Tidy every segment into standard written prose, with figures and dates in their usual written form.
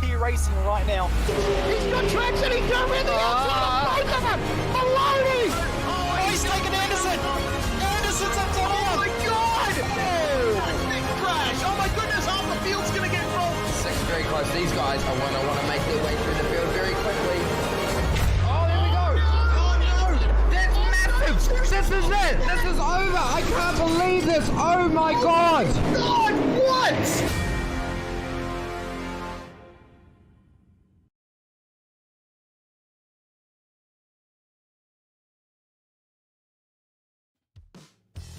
tier racing right now. He's got traction, he's going around the outside of both of them! Maloney! Oh, he's taken Anderson! Anderson's up top here! Oh my God! Big crash! Oh my goodness, half the field's going to get rolled! Second very close. These guys are want to make their way through the field very quickly. Oh, there we go! Oh no! That's massive! This is it! This is over! I can't believe this! Oh my God! God, what?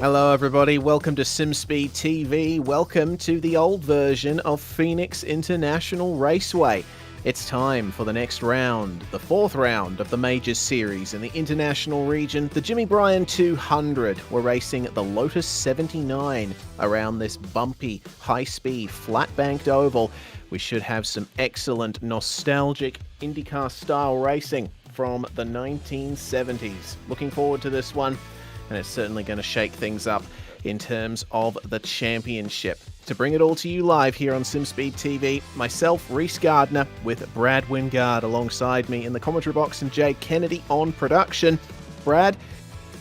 Hello everybody, welcome to SimSpeed TV, welcome to the old version of Phoenix International Raceway. It's time for the next round, the fourth round of the Majors Series in the International region, the Jimmy Bryan 200. We're racing at the Lotus 79 around this bumpy, high-speed, flat-banked oval. We should have some excellent, nostalgic IndyCar-style racing from the 1970s. Looking forward to this one. And it's certainly going to shake things up in terms of the championship. To bring it all to you live here on SimSpeed TV, myself, Reese Gardner, with Brad Wingard alongside me in the commentary box and Jay Kennedy on production. Brad,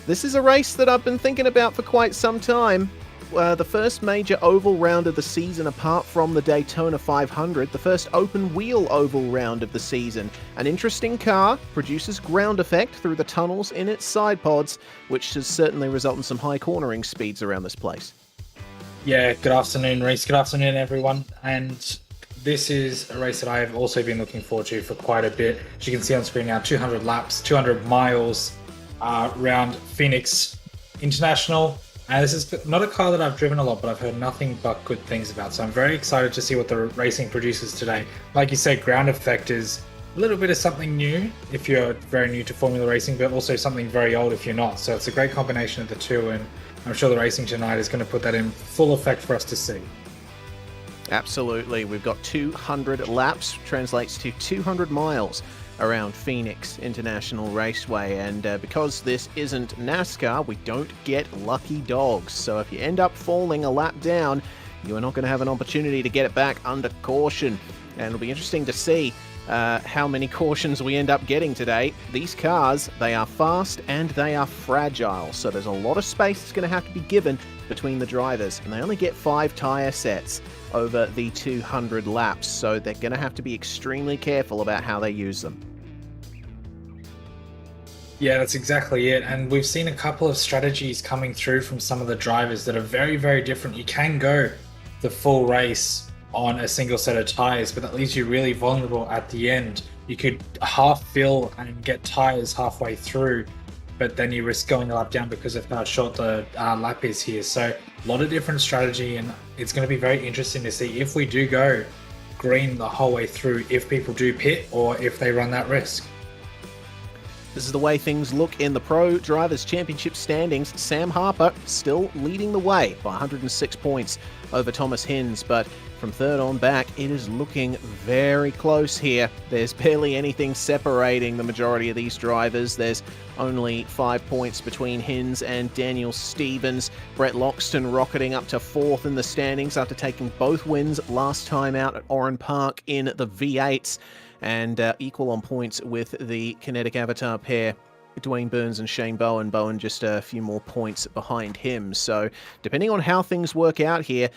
this is a race that I've been thinking about for quite some time. The first major oval round of the season apart from the Daytona 500, the first open wheel oval round of the season. An interesting car, produces ground effect through the tunnels in its side pods, which has certainly resulted in some high cornering speeds around this place. Yeah, good afternoon, Reese. Good afternoon, everyone. And this is a race that I have also been looking forward to for quite a bit. As you can see on screen now, 200 laps, 200 miles around Phoenix International. And this is not a car that I've driven a lot, but I've heard nothing but good things about. So I'm very excited to see what the racing produces today. Like you said, ground effect is a little bit of something new if you're very new to Formula Racing, but also something very old if you're not. So it's a great combination of the two, and I'm sure the racing tonight is going to put that in full effect for us to see. Absolutely. We've got 200 laps, translates to 200 miles around Phoenix International Raceway, and because this isn't NASCAR, we don't get lucky dogs. So if you end up falling a lap down, you are not going to have an opportunity to get it back under caution. And it'll be interesting to see how many cautions we end up getting today. These cars, they are fast and they are fragile, so there's a lot of space that's going to have to be given between the drivers, and they only get 5 tyre sets over the 200 laps, so they're going to have to be extremely careful about how they use them. Yeah, that's exactly it. And we've seen a couple of strategies coming through from some of the drivers that are very, very different. You can go the full race on a single set of tires, but that leaves you really vulnerable at the end. You could half fill and get tires halfway through, but then you risk going a lap down because of how short the lap is here. So a lot of different strategy, and it's going to be very interesting to see if we do go green the whole way through, if people do pit or if they run that risk. This is the way things look in the Pro Drivers' Championship standings. Sam Harper still leading the way by 106 points over Thomas Hinz, but from third on back, it is looking very close here. There's barely anything separating the majority of these drivers. There's only 5 points between Hinz and Daniel Stevens. Brett Loxton rocketing up to 4th in the standings after taking both wins last time out at Oran Park in the V8s. And equal on points with the Kinetic Avatar pair, Dwayne Burns and Shane Bowen. Bowen just a few more points behind him. So depending on how things work out here,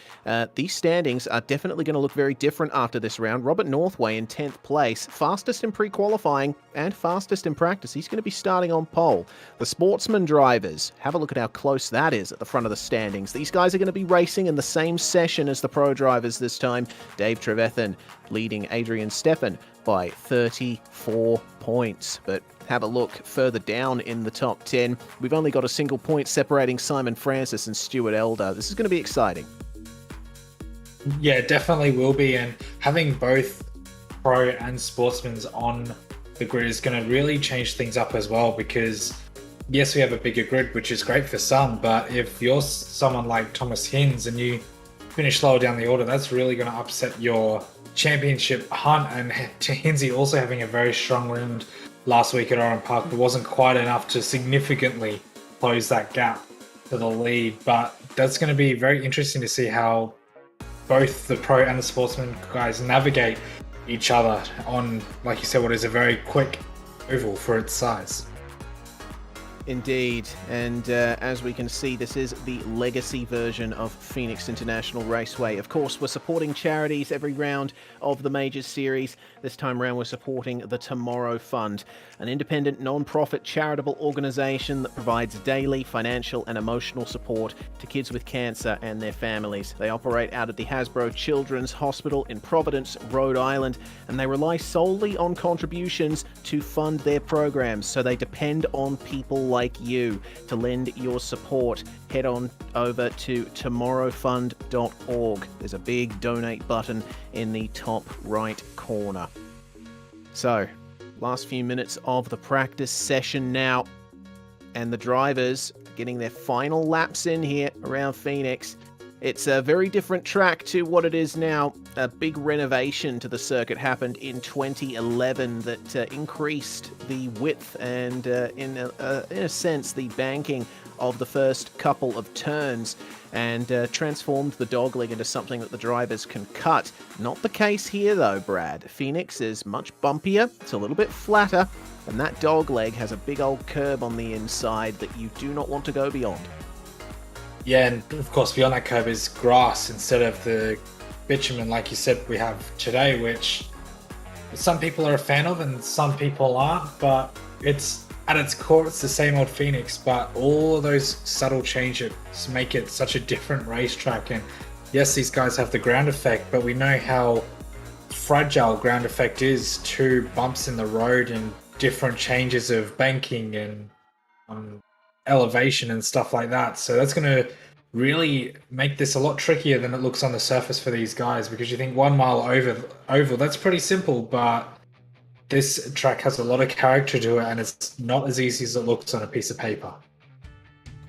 these standings are definitely going to look very different after this round. Robert Northway in 10th place, fastest in pre-qualifying and fastest in practice. He's going to be starting on pole. The Sportsman drivers, have a look at how close that is at the front of the standings. These guys are going to be racing in the same session as the Pro drivers this time. Dave Trevethan leading Adrian Steffen by 34 points. But have a look further down in the top 10. We've only got a single point separating Simon Francis and Stuart Elder. This is going to be exciting. Yeah, it definitely will be. And having both Pro and Sportsmen's on the grid is going to really change things up as well, because yes, we have a bigger grid, which is great for some, but if you're someone like Thomas Hinz and you finish lower down the order, that's really going to upset your championship hunt. And Hinzi also having a very strong round last week at Oran Park, but wasn't quite enough to significantly close that gap to the lead. But that's going to be very interesting to see how both the Pro and the Sportsman guys navigate each other on, like you said, what is a very quick oval for its size. Indeed, and as we can see, this is the legacy version of Phoenix International Raceway. Of course, we're supporting charities every round of the Majors Series. This time around, we're supporting the Tomorrow Fund, an independent, non-profit charitable organisation that provides daily financial and emotional support to kids with cancer and their families. They operate out of the Hasbro Children's Hospital in Providence, Rhode Island, and they rely solely on contributions to fund their programs, so they depend on people like you to lend your support. Head on over to tomorrowfund.org. There's a big donate button in the top right corner. So, last few minutes of the practice session now, and the drivers getting their final laps in here around Phoenix. It's a very different track to what it is now. A big renovation to the circuit happened in 2011 that increased the width and, in a sense, the banking of the first couple of turns, and transformed the dogleg into something that the drivers can cut. Not the case here, though, Brad. Phoenix is much bumpier, it's a little bit flatter, and that dogleg has a big old curb on the inside that you do not want to go beyond. Yeah, and of course beyond that curve is grass instead of the bitumen, like you said, we have today, which some people are a fan of and some people aren't, but it's at its core, it's the same old Phoenix, but all those subtle changes make it such a different racetrack. And yes, these guys have the ground effect, but we know how fragile ground effect is to bumps in the road and different changes of banking and elevation and stuff like that. So that's going to really make this a lot trickier than it looks on the surface for these guys, because you think 1 mile oval, that's pretty simple, but this track has a lot of character to it, and it's not as easy as it looks on a piece of paper.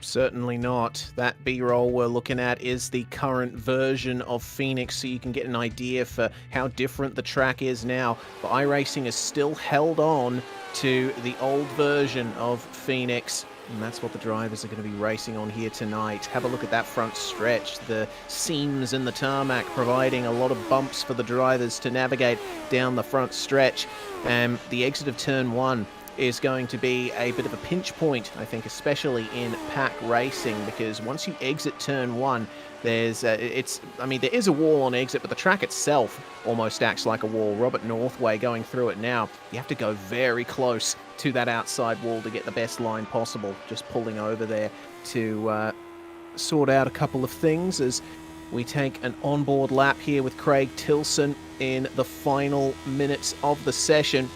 Certainly not. That B-roll we're looking at is the current version of Phoenix, so you can get an idea for how different the track is now. But iRacing is still held on to the old version of Phoenix, and that's what the drivers are going to be racing on here tonight. Have a look at that front stretch. The seams in the tarmac providing a lot of bumps for the drivers to navigate down the front stretch. The exit of turn 1 is going to be a bit of a pinch point, I think, especially in pack racing, because once you exit turn 1, there's there is a wall on exit, but the track itself almost acts like a wall. Robert Northway going through it now. You have to go very close to that outside wall to get the best line possible. Just pulling over there to sort out a couple of things as we take an onboard lap here with Craig Tilson in the final minutes of the session.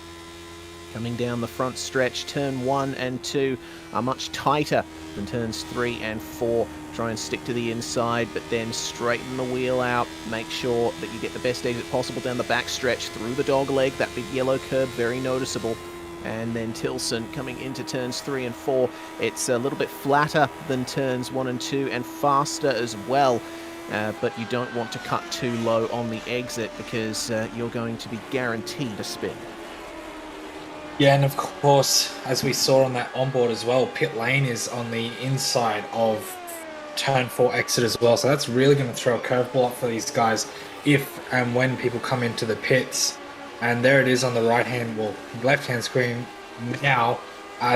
Coming down the front stretch, turn 1 and 2 are much tighter than turns 3 and 4. Try and stick to the inside, but then straighten the wheel out. Make sure that you get the best exit possible down the back stretch through the dogleg. That big yellow curb, very noticeable. And then Tilson coming into turns 3 and 4. It's a little bit flatter than turns 1 and 2 and faster as well. But you don't want to cut too low on the exit because you're going to be guaranteed a spin. Yeah, and of course, as we saw on that onboard as well, pit lane is on the inside of turn 4 exit as well. So that's really going to throw a curveball up for these guys if and when people come into the pits. And there it is on the left-hand screen now.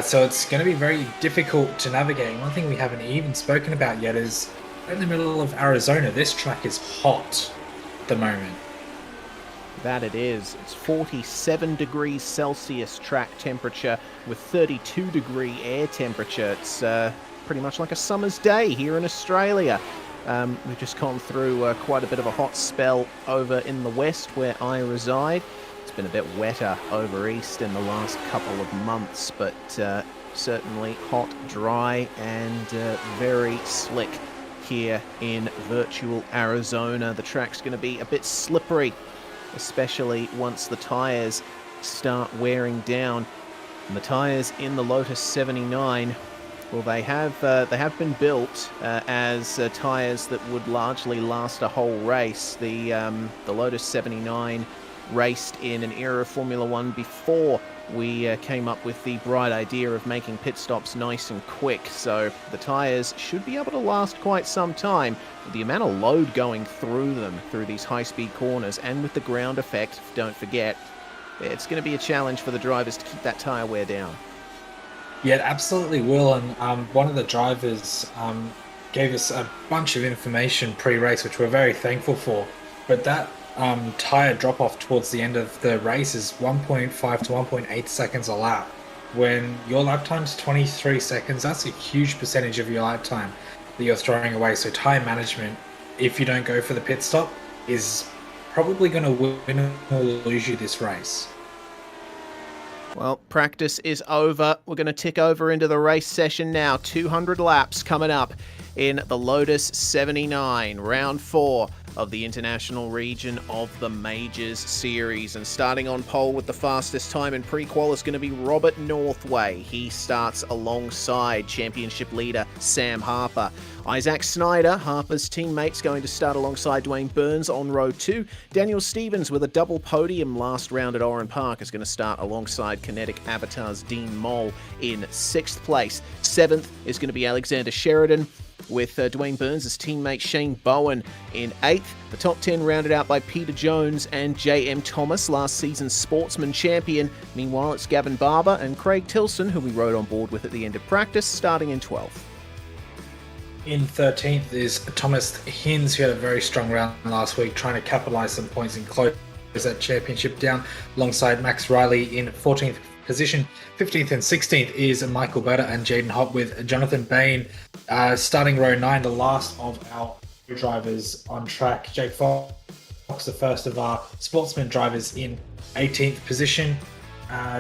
So it's going to be very difficult to navigate. One thing we haven't even spoken about yet is in the middle of Arizona, this track is hot at the moment. That it is. It's 47 degrees Celsius track temperature with 32 degree air temperature. It's pretty much like a summer's day here in Australia. We've just gone through quite a bit of a hot spell over in the west where I reside. It's been a bit wetter over east in the last couple of months, but certainly hot, dry, and very slick here in virtual Arizona. The track's going to be a bit slippery, especially once the tyres start wearing down. And the tyres in the Lotus 79, well, they have been built as tyres that would largely last a whole race. The Lotus 79 raced in an era of Formula One before we came up with the bright idea of making pit stops nice and quick, so the tyres should be able to last quite some time. With the amount of load going through them, through these high-speed corners, and with the ground effect, don't forget, it's going to be a challenge for the drivers to keep that tyre wear down. Yeah, it absolutely will, and one of the drivers gave us a bunch of information pre-race, which we're very thankful for, but that tyre drop-off towards the end of the race is 1.5 to 1.8 seconds a lap. When your lap time's 23 seconds, that's a huge percentage of your lap time that you're throwing away. So tyre management, if you don't go for the pit stop, is probably going to win or lose you this race. Well, practice is over. We're going to tick over into the race session now. 200 laps coming up in the Lotus 79, round 4 of the International Region of the Majors Series. And starting on pole with the fastest time in pre-qual is going to be Robert Northway. He starts alongside championship leader Sam Harper. Isaac Snyder, Harper's teammate's going to start alongside Dwayne Burns on row 2. Daniel Stevens with a double podium last round at Oran Park is going to start alongside Kinetic Avatar's Dean Moll in 6th place. 7th is going to be Alexander Sheridan, with Dwayne Burns' teammate Shane Bowen in 8th. The top 10 rounded out by Peter Jones and J.M. Thomas, last season's Sportsman champion. Meanwhile, it's Gavin Barber and Craig Tilson, who we rode on board with at the end of practice, starting in 12th. In 13th is Thomas Hinz, who had a very strong round last week, trying to capitalise some points and close that championship down, alongside Max Riley in 14th position. 15th and 16th is Michael Boda and Jaden Hopp, with Jonathan Bain starting row 9, the last of our drivers on track. Jake Fox, the first of our Sportsman drivers, in 18th position.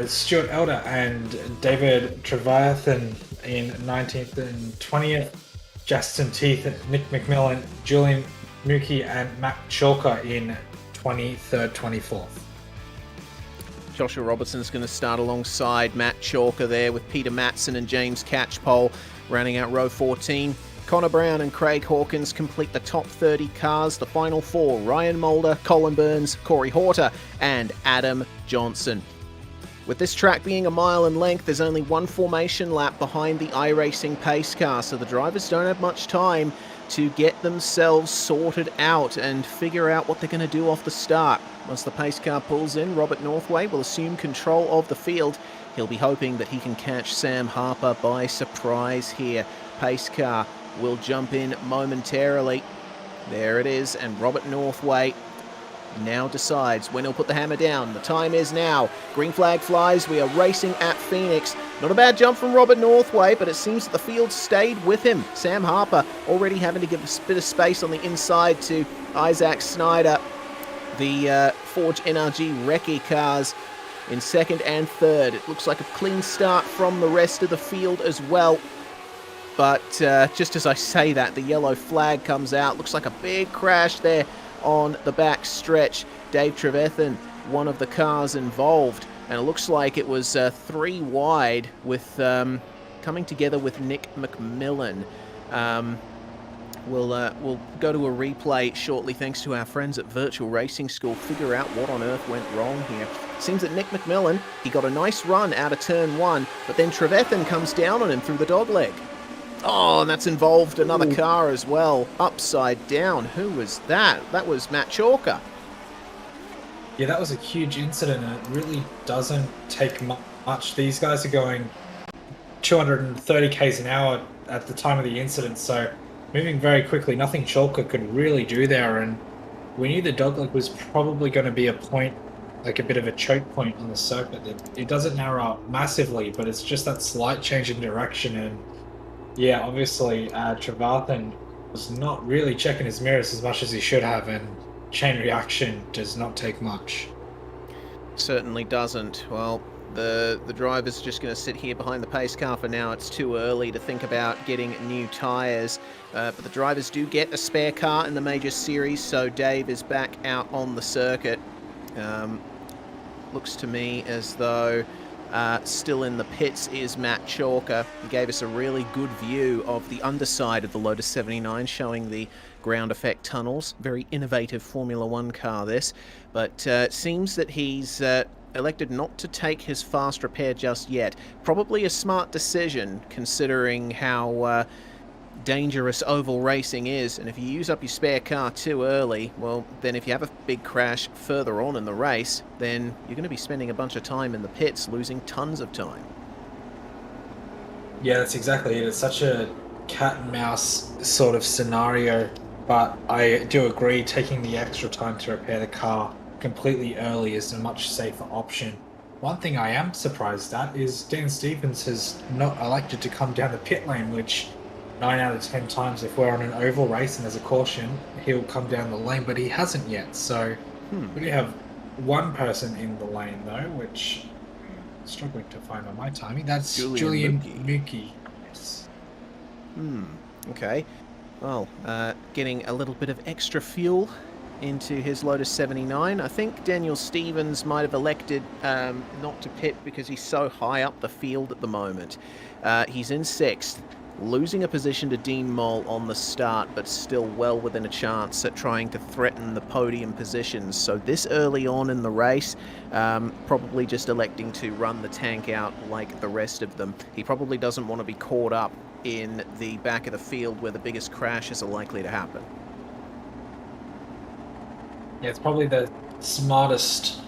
Stuart Elder and David Trevathan in 19th and 20th. Justin Teeth, Nick McMillan, Julian Mookie, and Matt Chalker in 23rd, 24th. Joshua Robertson's going to start alongside Matt Chalker there, with Peter Matson and James Catchpole rounding out row 14. Connor Brown and Craig Hawkins complete the top 30 cars. The final 4, Ryan Mulder, Colin Burns, Corey Horter, and Adam Johnson. With this track being a mile in length, there's only one formation lap behind the iRacing pace car, so the drivers don't have much time to get themselves sorted out and figure out what they're going to do off the start. Once the pace car pulls in, Robert Northway will assume control of the field. He'll be hoping that he can catch Sam Harper by surprise here. Pace car will jump in momentarily. There it is, and Robert Northway now decides when he'll put the hammer down. The time is now. Green flag flies. We are racing at Phoenix. Not a bad jump from Robert Northway, but it seems that the field stayed with him. Sam Harper already having to give a bit of space on the inside to Isaac Snyder. The Forge NRG Recce cars in 2nd and 3rd. It looks like a clean start from the rest of the field as well. But just as I say that, the yellow flag comes out. Looks like a big crash there on the back stretch. Dave Trevathan, one of the cars involved, and it looks like it was 3 wide, with coming together with Nick McMillan. We'll go to a replay shortly, thanks to our friends at Virtual Racing School, figure out what on earth went wrong here. Seems that Nick McMillan, he got a nice run out of turn 1, but then Trevathan comes down on him through the dogleg. Oh, and that's involved another car as well, upside down. Who was that? That was Matt Chalker. Yeah, that was a huge incident, and it really doesn't take much. These guys are going 230 k's an hour at the time of the incident, so moving very quickly. Nothing Chalker could really do there, and we knew the dogleg was probably going to be a point, like a bit of a choke point on the circuit. It doesn't narrow out massively, but it's just that slight change in direction. And yeah, obviously Trevathan was not really checking his mirrors as much as he should have, and chain reaction does not take much. Certainly doesn't. Well, the driver's just going to sit here behind the pace car for now. It's too early to think about getting new tyres, but the drivers do get a spare car in the Major Series, so Dave is back out on the circuit. Looks to me as though still in the pits is Matt Chalker. He gave us a really good view of the underside of the Lotus 79, showing the ground effect tunnels. Very innovative Formula 1 car, this. But it seems that he's elected not to take his fast repair just yet. Probably a smart decision, considering how dangerous oval racing is, and if you use up your spare car too early, well, then if you have a big crash further on in the race, then you're going to be spending a bunch of time in the pits, losing tons of time. Yeah, that's exactly it. It's such a cat and mouse sort of scenario, but I do agree taking the extra time to repair the car completely early is a much safer option. One thing I am surprised at is Dan Stevens has not elected to come down the pit lane, which 9 out of 10 times if we're on an oval race and there's a caution, he'll come down the lane, but he hasn't yet. So we do have one person in the lane though, which I'm struggling to find on my timing. That's Julian Mookie. Yes. Okay. Well, getting a little bit of extra fuel into his Lotus 79. I think Daniel Stevens might have elected not to pit because he's so high up the field at the moment. He's in 6th, losing a position to Dean Moll on the start, but still well within a chance at trying to threaten the podium positions. So this early on in the race, probably just electing to run the tank out like the rest of them. He probably doesn't want to be caught up in the back of the field where the biggest crashes are likely to happen. Yeah, it's probably the smartest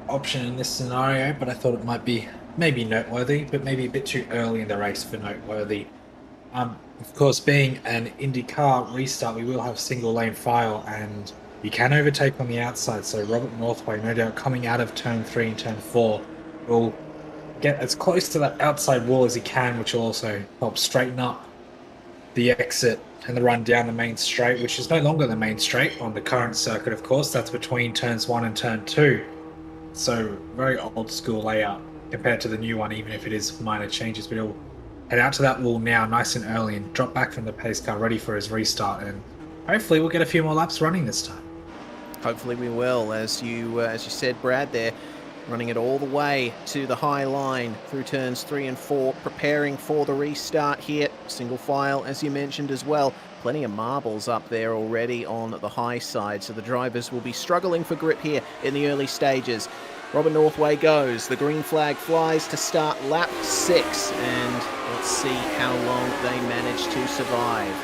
option in this scenario, but I thought it might be maybe noteworthy, but maybe a bit too early in the race for noteworthy. Of course, being an IndyCar restart, we will have single lane file, and you can overtake on the outside. So Robert Northway, no doubt, coming out of turn 3 and turn 4, will get as close to that outside wall as he can, which will also help straighten up the exit and the run down the main straight, which is no longer the main straight on the current circuit, of course. That's between turns 1 and turn 2. So very old school layout compared to the new one, even if it is minor changes. But he'll head out to that wall now nice and early and drop back from the pace car ready for his restart, and hopefully we'll get a few more laps running this time. Hopefully we will, as you said, Brad, there, running it all the way to the high line through turns 3 and 4, preparing for the restart here. Single file, as you mentioned as well. Plenty of marbles up there already on the high side, so the drivers will be struggling for grip here in the early stages. Robert Northway goes. The green flag flies to start lap 6, and let's see how long they manage to survive.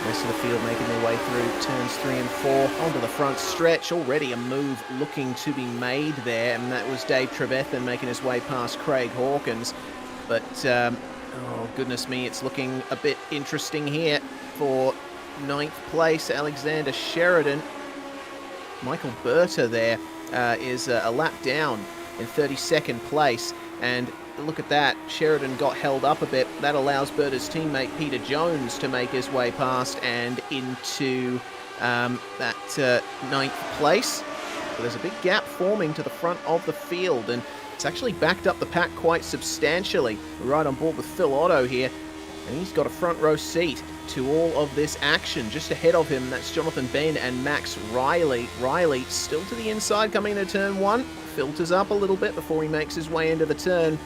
The rest of the field making their way through turns 3 and 4 onto the front stretch. Already a move looking to be made there, and that was Dave Trevethan making his way past Craig Hawkins. But, oh goodness me, it's looking a bit interesting here for 9th place, Alexander Sheridan. Michael Berta there is a lap down in 32nd place, and look at that, Sheridan got held up a bit. That allows Berta's teammate Peter Jones to make his way past and into that 9th place. But there's a big gap forming to the front of the field, and it's actually backed up the pack quite substantially. We're right on board with Phil Otto here, and he's got a front row seat to all of this action. Just ahead of him, that's Jonathan Ben and Max Riley. Riley still to the inside coming into turn 1. Filters up a little bit before he makes his way into the turn.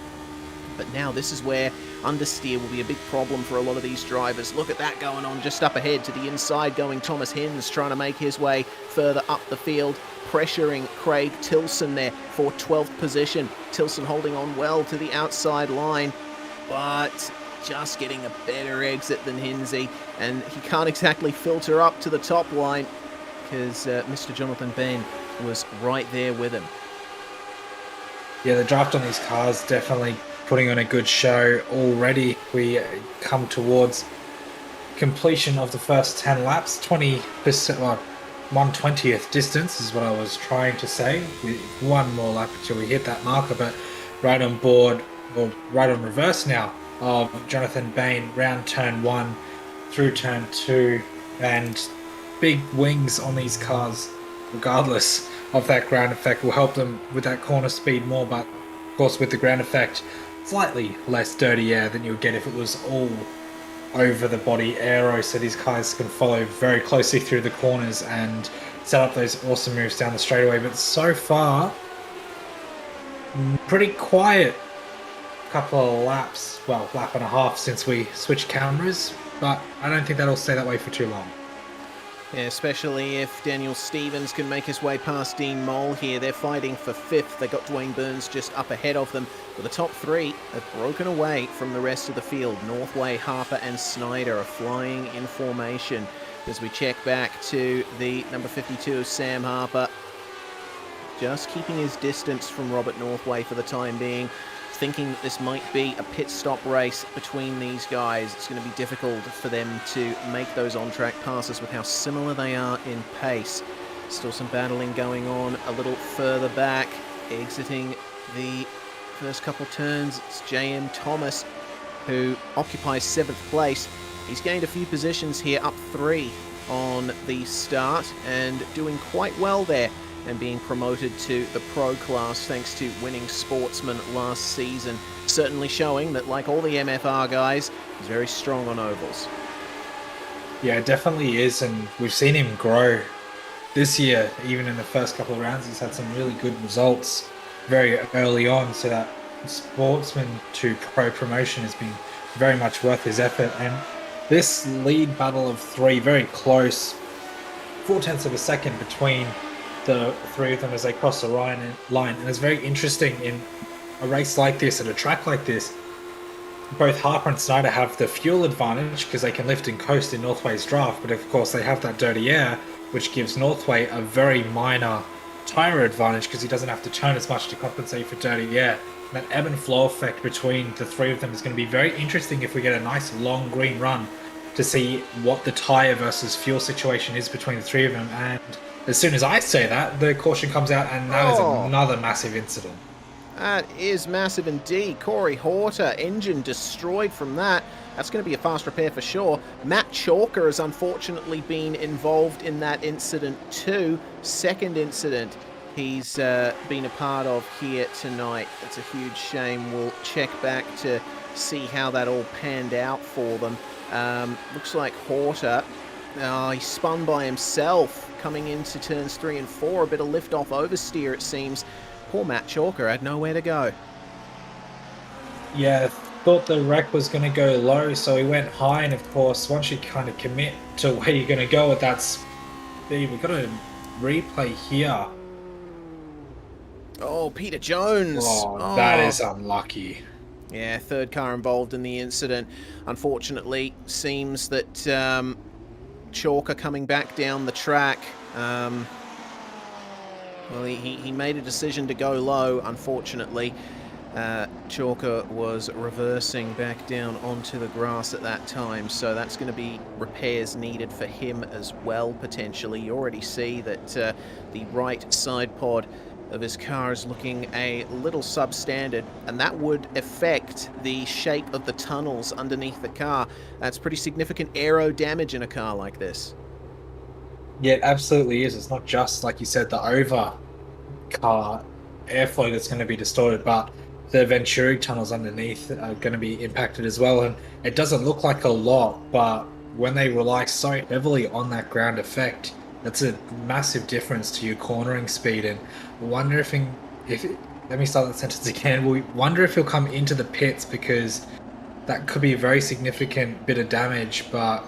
But now this is where understeer will be a big problem for a lot of these drivers. Look at that going on just up ahead to the inside going Thomas Hins, trying to make his way further up the field, pressuring Craig Tilson there for 12th position. Tilson holding on well to the outside line, but just getting a better exit than Hinsey, and he can't exactly filter up to the top line because Mr. Jonathan Ben was right there with him. Yeah, the draft on these cars definitely putting on a good show already. We come towards completion of the first 10 laps, 20%, well, 1/20th distance is what I was trying to say. With one more lap until we hit that marker, but right on board, or right on reverse now, of Jonathan Bain, round turn 1 through turn 2, and big wings on these cars, regardless of that ground effect, will help them with that corner speed more, but of course with the ground effect, slightly less dirty air than you would get if it was all over the body aero, so these cars can follow very closely through the corners and set up those awesome moves down the straightaway. But so far, pretty quiet couple of laps, well, lap and a half since we switched cameras, but I don't think that'll stay that way for too long. Yeah, especially if Daniel Stevens can make his way past Dean Mole here. They're fighting for 5th. They got Dwayne Burns just up ahead of them. But the top 3 have broken away from the rest of the field. Northway, Harper and Snyder are flying in formation. As we check back to the number 52 of Sam Harper, just keeping his distance from Robert Northway for the time being, thinking that this might be a pit stop race between these guys. It's going to be difficult for them to make those on-track passes with how similar they are in pace. Still some battling going on a little further back. Exiting the first couple turns, it's J.M. Thomas, who occupies 7th place. He's gained a few positions here, up 3 on the start, and doing quite well there, and being promoted to the pro class thanks to winning Sportsman last season. Certainly showing that, like all the MFR guys, he's very strong on ovals. Yeah, it definitely is, and we've seen him grow this year. Even in the first couple of rounds, he's had some really good results very early on, so that Sportsman to pro promotion has been very much worth his effort. And this lead battle of 3, very close, 0.4 of a second between the 3 of them as they cross the line, and it's very interesting in a race like this, at a track like this. Both Harper and Snyder have the fuel advantage because they can lift and coast in Northway's draft, but of course they have that dirty air, which gives Northway a very minor tyre advantage because he doesn't have to turn as much to compensate for dirty air. And that ebb and flow effect between the 3 of them is going to be very interesting if we get a nice long green run to see what the tyre versus fuel situation is between the 3 of them. And as soon as I say that, the caution comes out, and that is another massive incident. That is massive indeed. Corey Horter, engine destroyed from that. That's going to be a fast repair for sure. Matt Chalker has unfortunately been involved in that incident too. Second incident he's been a part of here tonight. It's a huge shame. We'll check back to see how that all panned out for them. Looks like Horter, he spun by himself coming into turns 3 and 4. A bit of lift off oversteer, it seems. Poor Matt Chalker had nowhere to go. Yeah, thought the wreck was going to go low, so he went high, and of course once you kind of commit to where you're going to go at that speed, we've got a replay here. Oh, Peter Jones. That is unlucky. Yeah, 3rd car involved in the incident. Unfortunately, seems that Chalker coming back down the track, well, he made a decision to go low, unfortunately. Chalker was reversing back down onto the grass at that time, so that's going to be repairs needed for him as well, potentially. You already see that the right side pod of his car is looking a little substandard, and that would affect the shape of the tunnels underneath the car. That's pretty significant aero damage in a car like this. Yeah, it absolutely is. It's not just, like you said, the over car airflow that's going to be distorted, but the Venturi tunnels underneath are going to be impacted as well. And it doesn't look like a lot, but when they rely so heavily on that ground effect, that's a massive difference to your cornering speed. And wonder if let me start that sentence again. We wonder if he'll come into the pits, because that could be a very significant bit of damage, but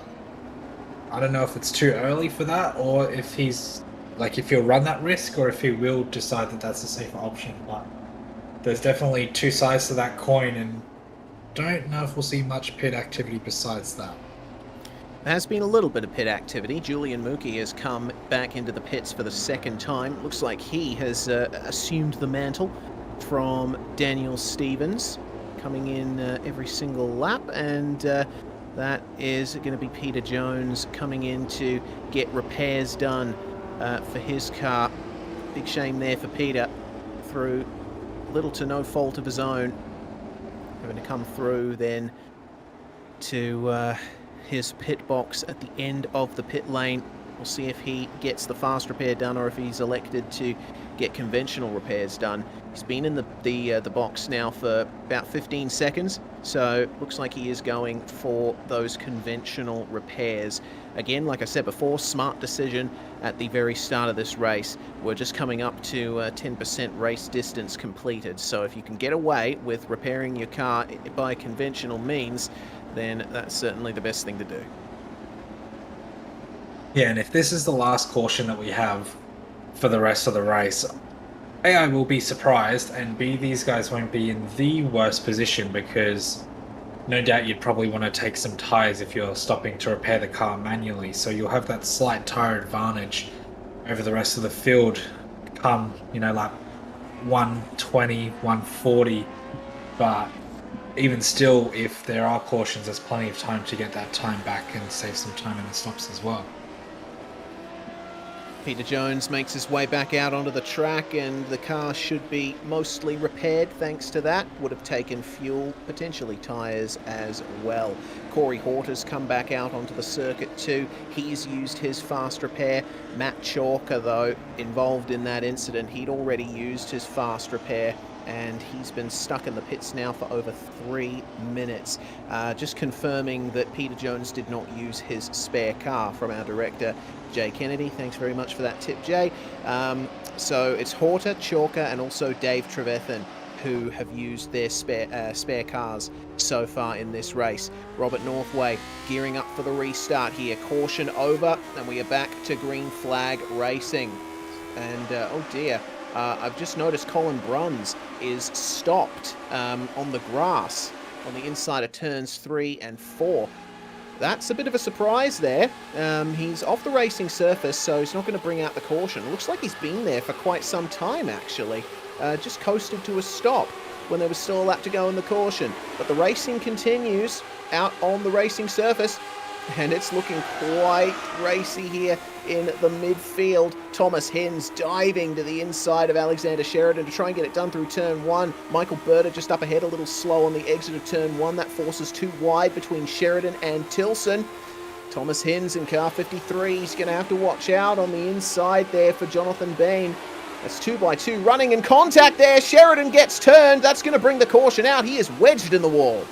I don't know if it's too early for that, or if he's if he'll run that risk, or if he will decide that that's a safer option. But there's definitely two sides to that coin, and don't know if we'll see much pit activity besides that. There has been a little bit of pit activity. Julian Mookie has come back into the pits for the 2nd time. Looks like he has assumed the mantle from Daniel Stevens, coming in every single lap, and that is going to be Peter Jones coming in to get repairs done for his car. Big shame there for Peter, through little to no fault of his own, having to come through then to his pit box at the end of the pit lane. We'll see if he gets the fast repair done, or if he's elected to get conventional repairs done. He's been in the box now for about 15 seconds, so looks like he is going for those conventional repairs. Again, like I said before, smart decision at the very start of this race. We're just coming up to 10% race distance completed, so if you can get away with repairing your car by conventional means, then that's certainly the best thing to do. Yeah, and if this is the last caution that we have for the rest of the race, A, I will be surprised, and B, these guys won't be in the worst position because no doubt you'd probably want to take some tyres if you're stopping to repair the car manually, so you'll have that slight tyre advantage over the rest of the field come, like 120, 140, but even still, if there are cautions, there's plenty of time to get that time back and save some time in the stops as well. Peter Jones makes his way back out onto the track, and the car should be mostly repaired thanks to that. Would have taken fuel, potentially tyres as well. Corey Horter's come back out onto the circuit too. He's used his fast repair. Matt Chalker, though, involved in that incident, he'd already used his fast repair, and he's been stuck in the pits now for over 3 minutes. Just confirming that Peter Jones did not use his spare car from our director, Jay Kennedy. Thanks very much for that tip, Jay. So it's Horter, Chalker, and also Dave Trevethan who have used their spare cars so far in this race. Robert Northway gearing up for the restart here. Caution over, and we are back to green flag racing. And oh dear, I've just noticed Colin Bruns is stopped on the grass on the inside of turns 3 and 4. That's a bit of a surprise there. He's off the racing surface, so he's not going to bring out the caution. Looks like he's been there for quite some time, actually. Just coasted to a stop when there was still a lap to go in the caution. But the racing continues out on the racing surface, and it's looking quite racy here in the midfield. Thomas Hens diving to the inside of Alexander Sheridan to try and get it done through turn 1. Michael Berta just up ahead, a little slow on the exit of turn 1. That forces 2 wide between Sheridan and Tilson. Thomas Hens in car 53 is going to have to watch out on the inside there for Jonathan Bain. That's 2 by 2 running in contact there. Sheridan gets turned. That's going to bring the caution out. He is wedged in the wall.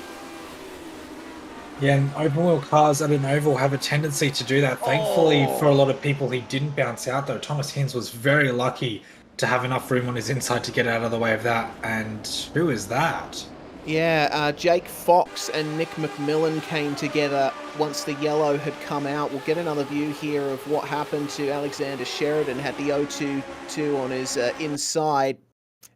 Yeah, and open wheel cars at an oval have a tendency to do that. Thankfully, for a lot of people, he didn't bounce out, though. Thomas Hens was very lucky to have enough room on his inside to get out of the way of that. And who is that? Yeah, Jake Fox and Nick McMillan came together once the yellow had come out. We'll get another view here of what happened to Alexander Sheridan. Had the 022 on his inside,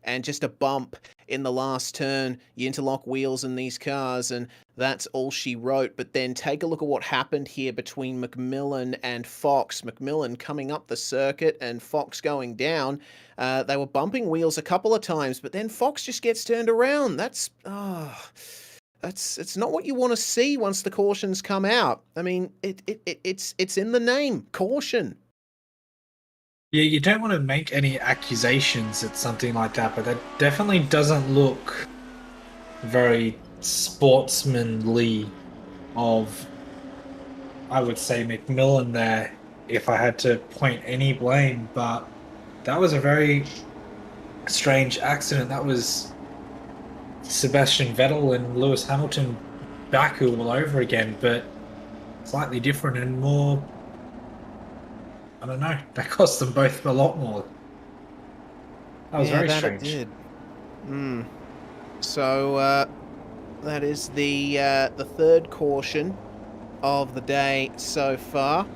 and just a bump in the last turn. You interlock wheels in these cars, and that's all she wrote. But then take a look at what happened here between McMillan and Fox. McMillan coming up the circuit and Fox going down. They were bumping wheels a couple of times, but then Fox just gets turned around. It's not what you want to see once the cautions come out. I mean, it's in the name, caution. Yeah, you don't want to make any accusations at something like that, but that definitely doesn't look very sportsmanly of, I would say, McMillan there, if I had to point any blame. But that was a very strange accident. That was Sebastian Vettel and Lewis Hamilton Baku all over again, but slightly different and more, I don't know, that cost them both a lot more. That was very strange. It did. So that is the third caution of the day so far.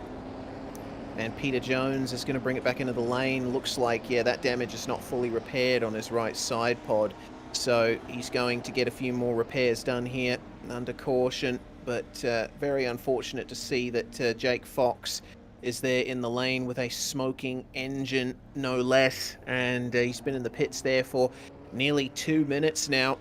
And Peter Jones is going to bring it back into the lane. Looks like, yeah, that damage is not fully repaired on his right side pod. So he's going to get a few more repairs done here under caution. But very unfortunate to see that Jake Fox is there in the lane with a smoking engine, no less. And he's been in the pits there for nearly 2 minutes now.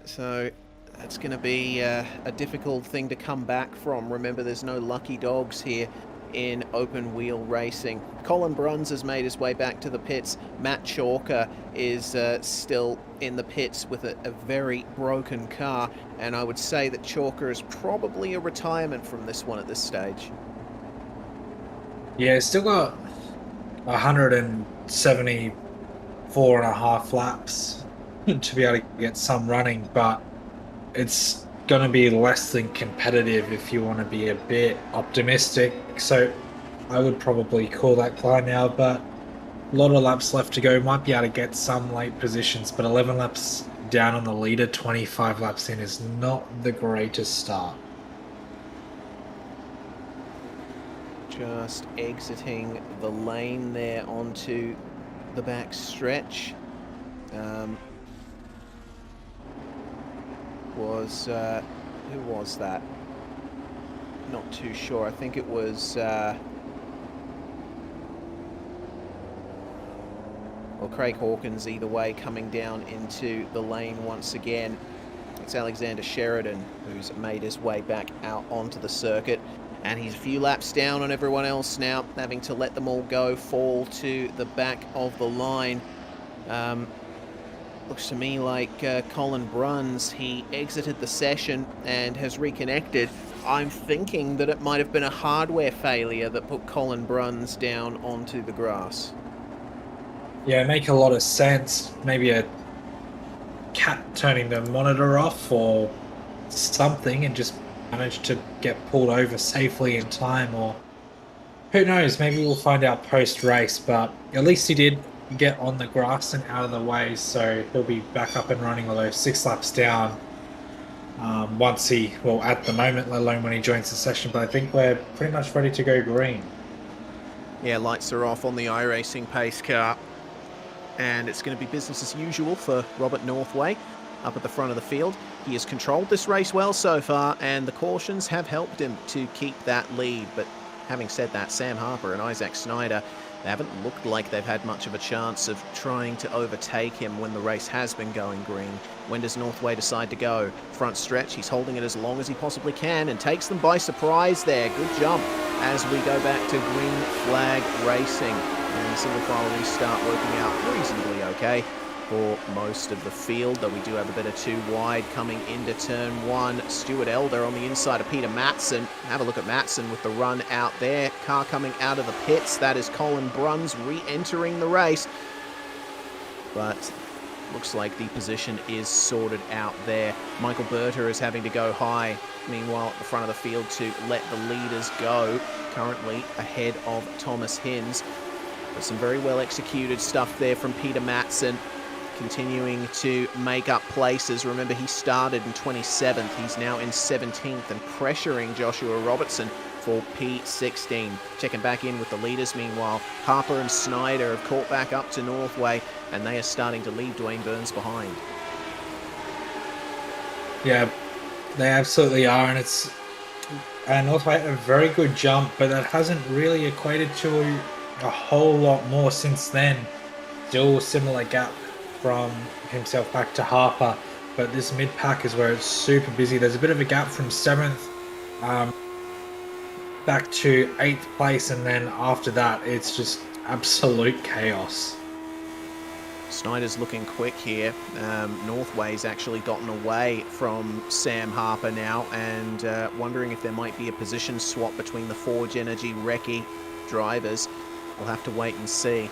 So that's going to be a difficult thing to come back from. Remember, there's no lucky dogs here in open wheel racing. Colin Bruns has made his way back to the pits. Matt Chalker is still in the pits with a very broken car, and I would say that Chalker is probably a retirement from this one at this stage. Yeah, still got 174 and a half laps to be able to get some running, but it's going to be less than competitive if you want to be a bit optimistic. So I would probably call that car now, but a lot of laps left to go. Might be able to get some late positions, but 11 laps down on the leader, 25 laps in is not the greatest start. just exiting the lane there onto the back stretch. Who was that? Not too sure. I think it was well, Craig Hawkins, either way, coming down into the lane once again. It's Alexander Sheridan who's made his way back out onto the circuit, and he's a few laps down on everyone else now, having to let them all go, fall to the back of the line. Looks to me like Colin Bruns, he exited the session and has reconnected. I'm thinking that it might have been a hardware failure that put Colin Bruns down onto the grass. Yeah, make a lot of sense. Maybe a cat turning the monitor off or something and just managed to get pulled over safely in time, or who knows, maybe we'll find out post-race, but at least he did get on the grass and out of the way, so he'll be back up and running, although 6 laps down once he, well, at the moment, let alone when he joins the session, but I think we're pretty much ready to go green. Yeah, lights are off on the iRacing pace car, and it's going to be business as usual for Robert Northway up at the front of the field. He has controlled this race well so far, and the cautions have helped him to keep that lead. But having said that, Sam Harper and Isaac Snyder, they haven't looked like they've had much of a chance of trying to overtake him when the race has been going green. When does Northway decide to go? Front stretch, he's holding it as long as he possibly can and takes them by surprise there. Good jump as we go back to green flag racing. And the single file restart working out reasonably okay for most of the field, though we do have a bit of too wide coming into turn 1. Stuart Elder on the inside of Peter Matson. Have a look at Matson with the run out there. Car coming out of the pits. That is Colin Bruns re-entering the race. But looks like the position is sorted out there. Michael Berter is having to go high. Meanwhile, at the front of the field to let the leaders go. Currently ahead of Thomas Hinz. But some very well executed stuff there from Peter Matson, continuing to make up places. Remember, he started in 27th. He's now in 17th and pressuring Joshua Robertson for P16. Checking back in with the leaders. Meanwhile, Harper and Snyder have caught back up to Northway, and they are starting to leave Dwayne Burns behind. Yeah, they absolutely are, and it's Northway had a very good jump, but that hasn't really equated to a whole lot more since then. Still a similar gap from himself back to Harper, but this mid-pack is where it's super busy. There's a bit of a gap from 7th back to 8th place, and then after that it's just absolute chaos. Snyder's looking quick here. Northway's actually gotten away from Sam Harper now, and wondering if there might be a position swap between the Forge Energy Recce drivers. We'll have to wait and see.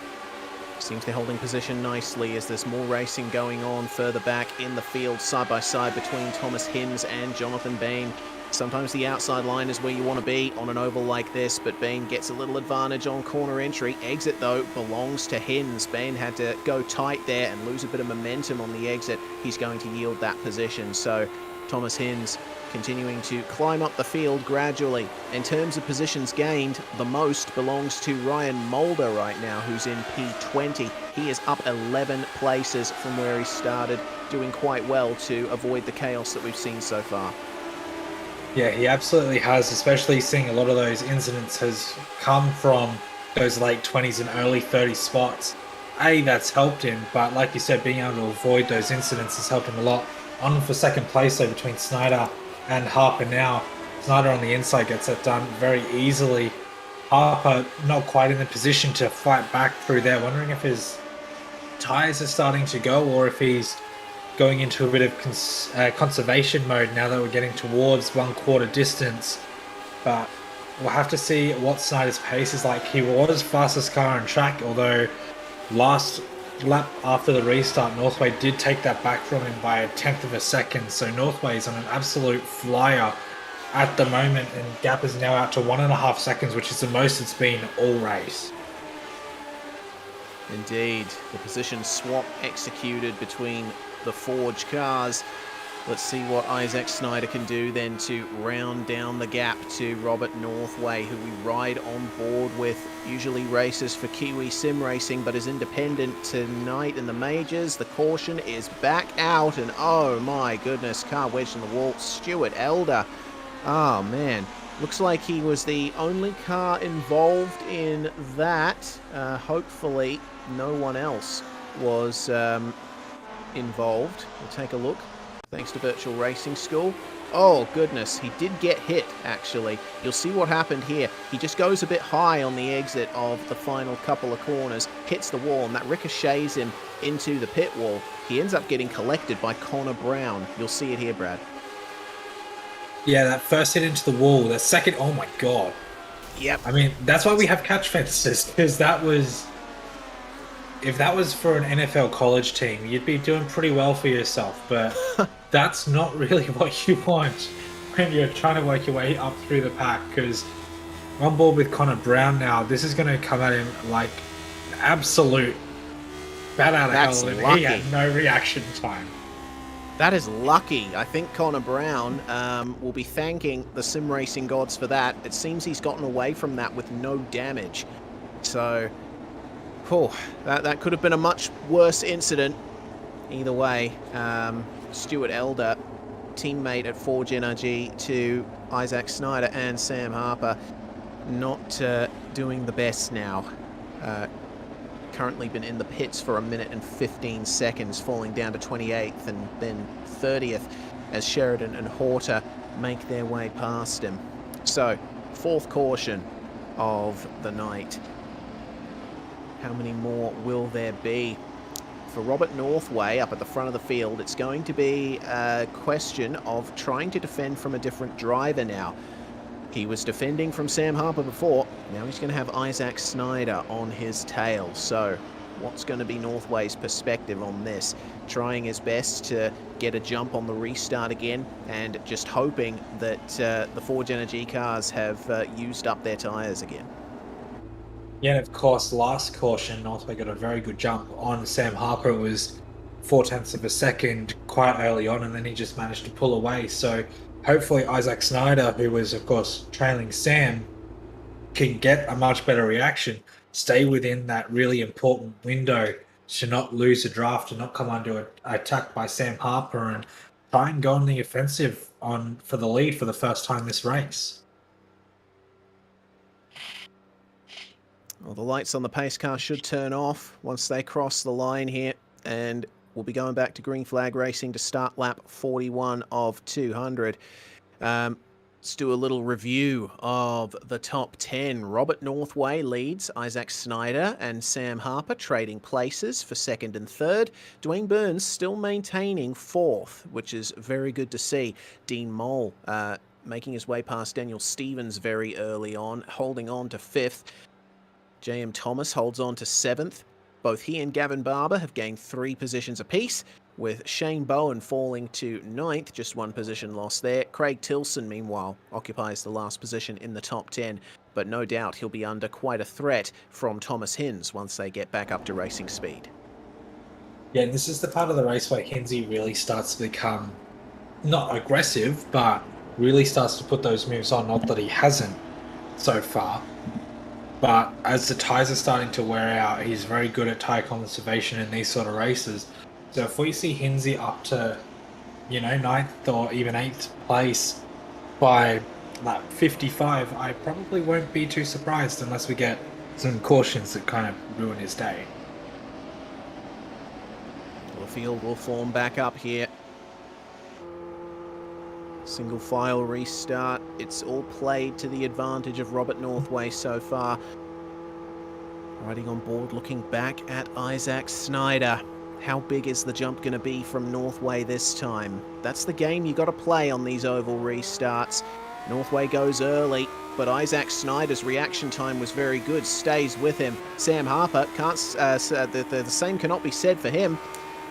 Seems they're holding position nicely as there's more racing going on further back in the field, side by side between Thomas Hinz and Jonathan Bain. Sometimes the outside line is where you want to be on an oval like this, but Bain gets a little advantage on corner entry. Exit, though, belongs to Hinz. Bain had to go tight there and lose a bit of momentum on the exit. He's going to yield that position, so Thomas Hinz continuing to climb up the field gradually. In terms of positions gained, the most belongs to Ryan Mulder right now, who's in P20. He is up 11 places from where he started, doing quite well to avoid the chaos that we've seen so far. Yeah, he absolutely has, especially seeing a lot of those incidents has come from those late 20s and early 30s spots. That's helped him, but like you said, being able to avoid those incidents has helped him a lot. On for second place, though, between Snyder and Harper now. Snyder on the inside gets that done very easily. Harper not quite in the position to fight back through there. Wondering if his tyres are starting to go or if he's going into a bit of conservation mode now that we're getting towards 1/4 distance. But we'll have to see what Snyder's pace is like. He was fastest car on track, although last lap after the restart, Northway did take that back from him by 1/10 of a second. So Northway is on an absolute flyer at the moment, and gap is now out to 1.5 seconds, which is the most it's been all race. Indeed, the position swap executed between the Forge cars. Let's see what Isaac Snyder can do then to round down the gap to Robert Northway, who we ride on board with. Usually races for Kiwi Sim Racing, but is independent tonight in the majors. The caution is back out, and oh my goodness, car wedged in the wall. Stuart Elder. Oh man, looks like he was the only car involved in that. Hopefully no one else was involved. We'll take a look. Thanks to Virtual Racing School. Oh, goodness. He did get hit, actually. You'll see what happened here. He just goes a bit high on the exit of the final couple of corners, hits the wall, and that ricochets him into the pit wall. He ends up getting collected by Connor Brown. You'll see it here, Brad. Yeah, that first hit into the wall. The second, oh my God. Yep. I mean, that's why we have catch fences, because that was... If that was for an NFL college team, you'd be doing pretty well for yourself, but that's not really what you want when you're trying to work your way up through the pack, because we're on board with Connor Brown now. This is going to come at him like an absolute bat out of hell, and he had no reaction time. That is lucky. I think Connor Brown will be thanking the sim racing gods for that. It seems he's gotten away from that with no damage. So... oh, that could have been a much worse incident. Either way, Stuart Elder, teammate at Forge NRG to Isaac Snyder and Sam Harper, not doing the best now. Currently been in the pits for 1 minute and 15 seconds, falling down to 28th and then 30th as Sheridan and Horter make their way past him. So, 4th caution of the night. How many more will there be? For Robert Northway up at the front of the field, it's going to be a question of trying to defend from a different driver now. He was defending from Sam Harper before. Now he's going to have Isaac Snyder on his tail. So what's going to be Northway's perspective on this? Trying his best to get a jump on the restart again and just hoping that the Forge Energy cars have used up their tyres again. Yeah, and of course, last caution, Northway got a very good jump on Sam Harper. It was 0.4 of a second quite early on, and then he just managed to pull away. So hopefully Isaac Snyder, who was, of course, trailing Sam, can get a much better reaction, stay within that really important window to not lose a draft and not come under attack by Sam Harper, and try and go on the offensive for the lead for the first time this race. Well, the lights on the pace car should turn off once they cross the line here, and we'll be going back to green flag racing to start lap 41 of 200. Let's do a little review of the top 10. Robert Northway leads, Isaac Snyder and Sam Harper trading places for 2nd and 3rd. Dwayne Burns still maintaining 4th, which is very good to see. Dean Mole making his way past Daniel Stevens very early on, holding on to 5th. J.M. Thomas holds on to 7th. Both he and Gavin Barber have gained 3 positions apiece, with Shane Bowen falling to 9th, just 1 position lost there. Craig Tilson, meanwhile, occupies the last position in the top 10, but no doubt he'll be under quite a threat from Thomas Hinz once they get back up to racing speed. Yeah, and this is the part of the race where Hinsey really starts to become, not aggressive, but really starts to put those moves on. Not that he hasn't so far. But as the tyres are starting to wear out, he's very good at tyre conservation in these sort of races. So if we see Hinsey up to, 9th or even 8th place by lap 55, I probably won't be too surprised unless we get some cautions that kind of ruin his day. The field will form back up here. Single file restart. It's all played to the advantage of Robert Northway so far. Riding on board, looking back at Isaac Snyder. How big is the jump going to be from Northway this time? That's the game you got to play on these oval restarts. Northway goes early, but Isaac Snyder's reaction time was very good, stays with him. Sam Harper, the same cannot be said for him.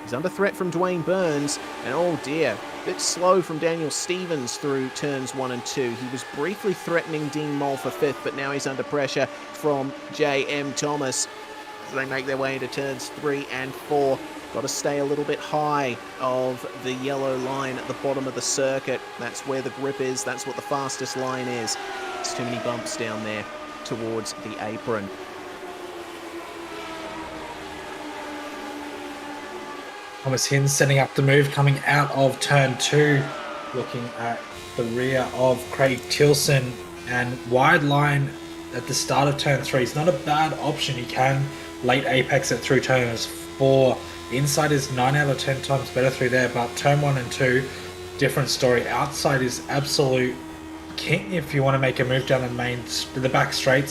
He's under threat from Dwayne Burns, and oh dear, a bit slow from Daniel Stevens through turns 1 and 2. He was briefly threatening Dean Mole for 5th, but now he's under pressure from J.M. Thomas. They make their way into turns 3 and 4. Got to stay a little bit high of the yellow line at the bottom of the circuit. That's where the grip is. That's what the fastest line is. There's too many bumps down there towards the apron. Thomas Hins setting up the move coming out of turn 2, looking at the rear of Craig Tilson, and wide line at the start of turn 3 is not a bad option. You can late apex it through turns 4. The inside is 9 out of 10 times better through there, but turn 1 and 2, different story. Outside is absolute king if you want to make a move down the back straight,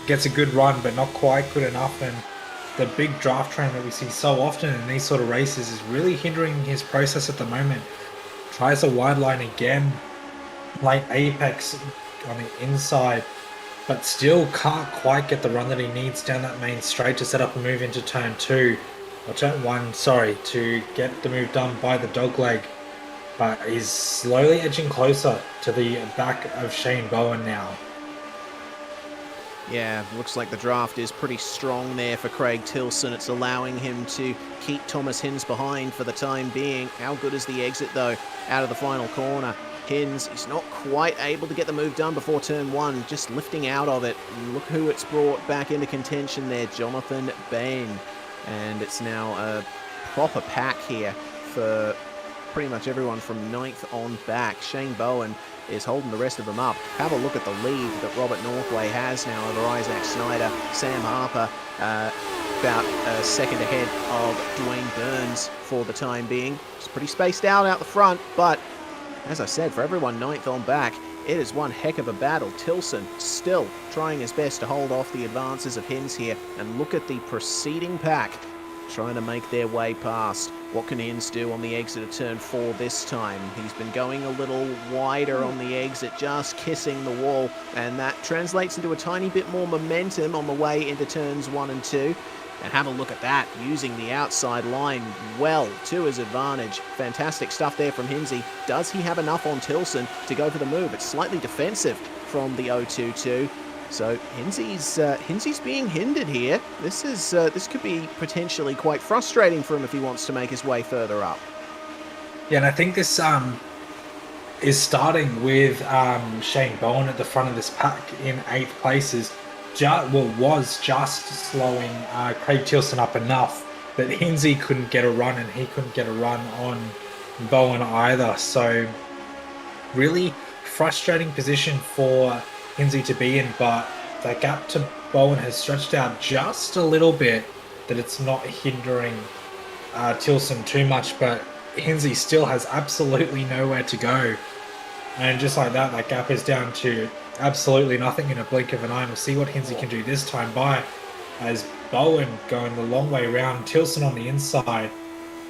gets a good run but not quite good enough, and the big draft train that we see so often in these sort of races is really hindering his process at the moment. Tries a wide line again, late apex on the inside, but still can't quite get the run that he needs down that main straight to set up a move into turn 2, or turn 1, to get the move done by the dogleg. But he's slowly edging closer to the back of Shane Bowen now. Yeah, looks like the draft is pretty strong there for Craig Tilson. It's allowing him to keep Thomas Hins behind for the time being. How good is the exit, though, out of the final corner? Hins, he's not quite able to get the move done before turn 1, just lifting out of it. And look who it's brought back into contention there, Jonathan Bain. And it's now a proper pack here for pretty much everyone from 9th on back. Shane Bowen is holding the rest of them up. Have a look at the lead that Robert Northway has now over Isaac Snyder. Sam Harper about a second ahead of Dwayne Burns for the time being. It's pretty spaced out the front, but as I said, for everyone 9th on back, it is one heck of a battle. Tilson still trying his best to hold off the advances of Hins here, and look at the preceding pack trying to make their way past. What can Hins do on the exit of turn 4 this time? He's been going a little wider on the exit, just kissing the wall, and that translates into a tiny bit more momentum on the way into turns 1 and 2. And have a look at that, using the outside line well to his advantage. Fantastic stuff there from Hinsey. Does he have enough on Tilson to go for the move? It's slightly defensive from the 022. So Hinsey's being hindered here. This could be potentially quite frustrating for him if he wants to make his way further up. Yeah, and I think this is starting with Shane Bowen at the front of this pack in 8th places. Was just slowing Craig Tilson up enough that Hinsey couldn't get a run, and he couldn't get a run on Bowen either. So really frustrating position for Hinsey to be in, but that gap to Bowen has stretched out just a little bit, that it's not hindering Tilson too much, but Hinsey still has absolutely nowhere to go. And just like that, that gap is down to absolutely nothing in a blink of an eye. We'll see what Hinsey can do this time by, as Bowen going the long way around, Tilson on the inside.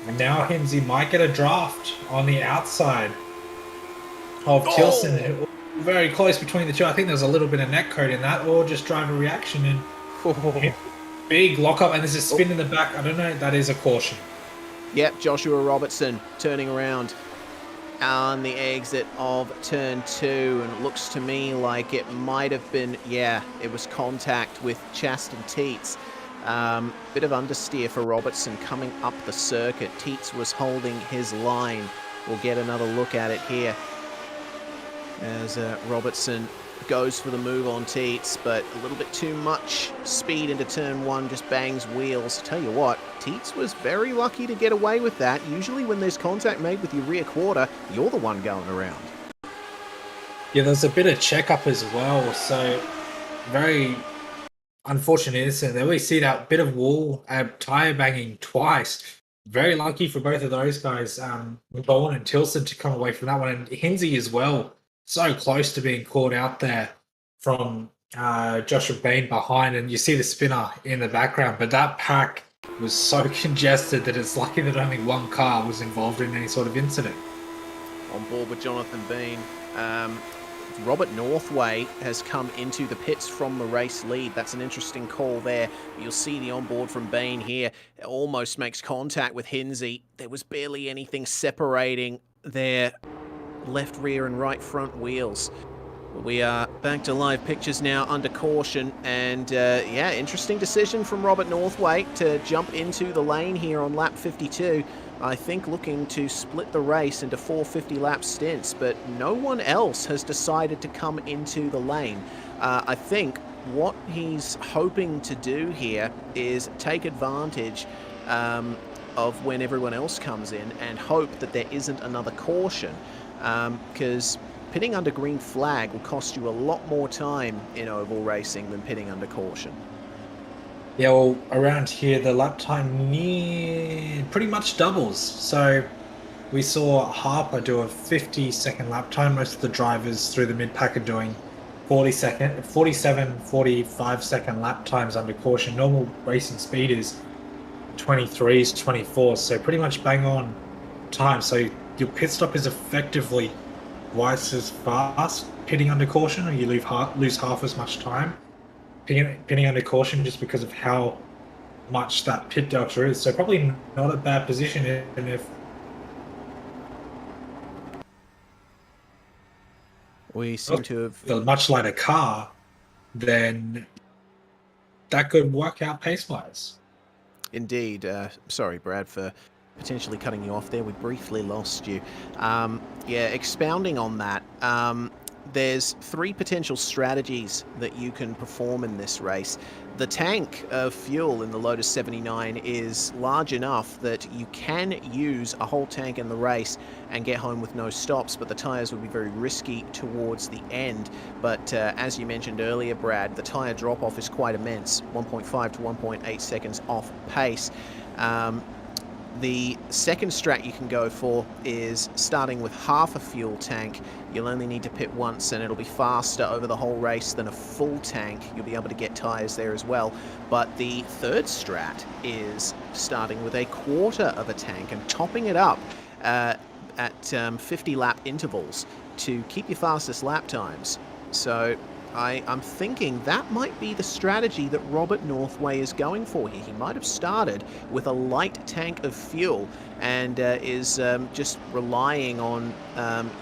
And now Hinsey might get a draft on the outside of Tilson. Very close between the two. I think there's a little bit of netcode in that, or just driver reaction, and big lockup, and there's a spin in the back. I don't know, that is a caution. Yep, Joshua Robertson turning around on the exit of turn 2, and it looks to me like it might have been, it was contact with Chaston Teets. Bit of understeer for Robertson coming up the circuit. Teets was holding his line. We'll get another look at it here as Robertson goes for the move on Teets, but a little bit too much speed into turn 1, just bangs wheels. Tell you what, Teets was very lucky to get away with that. Usually when there's contact made with your rear quarter, you're the one going around. Yeah, there's a bit of checkup as well, so very unfortunate incident there. We see that bit of wall tyre banging twice. Very lucky for both of those guys, Bowen and Tilson, to come away from that one, and Hinsey as well. So close to being caught out there from Joshua Bain behind, and you see the spinner in the background, but that pack was so congested that it's lucky that only one car was involved in any sort of incident. On board with Jonathan Bain. Robert Northway has come into the pits from the race lead. That's an interesting call there. You'll see the onboard from Bain here. It almost makes contact with Hinsey. There was barely anything separating their left rear and right front wheels. We are back to live pictures now under caution, and yeah, interesting decision from Robert Northway to jump into the lane here on lap 52. I think looking to split the race into 450 lap stints, but no one else has decided to come into the lane. I think what he's hoping to do here is take advantage of when everyone else comes in and hope that there isn't another caution, because pitting under green flag will cost you a lot more time in oval racing than pitting under caution. Yeah, well, around here, the lap time pretty much doubles. So we saw Harper do a 50-second lap time. Most of the drivers through the mid-pack are doing 47, 45-second lap times under caution. Normal racing speed is 23s, 24s, so pretty much bang on time. So your pit stop is effectively twice as fast pitting under caution, or you lose half as much time pitting under caution just because of how much that pit delta is. So probably not a bad position, even if we seem to have a much lighter car, then that could work out pace-wise. Indeed. Sorry, Brad, for potentially cutting you off there. We briefly lost you. Yeah, expounding on that, there's three potential strategies that you can perform in this race. The tank of fuel in the Lotus 79 is large enough that you can use a whole tank in the race and get home with no stops, but the tyres would be very risky towards the end. But as you mentioned earlier, Brad, the tyre drop-off is quite immense, 1.5 to 1.8 seconds off pace. The second strat you can go for is starting with half a fuel tank. You'll only need to pit once and it'll be faster over the whole race than a full tank. You'll be able to get tyres there as well. But the third strat is starting with a quarter of a tank and topping it up at 50 lap intervals to keep your fastest lap times. So I'm thinking that might be the strategy that Robert Northway is going for here. He might have started with a light tank of fuel and is just relying on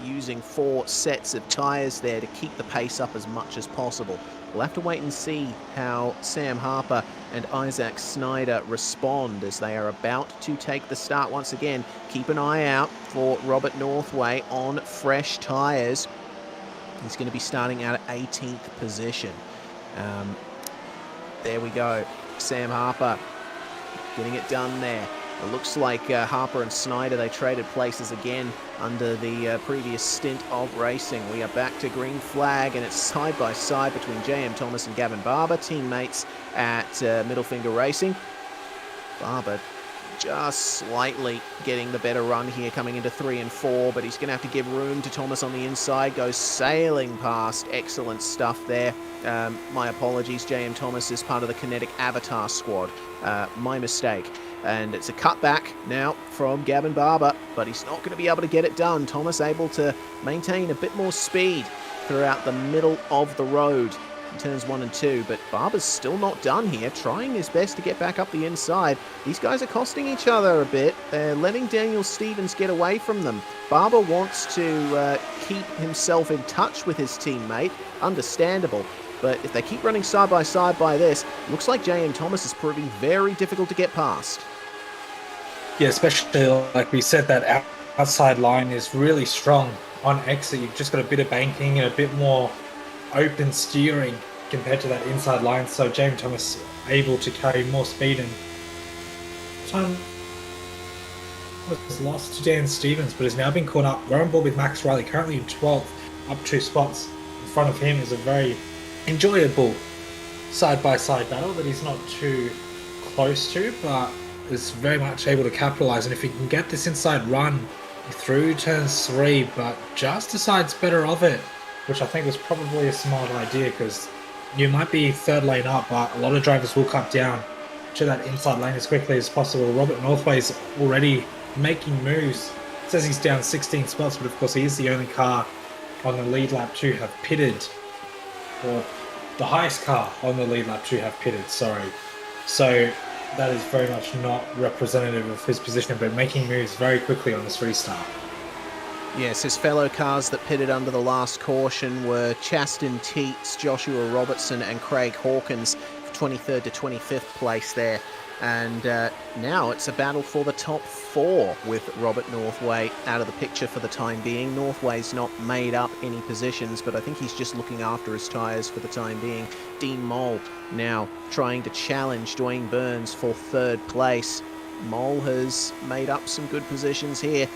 using 4 sets of tyres there to keep the pace up as much as possible. We'll have to wait and see how Sam Harper and Isaac Snyder respond as they are about to take the start once again. Keep an eye out for Robert Northway on fresh tyres. He's going to be starting out at 18th position. There we go. Sam Harper getting it done there. It looks like Harper and Snyder, they traded places again under the previous stint of racing. We are back to green flag, and it's side by side between J.M. Thomas and Gavin Barber, teammates at Middle Finger Racing. Barber just slightly getting the better run here coming into 3 and 4, but he's going to have to give room to Thomas on the inside. Goes sailing past. Excellent stuff there. My apologies, J.M. Thomas is part of the Kinetic Avatar squad. My mistake. And it's a cutback now from Gavin Barber, but he's not going to be able to get it done. Thomas able to maintain a bit more speed throughout the middle of the road in turns 1 and 2, but Barber's still not done here, trying his best to get back up the inside. These guys are costing each other a bit. They're letting Daniel Stevens get away from them. Barber wants to keep himself in touch with his teammate, understandable, but if they keep running side by side by this, looks like J.M. Thomas is proving very difficult to get past. Yeah, especially like we said, that outside line is really strong on exit. You've just got a bit of banking and a bit more open steering compared to that inside line, so James Thomas able to carry more speed, and time was lost to Dan Stevens, but has now been caught up. We're on board with Max Riley, currently in 12th, up 2 spots in front of him. Is a very enjoyable side-by-side battle that he's not too close to, but is very much able to capitalize. And if he can get this inside run through turns 3, but just decides better of it, which I think was probably a smart idea, because you might be 3rd lane up, but a lot of drivers will cut down to that inside lane as quickly as possible. Robert Northway is already making moves. It says he's down 16 spots, but of course he is the only car on the lead lap to have pitted, or the highest car on the lead lap to have pitted, sorry. So that is very much not representative of his position, but making moves very quickly on this restart. Yes, his fellow cars that pitted under the last caution were Chaston Teets, Joshua Robertson and Craig Hawkins, 23rd to 25th place there. And now it's a battle for the top 4 with Robert Northway out of the picture for the time being. Northway's not made up any positions, but I think he's just looking after his tyres for the time being. Dean Mole now trying to challenge Dwayne Burns for 3rd place. Mole has made up some good positions here.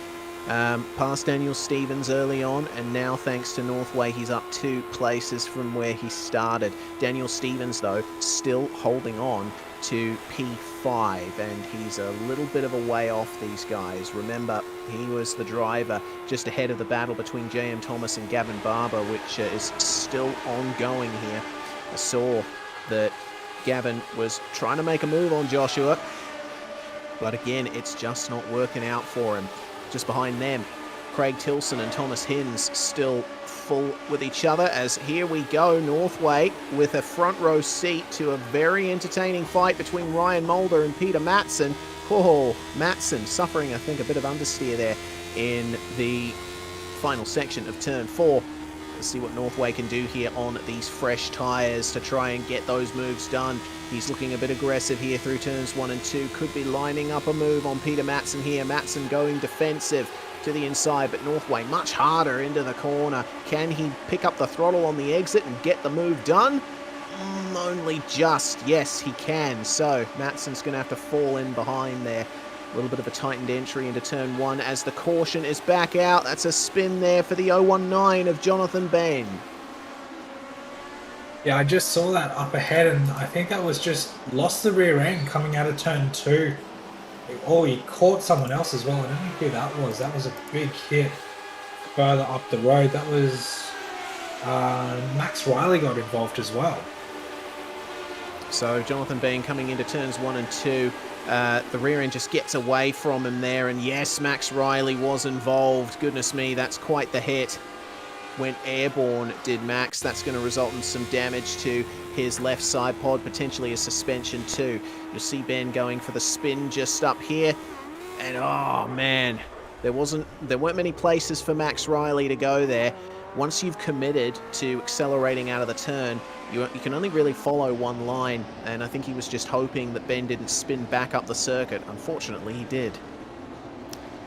Past Daniel Stevens early on, and now thanks to Northway he's up 2 places from where he started. Daniel Stevens though still holding on to P5, and he's a little bit of a way off these guys. Remember, he was the driver just ahead of the battle between J.M. Thomas and Gavin Barber, which is still ongoing here. I saw that Gavin was trying to make a move on Joshua, but again it's just not working out for him. Just behind them, Craig Tilson and Thomas Hinds still full with each other, as here we go, Northway with a front row seat to a very entertaining fight between Ryan Mulder and Peter Matson. Oh, Matson suffering, I think, a bit of understeer there in the final section of turn 4. Let's see what Northway can do here on these fresh tyres to try and get those moves done. He's looking a bit aggressive here through turns 1 and 2. Could be lining up a move on Peter Matson here. Matson going defensive to the inside, but Northway much harder into the corner. Can he pick up the throttle on the exit and get the move done? Only just. Yes, he can. So Matson's going to have to fall in behind there. A little bit of a tightened entry into turn 1 as the caution is back out. That's a spin there for the 019 of Jonathan Bain. Yeah, I just saw that up ahead, and I think that was just lost the rear end coming out of turn 2. Oh, he caught someone else as well. I don't know who that was. That was a big hit further up the road. That was Max Riley got involved as well. So Jonathan Bain coming into turns 1 and 2. The rear end just gets away from him there, and yes, Max Riley was involved. Goodness me, that's quite the hit. Went airborne, did Max. That's going to result in some damage to his left side pod, potentially a suspension too. You'll see Ben going for the spin just up here, and oh man, there weren't many places for Max Riley to go there. Once you've committed to accelerating out of the turn, you can only really follow one line, and I think he was just hoping that Ben didn't spin back up the circuit. Unfortunately, he did.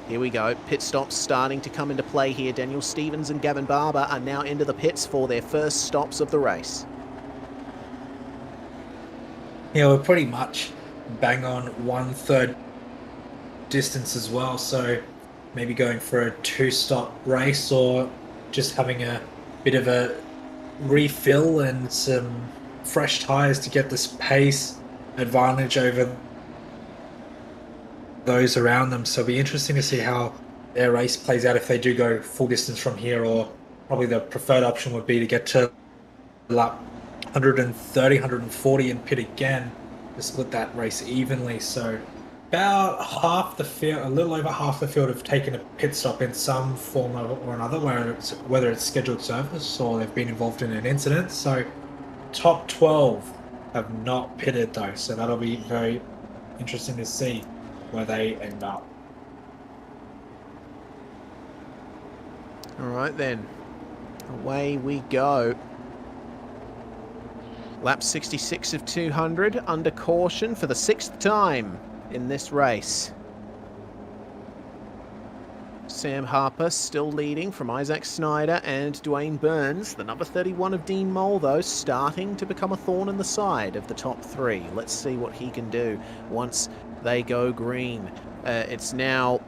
Here we go, pit stops starting to come into play here. Daniel Stevens and Gavin Barber are now into the pits for their first stops of the race. Yeah, we're pretty much bang on 1/3 distance as well, so maybe going for a 2-stop race or just having a bit of a refill and some fresh tyres to get this pace advantage over those around them. So it'll be interesting to see how their race plays out if they do go full distance from here, or probably the preferred option would be to get to lap 130, 140 and pit again to split that race evenly. So about half the field, a little over half the field, have taken a pit stop in some form or another, whether it's scheduled service or they've been involved in an incident. So top 12 have not pitted though, so that'll be very interesting to see where they end up. All right then, away we go. Lap 66 of 200 under caution for the 6th time in this race. Sam Harper still leading from Isaac Snyder and Dwayne Burns. The number 31 of Dean Mole, though, starting to become a thorn in the side of the top 3. Let's see what he can do once they go green. It's now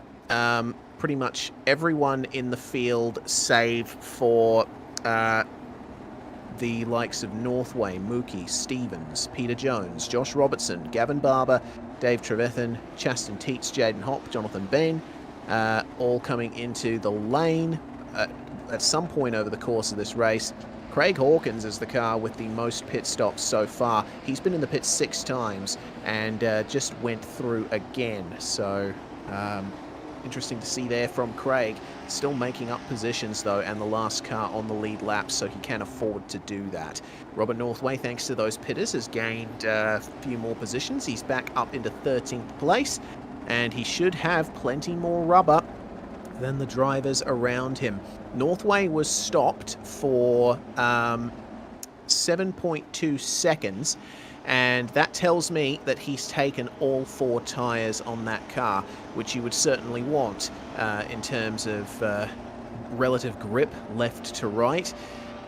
pretty much everyone in the field save for the likes of Northway, Mookie, Stevens, Peter Jones, Josh Robertson, Gavin Barber, Dave Trevethan, Chaston Teets, Jaden Hopp, Jonathan Bain, all coming into the lane at some point over the course of this race. Craig Hawkins is the car with the most pit stops so far. He's been in the pit 6 times and just went through again. So interesting to see there from Craig. Still making up positions though, and the last car on the lead lap, so he can afford to do that. Robert Northway, thanks to those pitters, has gained a few more positions. He's back up into 13th place, and he should have plenty more rubber than the drivers around him. Northway was stopped for 7.2 seconds, and that tells me that he's taken all 4 tyres on that car, which you would certainly want in terms of relative grip left to right.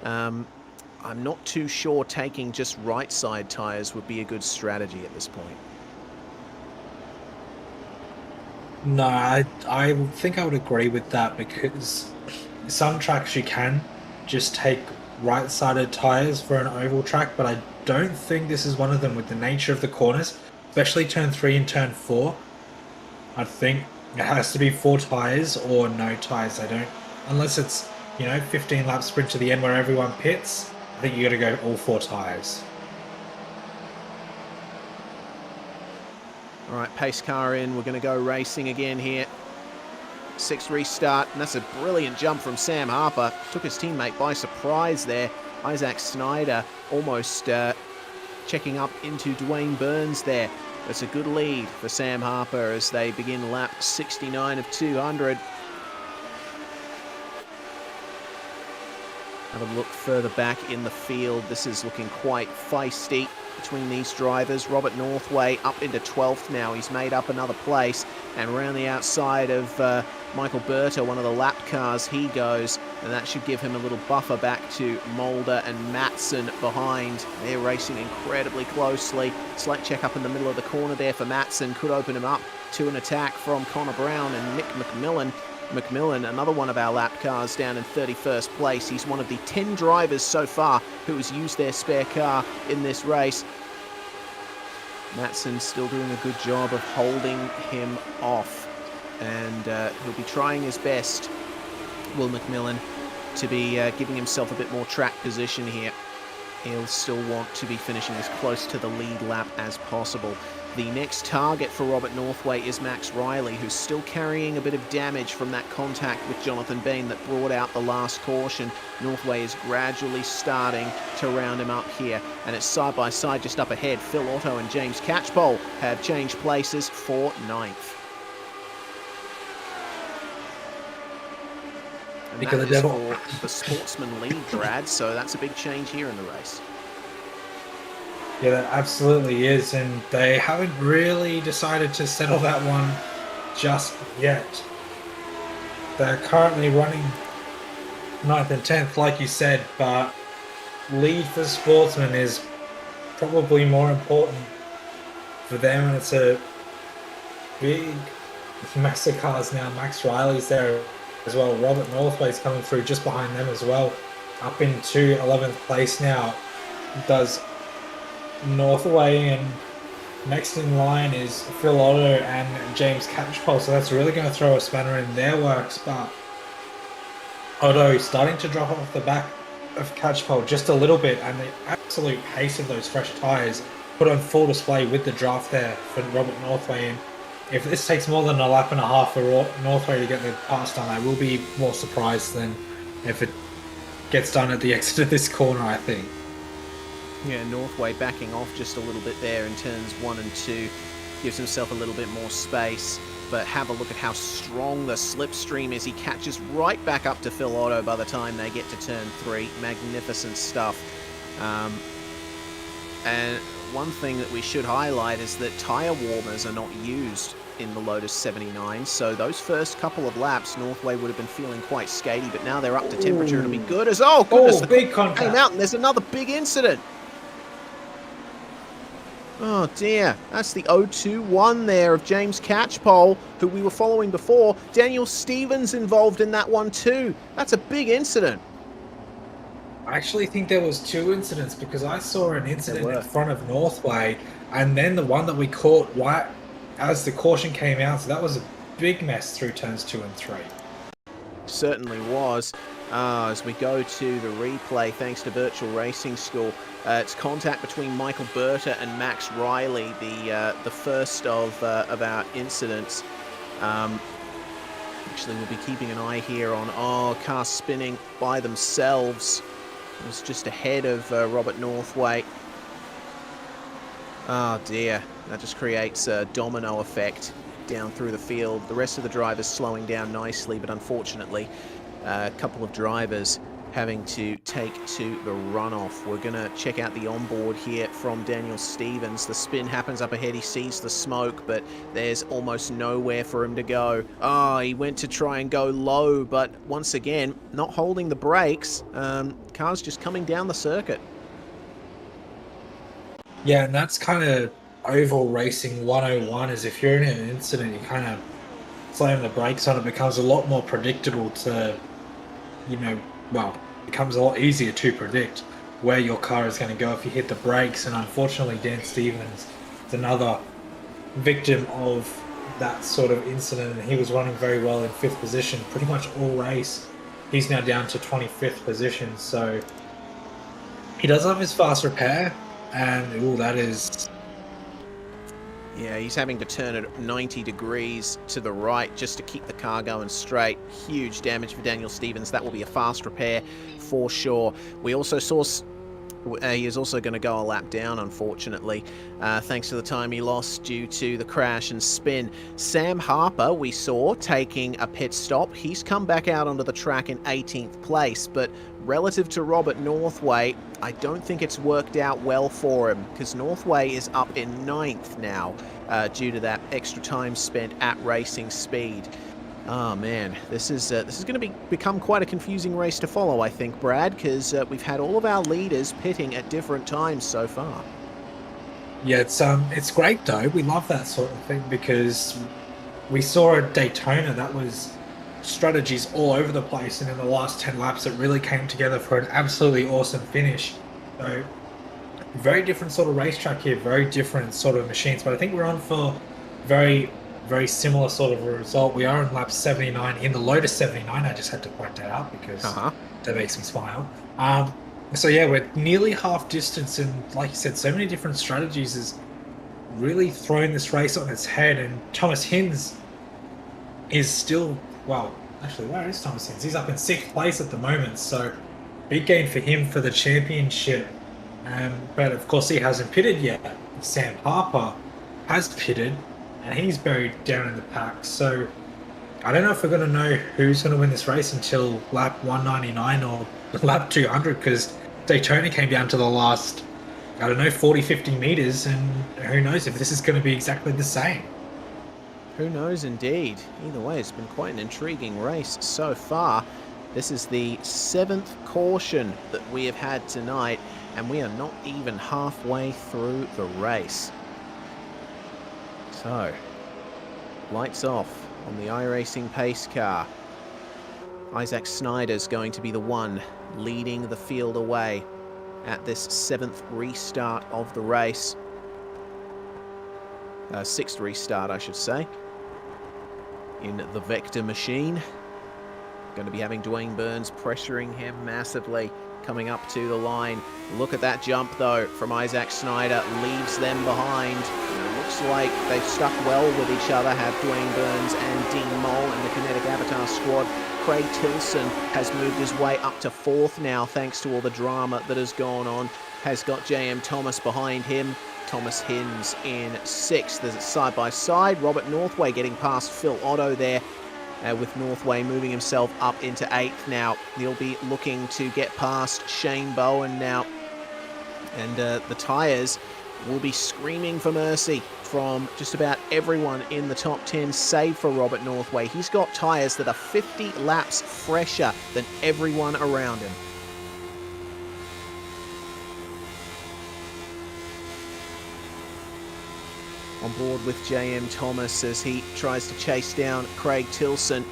I'm not too sure taking just right side tyres would be a good strategy at this point. No, I think I would agree with that, because some tracks you can just take right-sided tyres for an oval track, but I don't think this is one of them with the nature of the corners, especially turn 3 and turn 4. I think it has to be 4 tyres or no tyres. Unless it's, 15 lap sprint to the end where everyone pits, I think you got to go all 4 tyres. All right, pace car in. We're going to go racing again here. 6th restart, and that's a brilliant jump from Sam Harper. Took his teammate by surprise there. Isaac Snyder almost checking up into Dwayne Burns there. That's a good lead for Sam Harper as they begin lap 69 of 200. Have a look further back in the field. This is looking quite feisty between these drivers. Robert Northway up into 12th now. He's made up another place, and around the outside of Michael Berta, one of the lap cars, he goes, and that should give him a little buffer back to Mulder and Matson behind. They're racing incredibly closely. Slight check up in the middle of the corner there for Matson could open him up to an attack from Connor Brown and Nick McMillan. McMillan, another one of our lap cars, down in 31st place. He's one of the 10 drivers so far who has used their spare car in this race. Matson still doing a good job of holding him off, and he'll be trying his best, Will McMillan, to be giving himself a bit more track position here. He'll still want to be finishing as close to the lead lap as possible. The next target for Robert Northway is Max Riley, who's still carrying a bit of damage from that contact with Jonathan Bean that brought out the last caution. Northway is gradually starting to round him up here, and it's side by side just up ahead. Phil Otto and James Catchpole have changed places for 9th. And that is for the sportsman lead, Brad, so that's a big change here in the race. Yeah, that absolutely is, and they haven't really decided to settle that one just yet. They're currently running 9th and 10th, like you said, but lead for sportsmen is probably more important for them, and it's a big mess of cars now. Max Riley's there as well. Robert Northway's coming through just behind them as well, up into 11th place now. Does Northway, and next in line is Phil Otto and James Catchpole, so that's really going to throw a spanner in their works. But Otto starting to drop off the back of Catchpole just a little bit, and the absolute pace of those fresh tyres put on full display with the draft there for Robert Northway. And if this takes more than a lap and a half for Northway to get the pass done, I will be more surprised than if it gets done at the exit of this corner, I think. Yeah, Northway backing off just a little bit there in turns 1 and 2. Gives himself a little bit more space. But have a look at how strong the slipstream is. He catches right back up to Phil Otto by the time they get to turn 3. Magnificent stuff. And one thing that we should highlight is that tyre warmers are not used in the Lotus 79. So those first couple of laps, Northway would have been feeling quite skatey. But now they're up to temperature. It'll be good as... Oh, goodness. Oh, big contact. Came out and there's another big incident. Oh dear, that's the 0-2-1 there of James Catchpole, who we were following before. Daniel Stevens involved in that one too. That's a big incident. I actually think there was 2 incidents, because I saw an incident in front of Northway, and then the one that we caught right as the caution came out, so that was a big mess through turns 2 and 3. Certainly was. As we go to the replay, thanks to Virtual Racing School, it's contact between Michael Berta and Max Riley, the first of our incidents. Actually, we'll be keeping an eye here on cars spinning by themselves. It was just ahead of Robert Northway. Oh dear, that just creates a domino effect down through the field. The rest of the drivers slowing down nicely, but unfortunately, a couple of drivers having to take to the runoff. We're going to check out the onboard here from Daniel Stevens. The spin happens up ahead. He sees the smoke, but there's almost nowhere for him to go. Oh, he went to try and go low, but once again, not holding the brakes. Car's just coming down the circuit. Yeah, and that's kind of oval racing 101, is if you're in an incident, you kind of slam the brakes on, it becomes a lot more predictable to, well, it becomes a lot easier to predict where your car is going to go if you hit the brakes. And unfortunately, Dan Stevens is another victim of that sort of incident, and he was running very well in 5th position pretty much all race. He's now down to 25th position, so he does have his fast repair, and that is... Yeah, he's having to turn it 90 degrees to the right just to keep the car going straight. Huge damage for Daniel Stevens. That will be a fast repair for sure. We also saw... he is also going to go a lap down, unfortunately, thanks to the time he lost due to the crash and spin. Sam Harper, we saw, taking a pit stop. He's come back out onto the track in 18th place, but relative to Robert Northway, I don't think it's worked out well for him, because Northway is up in 9th now due to that extra time spent at racing speed. Oh man, this is going to become quite a confusing race to follow, I think, Brad, because we've had all of our leaders pitting at different times so far. Yeah, it's great though. We love that sort of thing, because we saw at Daytona that was strategies all over the place, and in the last 10 laps it really came together for an absolutely awesome finish. So very different sort of racetrack here, very different sort of machines, but I think we're on for very similar sort of a result. We are in lap 79 in the Lotus 79. I just had to point that out because that makes me smile. So yeah, we're nearly half distance, and like you said, so many different strategies is really throwing this race on its head. And Thomas Hinz is still, well, actually, where is Thomas Hinz? He's up in 6th place at the moment, so big gain for him for the championship. But of course he hasn't pitted yet. Sam Harper has pitted, and he's buried down in the pack. So I don't know if we're going to know who's going to win this race until lap 199 or lap 200, because Daytona came down to the last, 40-50 meters, and who knows if this is going to be exactly the same. Who knows indeed. Either way, it's been quite an intriguing race so far. This is the 7th caution that we have had tonight, and we are not even halfway through the race. So, lights off on the iRacing pace car. Isaac Snyder's going to be the one leading the field away at this 7th restart of the race. 6th restart, I should say, in the Vector machine. Going to be having Dwayne Burns pressuring him massively coming up to the line. Look at that jump, though, from Isaac Snyder. Leaves them behind. It looks like they've stuck well with each other, have Dwayne Burns and Dean Mole and the Kinetic Avatar squad. Craig Tilson has moved his way up to 4th now, thanks to all the drama that has gone on. Has got J.M. Thomas behind him. Thomas Hinz in 6th. There's a side-by-side. Robert Northway getting past Phil Otto there. With Northway moving himself up into 8th now. He'll be looking to get past Shane Bowen now. And the tyres will be screaming for mercy from just about everyone in the top 10, save for Robert Northway. He's got tyres that are 50 laps fresher than everyone around him. On board with J.M. Thomas as he tries to chase down Craig Tilson.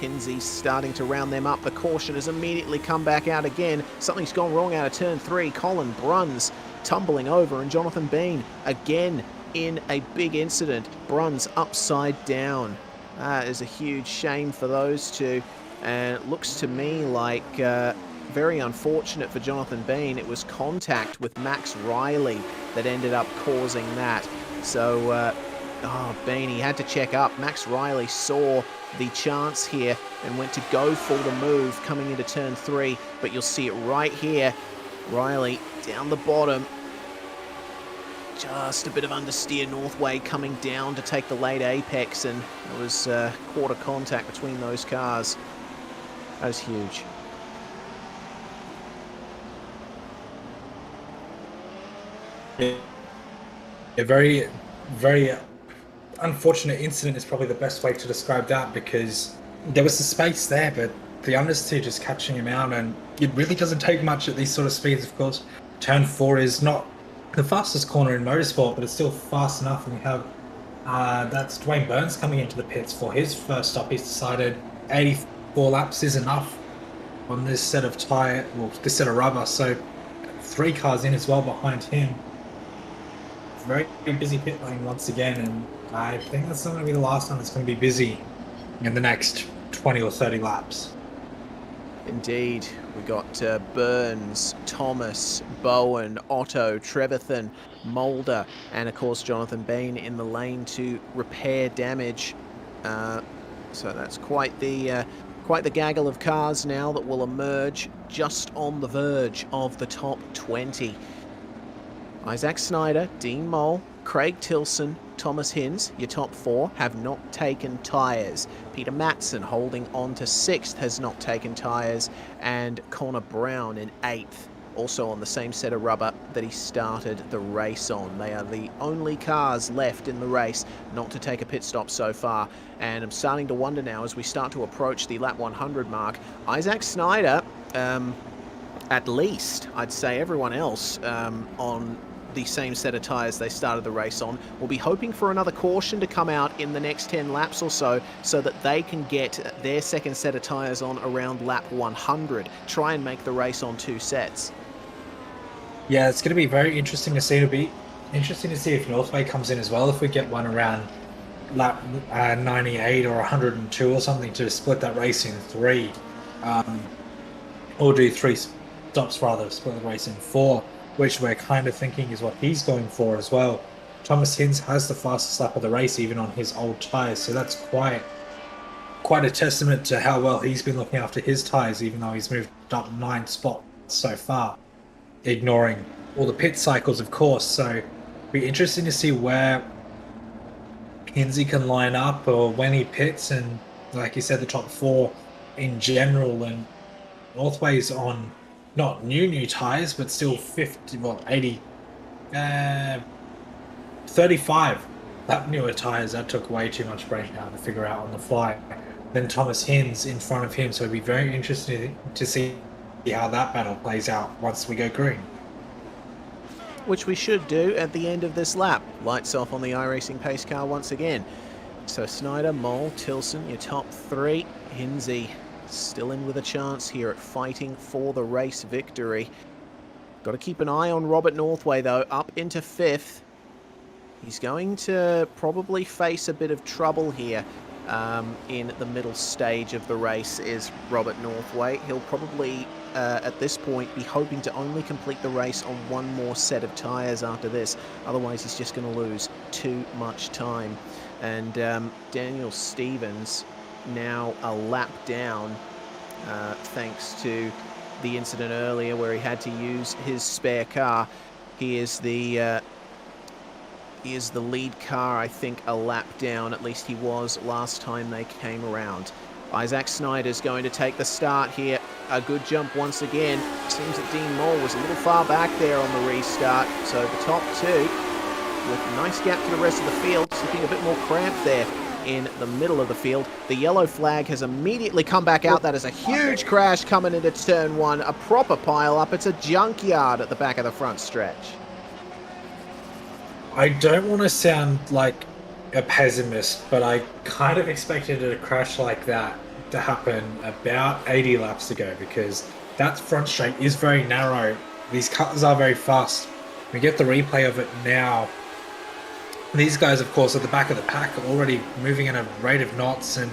Hinzey's starting to round them up. The caution has immediately come back out again. Something's gone wrong out of turn 3. Colin Bruns tumbling over, and Jonathan Bean again in a big incident. Bruns upside down. That is a huge shame for those two, and it looks to me like very unfortunate for Jonathan Bean. It was contact with Max Riley that ended up causing that. So, Bean, he had to check up. Max Riley saw the chance here and went to go for the move coming into turn 3, but you'll see it right here. Riley down the bottom. Just a bit of understeer Northway coming down to take the late apex, and there was quarter contact between those cars. That was huge. A very, very unfortunate incident is probably the best way to describe that, because there was the space there, but the understeer just catching him out, and it really doesn't take much at these sort of speeds. Of course, turn 4 is not the fastest corner in motorsport, but it's still fast enough. And we have that's Dwayne Burns coming into the pits for his first stop. He's decided 84 laps is enough on this set of tyre, well, this set of rubber. So 3 cars in as well behind him. Very busy pit lane once again, and I think that's not going to be the last time it's going to be busy in the next 20 or 30 laps. Indeed, we got Burns, Thomas, Bowen, Otto, Trevathan, Mulder, and of course Jonathan Bain in the lane to repair damage. So that's quite the gaggle of cars now that will emerge just on the verge of the top 20. Isaac Snyder, Dean Moll, Craig Tilson, Thomas Hinz, your top 4, have not taken tyres. Peter Matson, holding on to 6th, has not taken tyres. And Connor Brown in 8th, also on the same set of rubber that he started the race on. They are the only cars left in the race not to take a pit stop so far. And I'm starting to wonder now, as we start to approach the lap 100 mark, Isaac Snyder, at least, I'd say everyone else on the same set of tyres they started the race on will be hoping for another caution to come out in the next 10 laps or so that they can get their second set of tyres on around lap 100. Try and make the race on 2 sets. Yeah, it's going to be very interesting to see. It'll be interesting to see if Northway comes in as well, if we get one around lap 98 or 102 or something, to split that race in 3. Or do 3 stops rather, split the race in 4. Which we're kind of thinking is what he's going for as well. Thomas Hinz has the fastest lap of the race, even on his old tyres, so that's quite a testament to how well he's been looking after his tyres, even though he's moved up 9 spots so far, ignoring all the pit cycles, of course. So it'll be interesting to see where Hinzy can line up, or when he pits, and like you said, the top 4 in general. And Northway's on not new tyres, but still 35 lap newer tyres. That took way too much brain power to figure out on the fly. Then Thomas Hinz in front of him, so it'd be very interesting to see how that battle plays out once we go green. Which we should do at the end of this lap. Lights off on the iRacing pace car once again. So Snyder, Moll, Tilson, your top 3. Hinzy still in with a chance here at fighting for the race victory. Got to keep an eye on Robert Northway though, up into 5th. He's going to probably face a bit of trouble here in the middle stage of the race is Robert Northway. He'll probably at this point be hoping to only complete the race on 1 more set of tyres after this. Otherwise he's just going to lose too much time. And Daniel Stevens now a lap down thanks to the incident earlier where he had to use his spare car. He is the lead car, I think, a lap down. At least he was last time they came around. Isaac Snyder's going to take the start here. A good jump once again. Seems that Dean Moll was a little far back there on the restart. So the top 2 with a nice gap to the rest of the field, looking a bit more cramped there in the middle of the field. The yellow flag has immediately come back out. That is a huge crash coming into turn 1, a proper pile up. It's a junkyard at the back of the front stretch. I don't want to sound like a pessimist, but I kind of expected a crash like that to happen about 80 laps ago, because that front straight is very narrow. These cars are very fast. We get the replay of it now. These guys, of course, at the back of the pack are already moving at a rate of knots and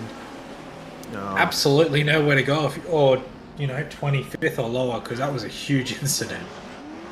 absolutely nowhere to go, or 25th or lower, because that was a huge incident.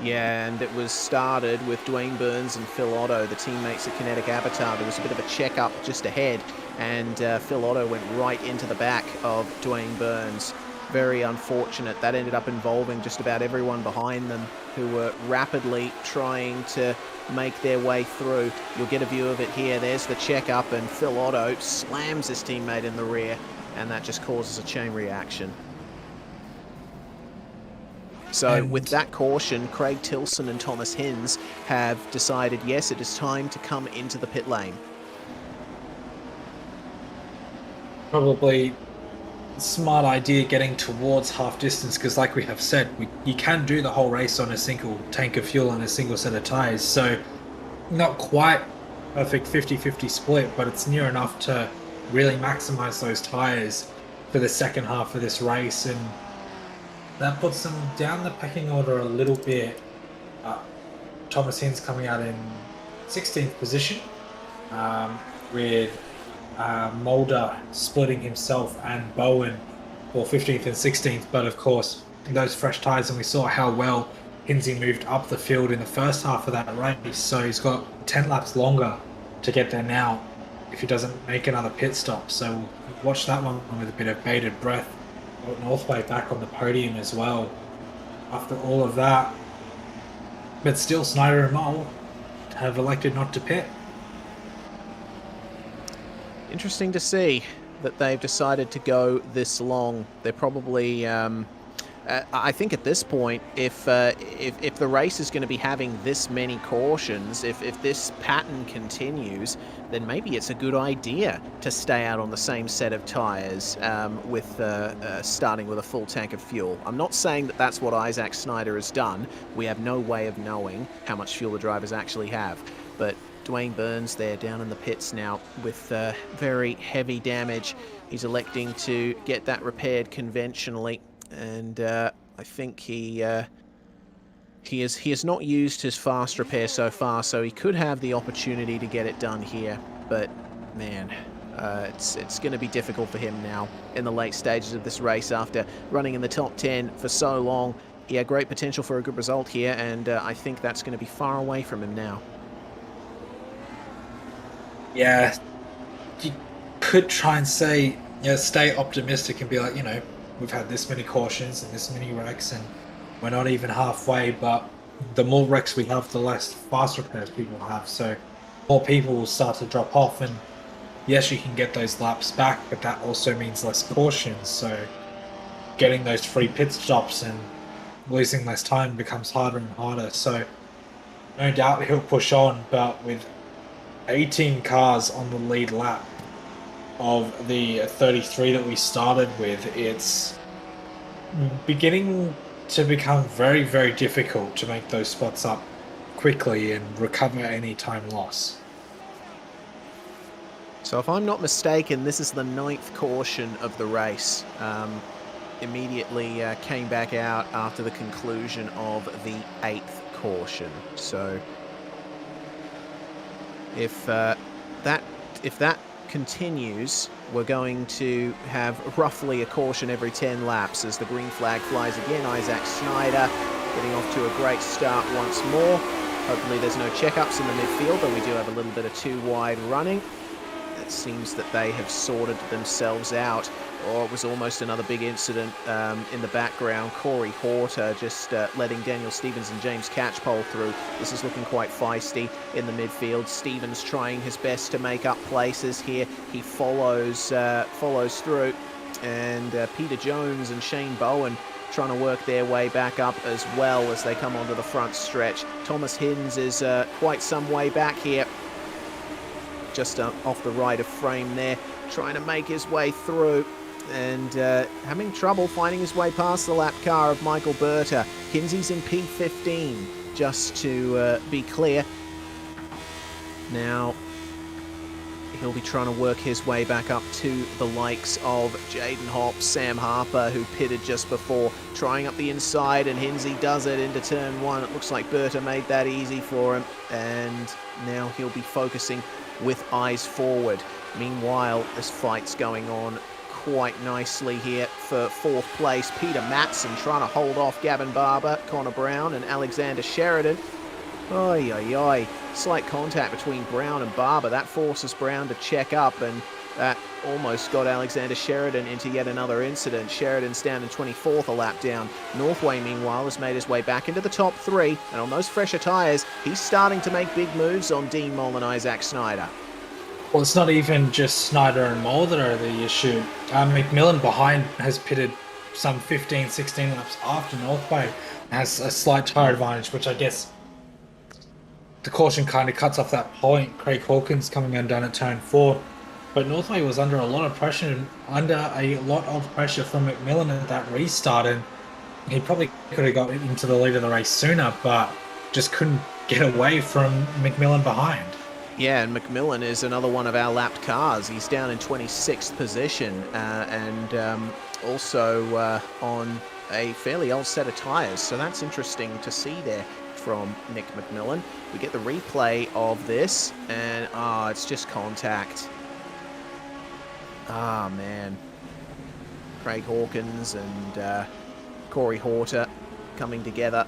Yeah, and it was started with Dwayne Burns and Phil Otto, the teammates at Kinetic Avatar. There was a bit of a check-up just ahead, and Phil Otto went right into the back of Dwayne Burns. very unfortunate. That ended up involving just about everyone behind them who were rapidly trying to make their way through. You'll get a view of it here. There's the checkup, and Phil Otto slams his teammate in the rear, and that just causes a chain reaction. So with that caution, Craig Tilson and Thomas Hinz have decided, yes, it is time to come into the pit lane. Probably smart idea getting towards half distance, because like we have said, you can do the whole race on a single tank of fuel and a single set of tires. So not quite perfect 50-50 split, but it's near enough to really maximize those tires for the second half of this race, and that puts them down the pecking order a little bit. Thomas Hinz coming out in 16th position, with Mulder splitting himself and Bowen for 15th and 16th. But of course, those fresh tyres, and we saw how well Hinzy moved up the field in the first half of that race, so he's got 10 laps longer to get there now if he doesn't make another pit stop. So we'll watch that one with a bit of bated breath. Northway back on the podium as well after all of that, but still Snyder and Mole have elected not to pit. Interesting to see that they've decided to go this long. They're probably, I think at this point, if the race is going to be having this many cautions, if this pattern continues, then maybe it's a good idea to stay out on the same set of tyres with starting with a full tank of fuel. I'm not saying that that's what Isaac Snyder has done. We have no way of knowing how much fuel the drivers actually have. But Dwayne Burns there down in the pits now with very heavy damage. He's electing to get that repaired conventionally, and I think he has not used his fast repair so far, so he could have the opportunity to get it done here. But man, it's going to be difficult for him now in the late stages of this race after running in the top 10 for so long. He had great potential for a good result here, and I think that's going to be far away from him now. Yeah, you could try and say, stay optimistic and be like, we've had this many cautions and this many wrecks, and we're not even halfway. But the more wrecks we have, the less fast repairs people have, so more people will start to drop off. And yes, you can get those laps back, but that also means less cautions. So getting those free pit stops and losing less time becomes harder and harder. So no doubt he'll push on, but with 18 cars on the lead lap of the 33 that we started with, it's beginning to become very, very difficult to make those spots up quickly and recover any time loss. So if I'm not mistaken, this is the 9th caution of the race. Immediately came back out after the conclusion of the 8th caution. So if that continues, we're going to have roughly a caution every 10 laps as the green flag flies again. Isaac Snyder getting off to a great start once more. Hopefully there's no checkups in the midfield, but we do have a little bit of too wide running. It seems that they have sorted themselves out. Or it was almost another big incident in the background. Corey Horter just letting Daniel Stevens and James Catchpole through. This is looking quite feisty in the midfield. Stevens trying his best to make up places here. He follows through. And Peter Jones and Shane Bowen trying to work their way back up as well as they come onto the front stretch. Thomas Hinz is quite some way back here. Just off the right of frame there, trying to make his way through and having trouble finding his way past the lap car of Michael Berta. Hinzy's in P15, just to be clear. Now, he'll be trying to work his way back up to the likes of Jaden Hopp, Sam Harper, who pitted just before, trying up the inside, and Hinzy does it into turn 1. It looks like Berta made that easy for him, and now he'll be focusing with eyes forward. Meanwhile, this fight's going on quite nicely here for 4th place. Peter Matson trying to hold off Gavin Barber, Connor Brown and Alexander Sheridan. Oi, oi, oi. Slight contact between Brown and Barber. That forces Brown to check up, and that almost got Alexander Sheridan into yet another incident. Sheridan's down in 24th, a lap down. Northway, meanwhile, has made his way back into the top 3, and on those fresher tyres, he's starting to make big moves on Dean Moll and Isaac Snyder. Well, it's not even just Snyder and Moll that are the issue. McMillan behind has pitted some 15, 16 laps after Northway, has a slight tyre advantage, which I guess the caution kind of cuts off that point. Craig Hawkins coming undone at turn 4. But Northway was under a lot of pressure from McMillan at that restart, and he probably could have got into the lead of the race sooner, but just couldn't get away from McMillan behind. Yeah, and McMillan is another one of our lapped cars. He's down in 26th position and also on a fairly old set of tyres, so that's interesting to see there from Nick McMillan. We get the replay of this, and it's just contact. Man. Craig Hawkins and Corey Horter coming together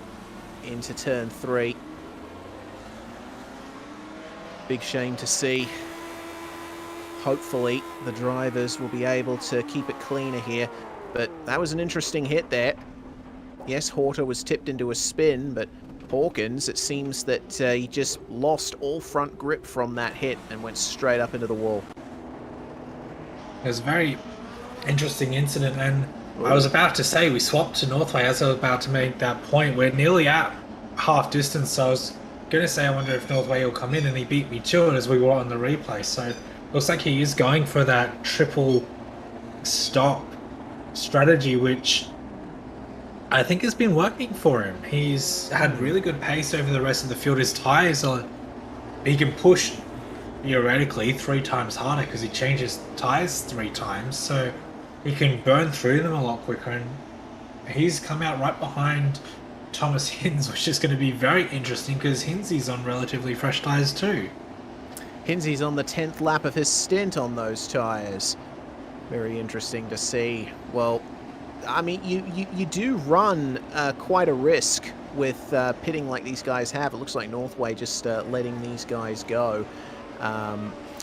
into turn 3. Big shame to see. Hopefully the drivers will be able to keep it cleaner here, but that was an interesting hit there. Yes, Horter was tipped into a spin, but Hawkins, it seems that he just lost all front grip from that hit and went straight up into the wall. It was a very interesting incident, and I was about to say we swapped to Northway as I was about to make that point. We're nearly at half distance, so I was going to say I wonder if Northway will come in, and he beat me to it as we were on the replay. So it looks like he is going for that triple stop strategy, which I think has been working for him. He's had really good pace over the rest of the field. His tyres are, he can push theoretically 3 times harder because he changes tyres 3 times, so he can burn through them a lot quicker, and he's come out right behind Thomas Hinz, which is going to be very interesting because Hinzy's on relatively fresh tyres too. Hinzy's on the 10th lap of his stint on those tyres. Very interesting to see. Well, I mean, you do run quite a risk with pitting like these guys have. It looks like Northway just letting these guys go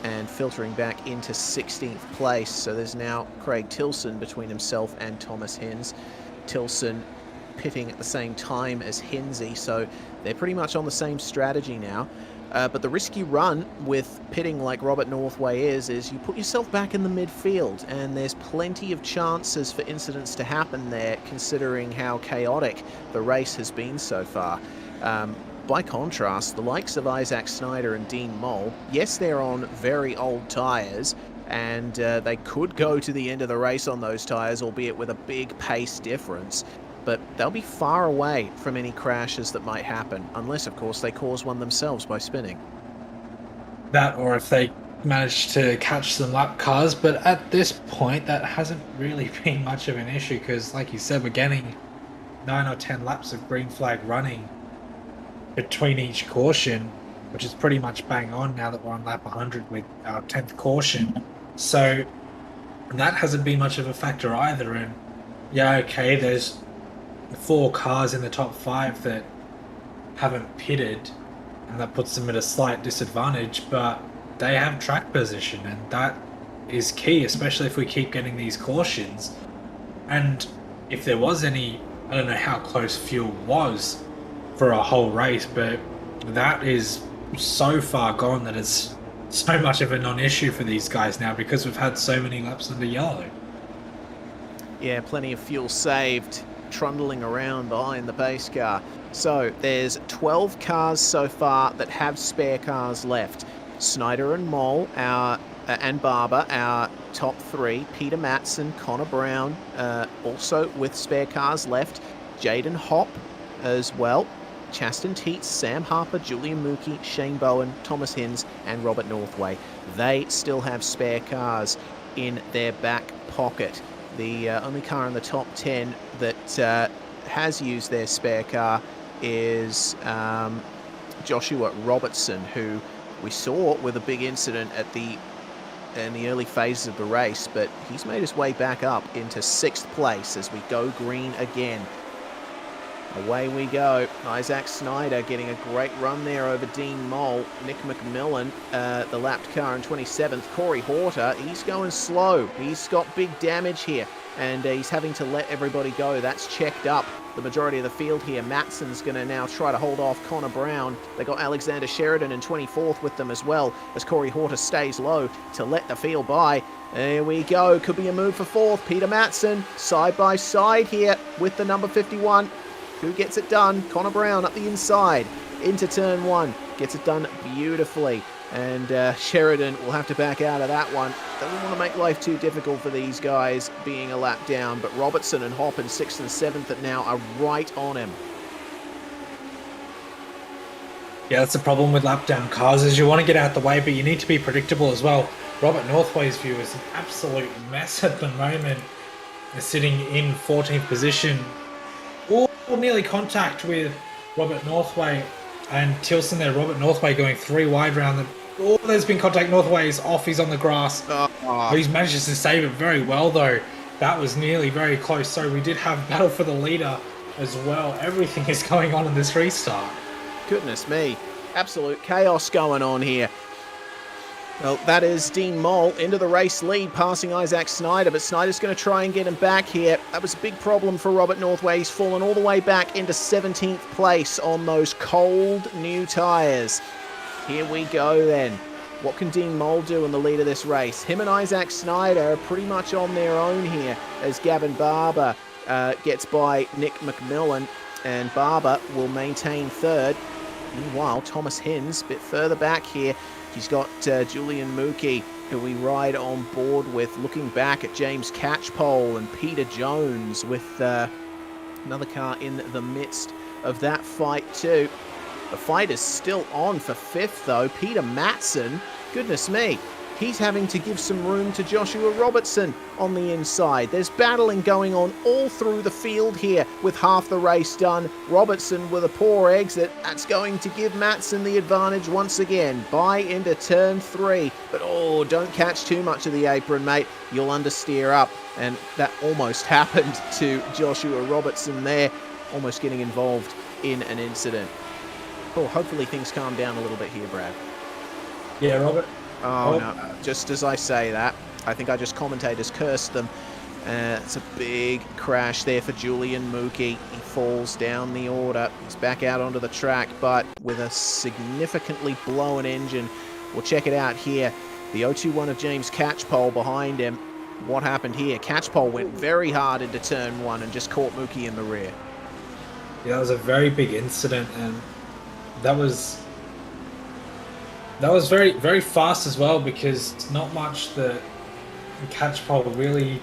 and filtering back into 16th place. So there's now Craig Tilson between himself and Thomas Hinz. Tilson pitting at the same time as Hinzy, so they're pretty much on the same strategy now. But the risk you run with pitting like Robert Northway is you put yourself back in the midfield, and there's plenty of chances for incidents to happen there, considering how chaotic the race has been so far. By contrast, the likes of Isaac Snyder and Dean Moll, yes, they're on very old tyres, and they could go to the end of the race on those tyres, albeit with a big pace difference. But they'll be far away from any crashes that might happen, unless, of course, they cause one themselves by spinning. That, or if they manage to catch some lap cars, but at this point, that hasn't really been much of an issue, because, like you said, we're getting 9 or 10 laps of green flag running between each caution, which is pretty much bang on now that we're on lap 100 with our 10th caution. So that hasn't been much of a factor either, and yeah, okay, there's 4 cars in the top 5 that haven't pitted, and that puts them at a slight disadvantage, but they have track position, and that is key, especially if we keep getting these cautions. And if there was any, I don't know how close fuel was for a whole race, but that is so far gone that it's so much of a non-issue for these guys now because we've had so many laps under yellow. Yeah, plenty of fuel saved, trundling around behind the pace car. So there's 12 cars so far that have spare cars left. Snyder and Moll, and Barber, our top 3. Peter Matson, Connor Brown, also with spare cars left. Jaden Hopp as well. Chaston Teets, Sam Harper, Julian Mookie, Shane Bowen, Thomas Hinz, and Robert Northway. They still have spare cars in their back pocket. The only car in the top 10 that has used their spare car is Joshua Robertson, who we saw with a big incident in the early phases of the race, but he's made his way back up into 6th place as we go green again. Away we go. Isaac Snyder getting a great run there over Dean Mole. Nick McMillan, the lapped car in 27th. Corey Horter, he's going slow. He's got big damage here, and he's having to let everybody go. That's checked up. The majority of the field here. Matson's going to now try to hold off Connor Brown. They got Alexander Sheridan in 24th with them as well, as Corey Horter stays low to let the field by. There we go. Could be a move for 4th. Peter Matson side by side here with the number 51. Who gets it done? Connor Brown up the inside into turn 1. Gets it done beautifully. And Sheridan will have to back out of that one. Doesn't want to make life too difficult for these guys being a lap down. But Robertson and Hawkins, 6th and 7th now, are right on him. Yeah, that's the problem with lap down cars, is you want to get out the way, but you need to be predictable as well. Robert Northway's view is an absolute mess at the moment. They're sitting in 14th position. Nearly contact with Robert Northway and Tilson there. Robert Northway going 3 wide round the... Oh, there's been contact. Northway is off. He's on the grass. He's managed to save it very well, though. That was nearly very close. So we did have a battle for the leader as well. Everything is going on in this restart. Goodness me. Absolute chaos going on here. Well, that is Dean Mole into the race lead, passing Isaac Snyder, but Snyder's going to try and get him back here. That was a big problem for Robert Northway. He's fallen all the way back into 17th place on those cold new tyres. Here we go then. What can Dean Mole do in the lead of this race? Him and Isaac Snyder are pretty much on their own here as Gavin Barber gets by Nick McMillan, and Barber will maintain 3rd. Meanwhile, Thomas Hins a bit further back here. He's got Julian Mookie, who we ride on board with, looking back at James Catchpole and Peter Jones with another car in the midst of that fight too. The fight is still on for 5th though. Peter Matson, goodness me, he's having to give some room to Joshua Robertson on the inside. There's battling going on all through the field here with half the race done. Robertson with a poor exit. That's going to give Matson the advantage once again. By into turn 3. But oh, don't catch too much of the apron, mate. You'll understeer up. And that almost happened to Joshua Robertson there, almost getting involved in an incident. Oh, hopefully things calm down a little bit here, Brad. Yeah, Robert. Oh, no. Just as I say that, I think I just commentators cursed them. It's a big crash there for Julian Mookie. He falls down the order. He's back out onto the track, but with a significantly blown engine. We'll check it out here. The 021 of James Catchpole behind him. What happened here? Catchpole went very hard into turn 1 and just caught Mookie in the rear. Yeah, that was a very big incident, and that was very, very fast as well, because not much the Catchpole really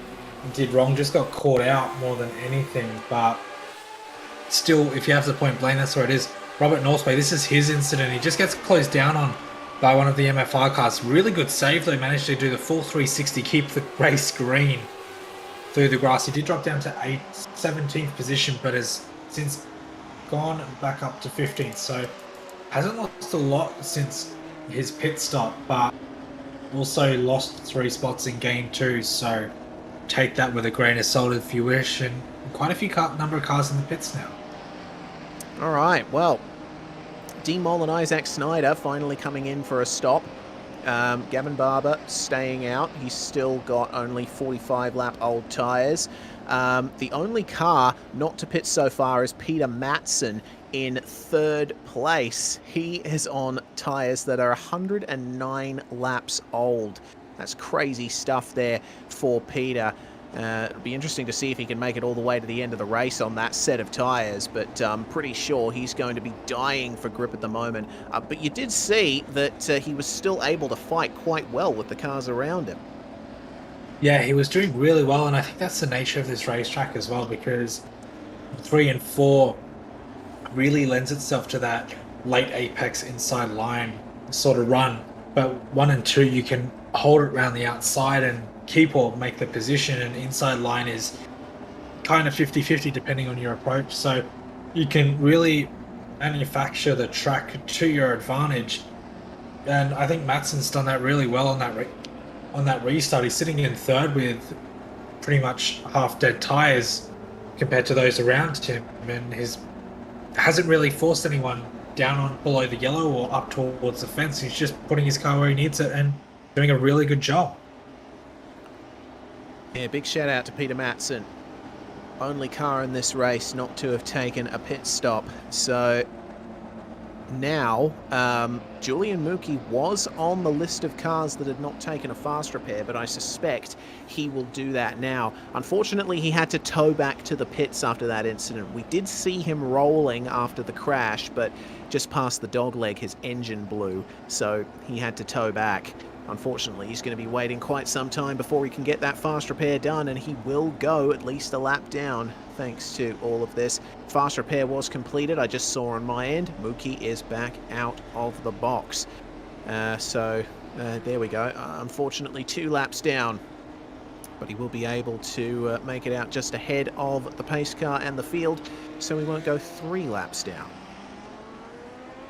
did wrong, just got caught out more than anything. But still, if you have to point blame, that's where it is. Robert Northway, this is his incident. He just gets closed down on by one of the MFR cars. Really good save though, managed to do the full 360, keep the race green through the grass. He did drop down to 17th position, but has since gone back up to 15th. So hasn't lost a lot since his pit stop, but also lost 3 spots in game 2. So take that with a grain of salt if you wish, and quite a few number of cars in the pits now. All right, well, Dean Mole and Isaac Snyder finally coming in for a stop. Gavin Barber staying out. He's still got only 45 lap old tyres. The only car not to pit so far is Peter Matson in 3rd place. He is on tyres that are 109 laps old. That's crazy stuff there for Peter. It'll be interesting to see if he can make it all the way to the end of the race on that set of tyres, but I'm pretty sure he's going to be dying for grip at the moment. But you did see that he was still able to fight quite well with the cars around him. Yeah, he was doing really well, and I think that's the nature of this racetrack as well, because 3 and 4 really lends itself to that late apex inside line sort of run. But 1 and 2, you can hold it around the outside and keep or make the position, and inside line is kind of 50-50 depending on your approach. So you can really manufacture the track to your advantage. And I think Matson's done that really well on that restart. He's sitting in 3rd with pretty much half dead tyres compared to those around him, and his hasn't really forced anyone down on below the yellow or up towards the fence. He's just putting his car where he needs it and doing a really good job. Yeah, big shout out to Peter Matson. Only car in this race not to have taken a pit stop. So now, Julian Mookie was on the list of cars that had not taken a fast repair, but I suspect he will do that now. Unfortunately, he had to tow back to the pits after that incident. We did see him rolling after the crash, but just past the dogleg, his engine blew, so he had to tow back. Unfortunately, he's going to be waiting quite some time before he can get that fast repair done, and he will go at least a lap down thanks to all of this. Fast repair was completed. I just saw on my end, Mookie is back out of the box. There we go. Unfortunately, 2 laps down, but he will be able to make it out just ahead of the pace car and the field, so he won't go 3 laps down.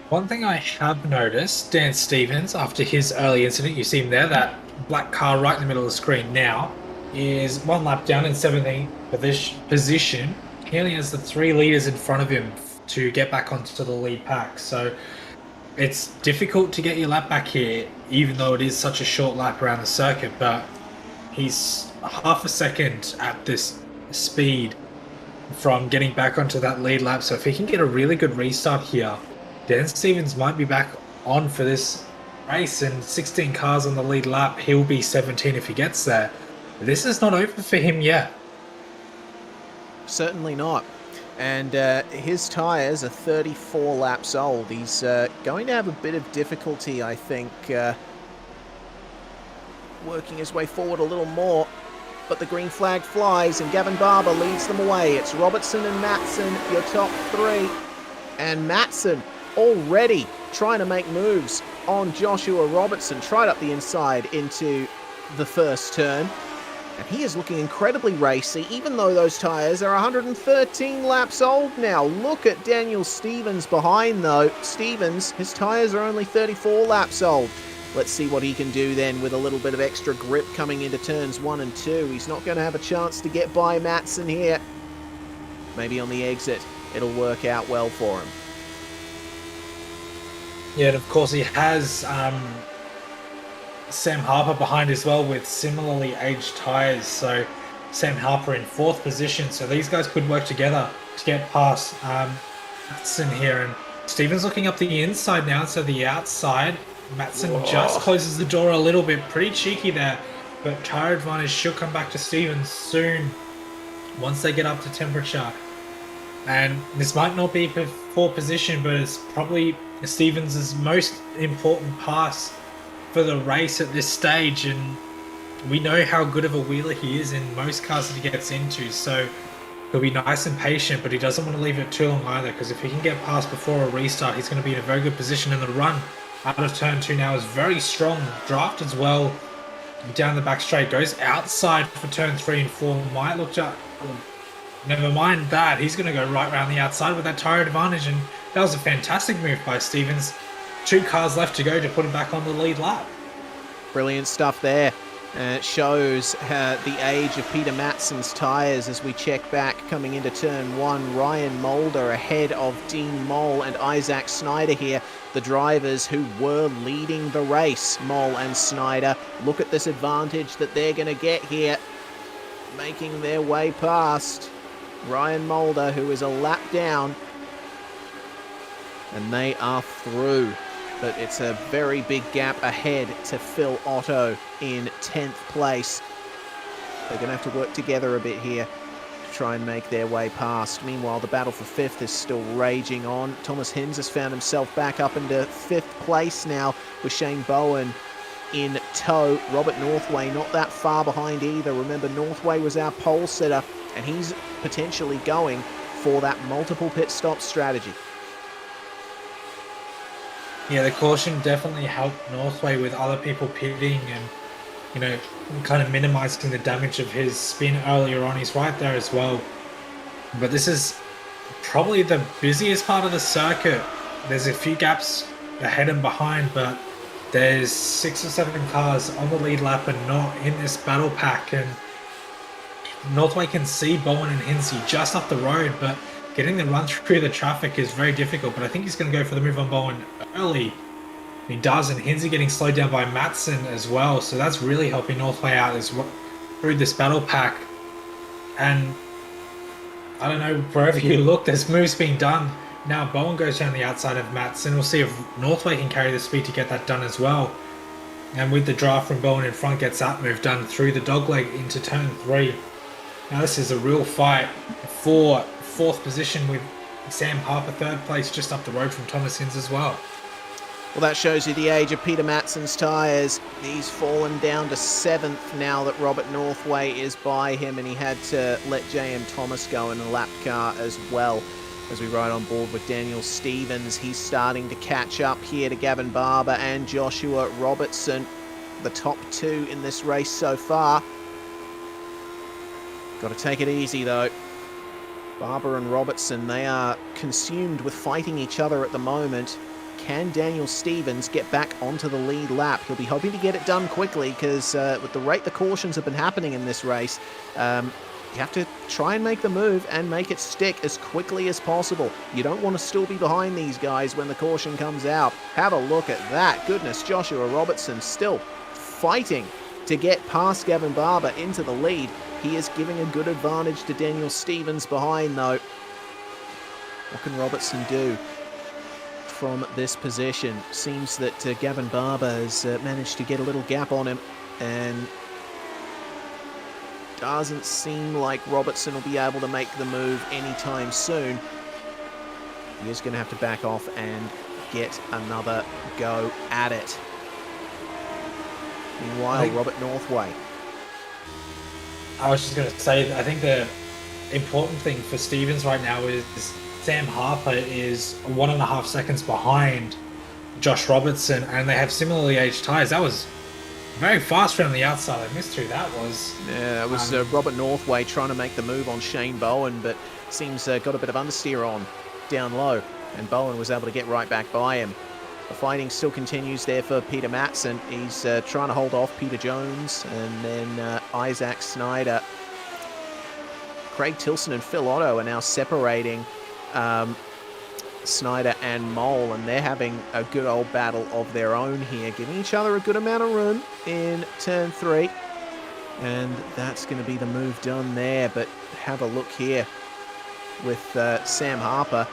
One thing I have noticed, Dan Stevens, after his early incident, you see him there, that black car right in the middle of the screen now, is 1 lap down in 17th position. He only has the 3 leaders in front of him to get back onto the lead pack. So it's difficult to get your lap back here, even though it is such a short lap around the circuit, but he's half a second at this speed from getting back onto that lead lap. So if he can get a really good restart here, Dan Stevens might be back on for this race, and 16 cars on the lead lap. He'll be 17 if he gets there. This is not over for him yet. Certainly not. And his tyres are 34 laps old. He's going to have a bit of difficulty, I think, working his way forward a little more. But the green flag flies, and Gavin Barber leads them away. It's Robertson and Matson, your top 3. And Matson already trying to make moves on Joshua Robertson, tried up the inside into the first turn, and he is looking incredibly racy, even though those tyres are 113 laps old now. Look at Daniel Stevens behind, though. Stevens, his tyres are only 34 laps old. Let's see what he can do then with a little bit of extra grip coming into turns 1 and 2. He's not going to have a chance to get by Matson here. Maybe on the exit it'll work out well for him. Yeah, and of course he has Sam Harper behind as well with similarly aged tyres. So Sam Harper in 4th position. So these guys could work together to get past Matson here. And Stevens looking up the inside now instead of the outside. Matson just closes the door a little bit. Pretty cheeky there. But tyre advantage should come back to Stevens soon once they get up to temperature. And this might not be for position, but it's probably Stevens' most important pass for the race at this stage, and we know how good of a wheeler he is in most cars that he gets into, so he'll be nice and patient, but he doesn't want to leave it too long either, because if he can get past before a restart, he's going to be in a very good position. And the run out of turn 2 now is very strong. Draft as well down the back straight, goes outside for turn 3 and 4, might look to... Never mind that, he's going to go right around the outside with that tyre advantage, and that was a fantastic move by Stevens. 2 cars left to go to put him back on the lead lap. Brilliant stuff there. It shows the age of Peter Matson's tyres as we check back coming into turn 1. Ryan Mulder ahead of Dean Moll and Isaac Snyder here, the drivers who were leading the race. Moll and Snyder, look at this advantage that they're going to get here, making their way past Ryan Mulder, who is a lap down, and they are through. But it's a very big gap ahead to Phil Otto in 10th place. They're going to have to work together a bit here to try and make their way past. Meanwhile, the battle for 5th is still raging on. Thomas Hins has found himself back up into 5th place now with Shane Bowen in tow. Robert Northway not that far behind either. Remember, Northway was our pole sitter, and he's potentially going for that multiple pit stop strategy. Yeah, the caution definitely helped Northway with other people pitting and, you know, kind of minimizing the damage of his spin earlier on. He's right there as well. But this is probably the busiest part of the circuit. There's a few gaps ahead and behind, but there's 6 or 7 cars on the lead lap and not in this battle pack. And Northway can see Bowen and Hinsey just up the road, but getting the run through the traffic is very difficult, but I think he's going to go for the move on Bowen early. He does, and Hinsey getting slowed down by Matson as well, so that's really helping Northway out through this battle pack. And I don't know, wherever you look, there's moves being done. Now Bowen goes down the outside of Matson. We'll see if Northway can carry the speed to get that done as well. And with the draft from Bowen in front, gets that move done through the dogleg into turn 3. Now this is a real fight for 4th position, with Sam Harper 3rd place just up the road from Thomas Hinds as well. Well, that shows you the age of Peter Matson's tyres. He's fallen down to 7th now that Robert Northway is by him, and he had to let J.M. Thomas go in a lap car as well. As we ride on board with Daniel Stevens, he's starting to catch up here to Gavin Barber and Joshua Robertson, the top 2 in this race so far. Got to take it easy though. Barber and Robertson, they are consumed with fighting each other at the moment. Can Daniel Stevens get back onto the lead lap? He'll be hoping to get it done quickly, because with the rate the cautions have been happening in this race, you have to try and make the move and make it stick as quickly as possible. You don't want to still be behind these guys when the caution comes out. Have a look at that. Goodness, Joshua Robertson still fighting to get past Gavin Barber into the lead. He is giving a good advantage to Daniel Stevens behind though. What can Robertson do from this position? Seems that Gavin Barber has managed to get a little gap on him, and doesn't seem like Robertson will be able to make the move anytime soon. He is going to have to back off and get another go at it. Meanwhile, Robert Northway. I was just going to say, I think the important thing for Stevens right now is Sam Harper is 1.5 seconds behind Josh Robertson, and they have similarly aged tyres. That was very fast around the outside. I missed who that was. Yeah, that was Robert Northway trying to make the move on Shane Bowen, but seems got a bit of understeer on down low, and Bowen was able to get right back by him. The fighting still continues there for Peter Matson. He's trying to hold off Peter Jones, and then Isaac Snyder. Craig Tilson and Phil Otto are now separating Snyder and Mole, and they're having a good old battle of their own here, giving each other a good amount of room in turn 3. And that's going to be the move done there. But have a look here with Sam Harper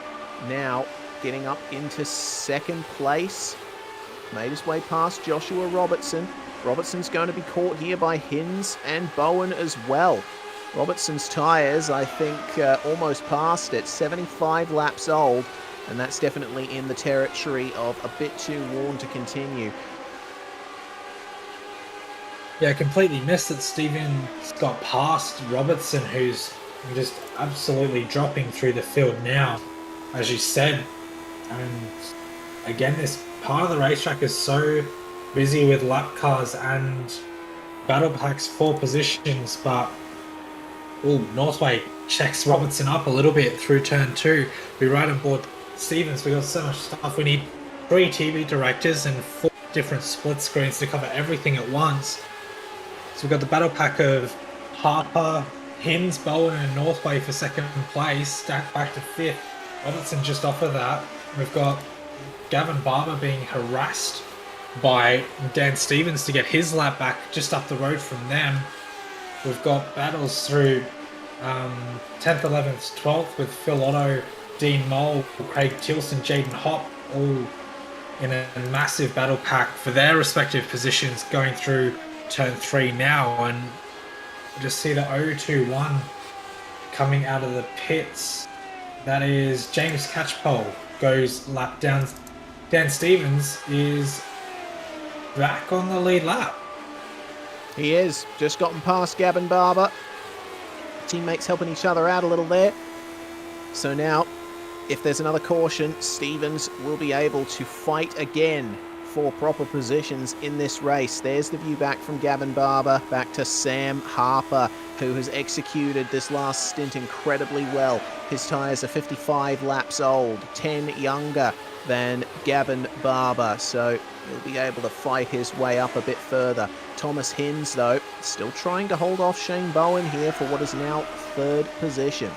now getting up into 2nd place. Made his way past Joshua Robertson. Robertson's going to be caught here by Hinds and Bowen as well. Robertson's tyres, I think, almost past it, 75 laps old, and that's definitely in the territory of a bit too worn to continue. Yeah, I completely missed that Stevens got past Robertson, who's just absolutely dropping through the field now, as you said. And again, this part of the racetrack is so busy with lap cars and battle packs for positions, but Northway checks Robertson up a little bit through turn 2. We ride on board Stevens. We got so much stuff. We need 3 TV directors and 4 different split screens to cover everything at once. So we've got the battle pack of Harper, Hinds, Bowen and Northway for 2nd place, stacked back to 5th. Robertson just off of that. We've got Gavin Barber being harassed by Dan Stevens to get his lap back just up the road from them. We've got battles through 10th, 11th, 12th with Phil Otto, Dean Mole, Craig Tilson, Jaden Hopp, all in a massive battle pack for their respective positions going through turn 3 now. And just see the 021 coming out of the pits. That is James Catchpole goes lap down. Dan Stevens is back on the lead lap. He is. Just gotten past Gavin Barber. Teammates helping each other out a little there. So now, if there's another caution, Stevens will be able to fight again for proper positions in this race. There's the view back from Gavin Barber, back to Sam Harper, who has executed this last stint incredibly well. His tyres are 55 laps old, 10 younger than Gavin Barber, so he'll be able to fight his way up a bit further. Thomas Hinds, though, still trying to hold off Shane Bowen here for what is now 3rd position.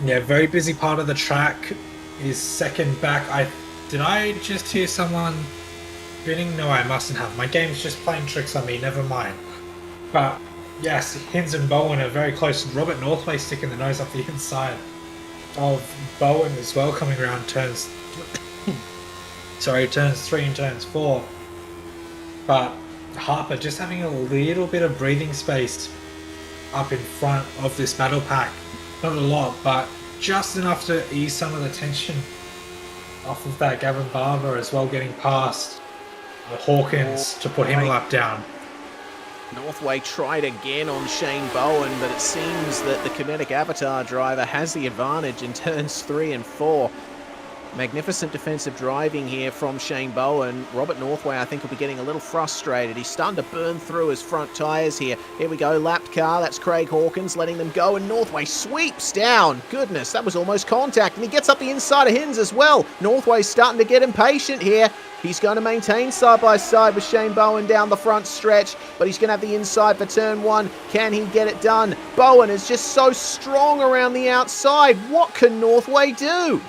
Yeah, very busy part of the track. Is second back. Did I just hear someone spinning? No, I mustn't have. My game's just playing tricks on me. Never mind. But yes, Hins and Bowen are very close. Robert Northway sticking the nose up the inside of Bowen as well, coming around turns. Turns 3 and turns 4. But Harper just having a little bit of breathing space up in front of this battle pack. Not a lot, but just enough to ease some of the tension off of that. Gavin Barber as well getting past Hawkins to put him a lap down. Northway tried again on Shane Bowen, but it seems that the Kinetic Avatar driver has the advantage in turns 3 and 4. Magnificent defensive driving here from Shane Bowen. Robert Northway, I think, will be getting a little frustrated. He's starting to burn through his front tyres here. Here we go, lapped car. That's Craig Hawkins letting them go, and Northway sweeps down. Goodness, that was almost contact, and he gets up the inside of Hins as well. Northway's starting to get impatient here. He's going to maintain side-by-side with Shane Bowen down the front stretch, but he's going to have the inside for turn 1. Can he get it done? Bowen is just so strong around the outside. What can Northway do?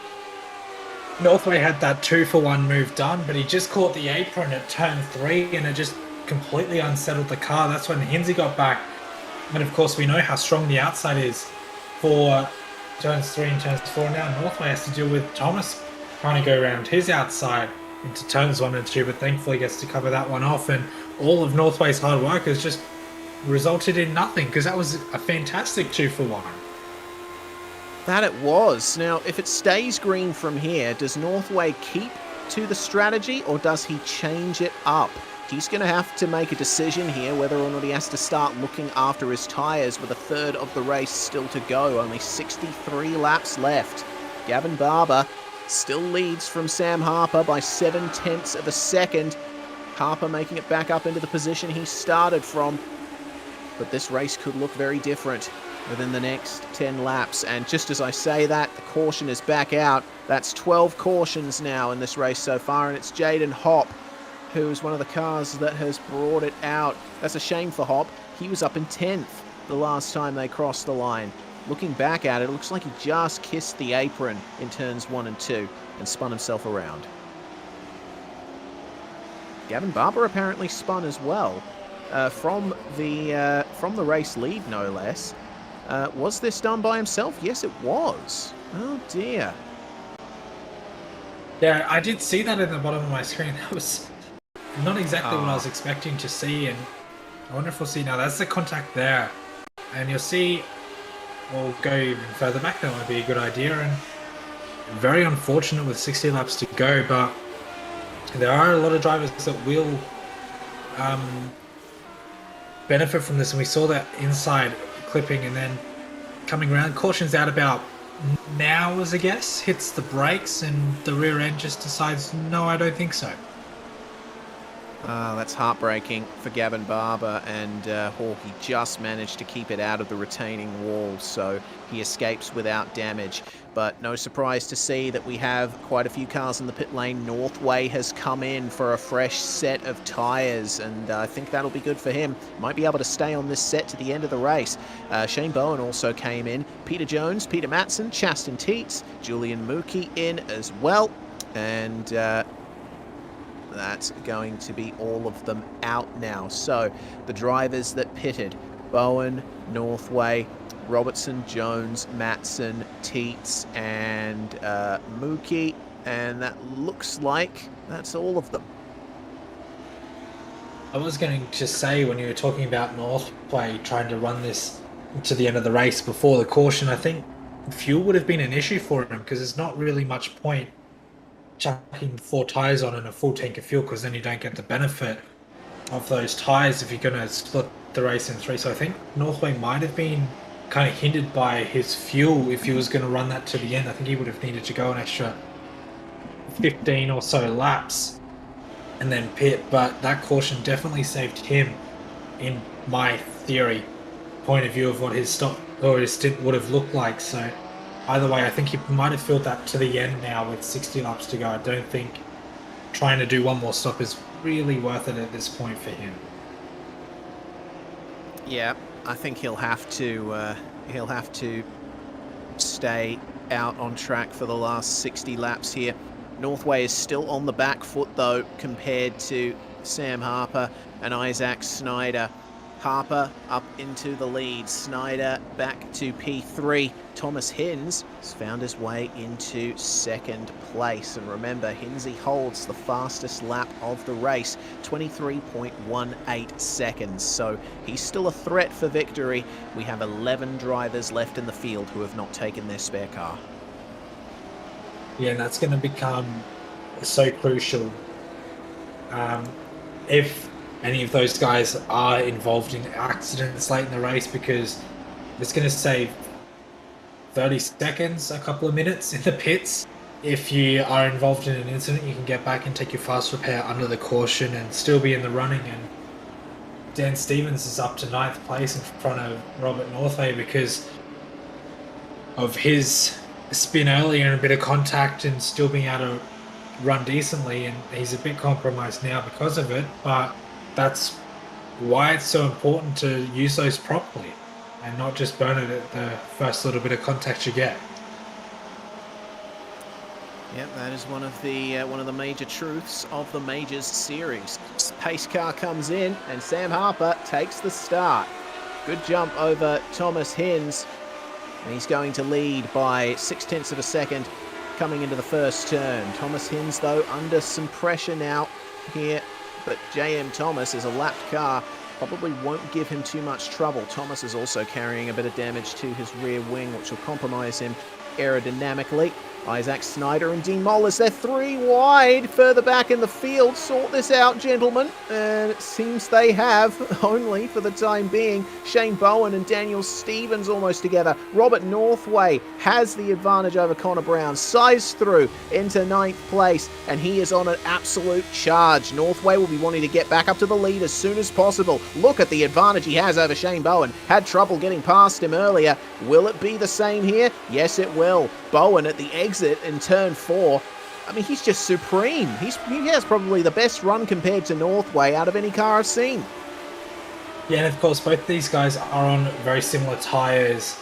Northway had that 2-for-1 move done, but he just caught the apron at turn 3 and it just completely unsettled the car. That's when Hinsey got back. And of course, we know how strong the outside is for turns 3 and turns 4. Now Northway has to deal with Thomas trying to go around his outside into turns 1 and 2, but thankfully gets to cover that one off. And all of Northway's hard work has just resulted in nothing, because that was a fantastic 2-for-1. That it was. Now, if it stays green from here, does Northway keep to the strategy or does he change it up? He's going to have to make a decision here whether or not he has to start looking after his tyres with a third of the race still to go. Only 63 laps left. Gavin Barber still leads from Sam Harper by 0.7 of a second. Harper making it back up into the position he started from. But this race could look very different within the next 10 laps. And just as I say that, the caution is back out. That's 12 cautions now in this race so far, and it's Jaden Hopp who's one of the cars that has brought it out. That's a shame for Hopp. He was up in 10th the last time they crossed the line. Looking back at it, it looks like he just kissed the apron in turns 1 and 2 and spun himself around. Gavin Barber apparently spun as well from the race lead, no less. Was this done by himself? Yes, it was. Oh dear. Yeah, I did see that in the bottom of my screen. That was not exactly what I was expecting to see, and I wonder if we'll see now. That's the contact there, and you'll see. We'll go even further back. That might be a good idea, and very unfortunate with 60 laps to go. But there are a lot of drivers that will benefit from this, and we saw that inside clipping and then coming around. Caution's out about now, as a guess. Hits the brakes and the rear end just decides, no, I don't think so. That's heartbreaking for Gavin Barber, and Hawkey just managed to keep it out of the retaining wall, so he escapes without damage. But no surprise to see that we have quite a few cars in the pit lane. Northway has come in for a fresh set of tyres, and I think that'll be good for him. Might be able to stay on this set to the end of the race. Shane Bowen also came in. Peter Jones, Peter Matson, Chaston Teets, Julian Mookie in as well, and that's going to be all of them out now. So the drivers that pitted: Bowen, Northway, Robertson, Jones, Matson, Teets, and Mookie, and that looks like that's all of them. I was going to say, when you were talking about Northway trying to run this to the end of the race before the caution, I think fuel would have been an issue for him, because there's not really much point chucking 4 tyres on and a full tank of fuel, because then you don't get the benefit of those tyres if you're going to split the race in 3. So I think Northway might have been kind of hindered by his fuel if he was going to run that to the end. I think he would have needed to go an extra 15 or so laps and then pit, but that caution definitely saved him, in my theory point of view, of what his stop or his stint would have looked like. So either way, I think he might have filled that to the end now with 60 laps to go. I don't think trying to do one more stop is really worth it at this point for him. Yeah, I think he'll have to stay out on track for the last 60 laps here. Northway is still on the back foot though compared to Sam Harper and Isaac Snyder. Harper up into the lead, Snyder back to P3. Thomas Hinz has found his way into second place. And remember, Hinsey holds the fastest lap of the race, 23.18 seconds. So he's still a threat for victory. We have 11 drivers left in the field who have not taken their spare car. Yeah, and that's going to become so crucial. If any of those guys are involved in accidents late in the race, because it's going to save 30 seconds, a couple of minutes in the pits. If you are involved in an incident, you can get back and take your fast repair under the caution and still be in the running. And Dan Stevens is up to 9th place in front of Robert Northway because of his spin earlier and a bit of contact and still being able to run decently. And he's a bit compromised now because of it, but that's why it's so important to use those properly and not just burn it at the first little bit of contact you get. Yep, that is one of the major truths of the Majors series. Pace car comes in and Sam Harper takes the start. Good jump over Thomas Hinz. And he's going to lead by 0.6 of a second coming into the first turn. Thomas Hinz, though, under some pressure now here, but JM Thomas is a lapped car. Probably won't give him too much trouble. Thomas is also carrying a bit of damage to his rear wing, which will compromise him aerodynamically. Isaac Snyder and Dean Mollers, they're 3 wide further back in the field. Sort this out, gentlemen. And it seems they have, only for the time being. Shane Bowen and Daniel Stevens almost together. Robert Northway has the advantage over Connor Brown. Sized through into 9th place, and he is on an absolute charge. Northway will be wanting to get back up to the lead as soon as possible. Look at the advantage he has over Shane Bowen. Had trouble getting past him earlier. Will it be the same here? Yes, it will. Bowen at the exit in turn 4. I mean, he's just supreme. He has probably the best run compared to Northway out of any car I've seen. Yeah, and of course, both these guys are on very similar tyres,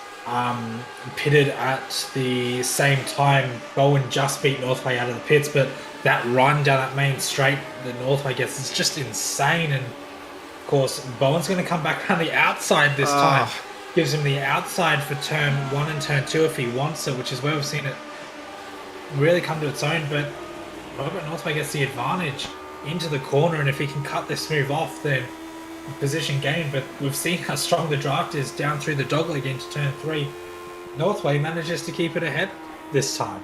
pitted at the same time. Bowen just beat Northway out of the pits, but that run down that main straight that Northway gets is just insane. And of course, Bowen's going to come back around the outside this time. Gives him the outside for turn 1 and turn 2 if he wants it, which is where we've seen it really come to its own. But Robert Northway gets the advantage into the corner, and if he can cut this move off, then position gain. But we've seen how strong the draft is down through the dogleg into turn 3. Northway manages to keep it ahead this time.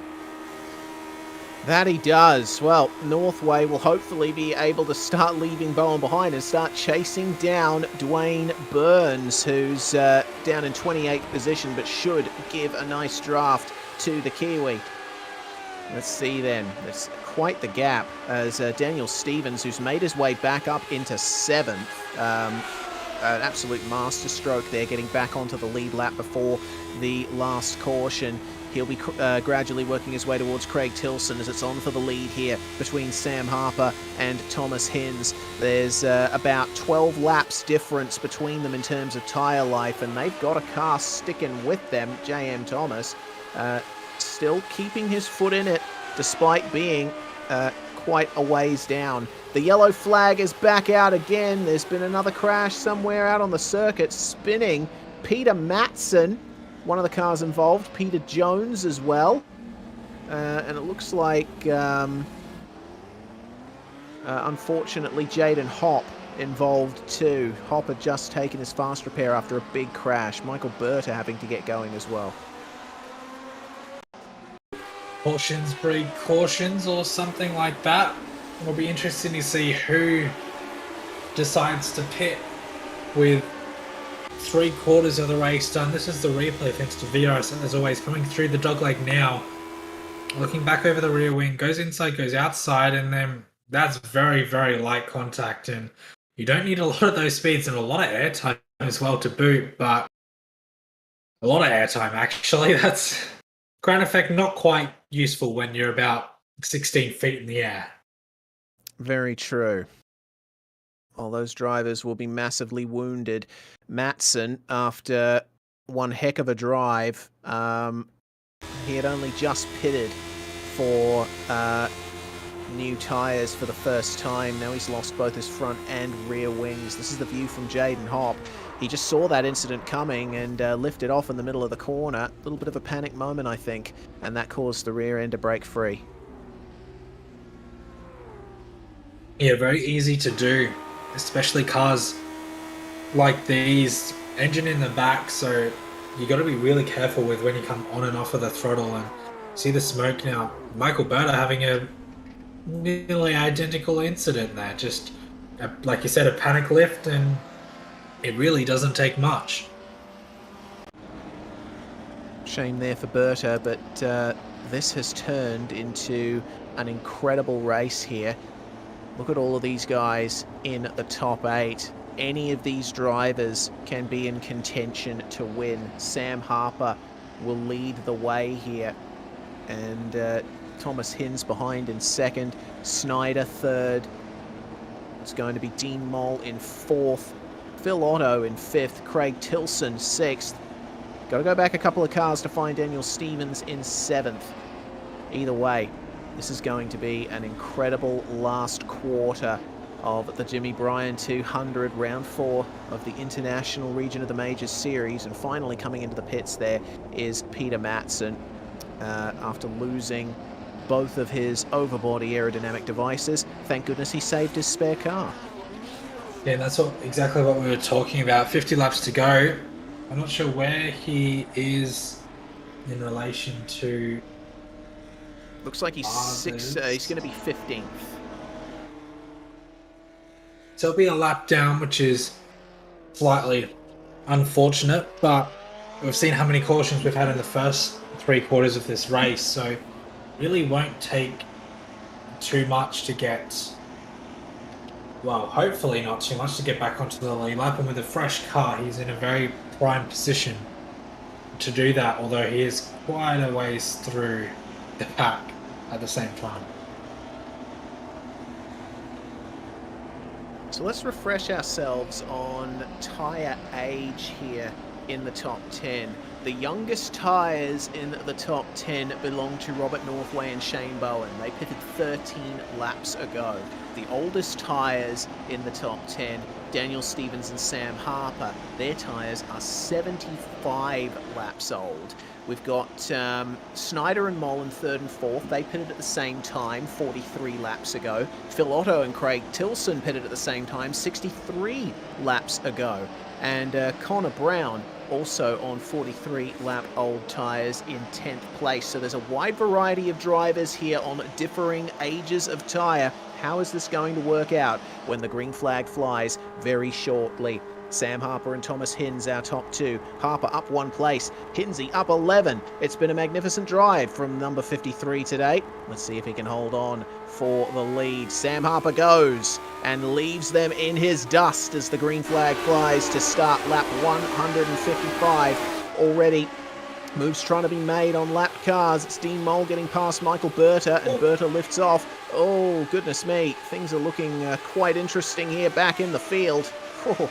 That he does. Well, Northway will hopefully be able to start leaving Bowen behind and start chasing down Dwayne Burns, who's down in 28th position, but should give a nice draft to the Kiwi. Let's see then. There's quite the gap as Daniel Stevens, who's made his way back up into 7th. An absolute masterstroke there, getting back onto the lead lap before the last caution. He'll be gradually working his way towards Craig Tilson as it's on for the lead here between Sam Harper and Thomas Hinz. There's about 12 laps difference between them in terms of tyre life, and they've got a car sticking with them. JM Thomas still keeping his foot in it despite being quite a ways down. The yellow flag is back out again. There's been another crash somewhere out on the circuit, spinning Peter Matson, one of the cars involved, Peter Jones as well. And it looks like, unfortunately, Jaden Hopp involved too. Hopp had just taken his fast repair after a big crash. Michael Berta having to get going as well. Cautions breed cautions or something like that. It'll be interesting to see who decides to pit with 3/4 of the race done. This is the replay thanks to VRS, as always, coming through the dogleg now. Looking back over the rear wing, goes inside, goes outside, and then that's very, very light contact. And you don't need a lot of those speeds and a lot of airtime as well to boot, but a lot of airtime actually. That's ground effect not quite useful when you're about 16 feet in the air. Very true. All those drivers will be massively wounded. Matson, after one heck of a drive, He had only just pitted for new tyres for the first time. Now he's lost both his front and rear wings. This is the view from Jaden Hopp. He just saw that incident coming and lifted off in the middle of the corner. A little bit of a panic moment, I think, and that caused the rear end to break free. Yeah, very easy to do, especially cars like these, engine in the back, so you got to be really careful with when you come on and off of the throttle. And see the smoke now. Michael Berta having a nearly identical incident there. Just, like you said, a panic lift, and it really doesn't take much. Shame there for Berta, but this has turned into an incredible race here. Look at all of these guys in the top 8. Any of these drivers can be in contention to win. Sam Harper will lead the way here, and Thomas Hinz behind in second, Snyder third. It's going to be Dean Moll in fourth, Phil Otto in fifth, Craig Tilson sixth. Got to go back a couple of cars to find Daniel Stevens in seventh. Either way, this is going to be an incredible last quarter of the Jimmy Bryan 200, round 4 of the International Region of the Majors Series. And finally coming into the pits there is Peter Matson, after losing both of his overbody aerodynamic devices. Thank goodness he saved his spare car. Yeah, that's exactly what we were talking about. 50 laps to go. I'm not sure where he is in relation to... Looks like he's he's going to be 15th. So it'll be a lap down, which is slightly unfortunate, but we've seen how many cautions we've had in the first 3 quarters of this race, so really won't take too much to get, well, hopefully not too much to get back onto the lead lap. And with a fresh car, he's in a very prime position to do that, although he is quite a ways through the pack at the same time. So let's refresh ourselves on tyre age here in the top 10. The youngest tyres in the top 10 belong to Robert Northway and Shane Bowen. They pitted 13 laps ago. The oldest tyres in the top 10, Daniel Stevens and Sam Harper. Their tyres are 75 laps old. We've got Snyder and Moll in 3rd and 4th. They pitted at the same time 43 laps ago. Phil Otto and Craig Tilson pitted at the same time 63 laps ago. And Connor Brown also on 43-lap-old tyres in 10th place. So there's a wide variety of drivers here on differing ages of tyre. How is this going to work out when the green flag flies very shortly? Sam Harper and Thomas Hinz, our top 2. Harper up 1 place, Hinsey up 11. It's been a magnificent drive from number 53 today. Let's see if he can hold on for the lead. Sam Harper goes and leaves them in his dust as the green flag flies to start lap 155. Already moves trying to be made on lapped cars. It's Dean Moll getting past Michael Berta, and Berta lifts off. Oh, goodness me. Things are looking quite interesting here back in the field. Oh,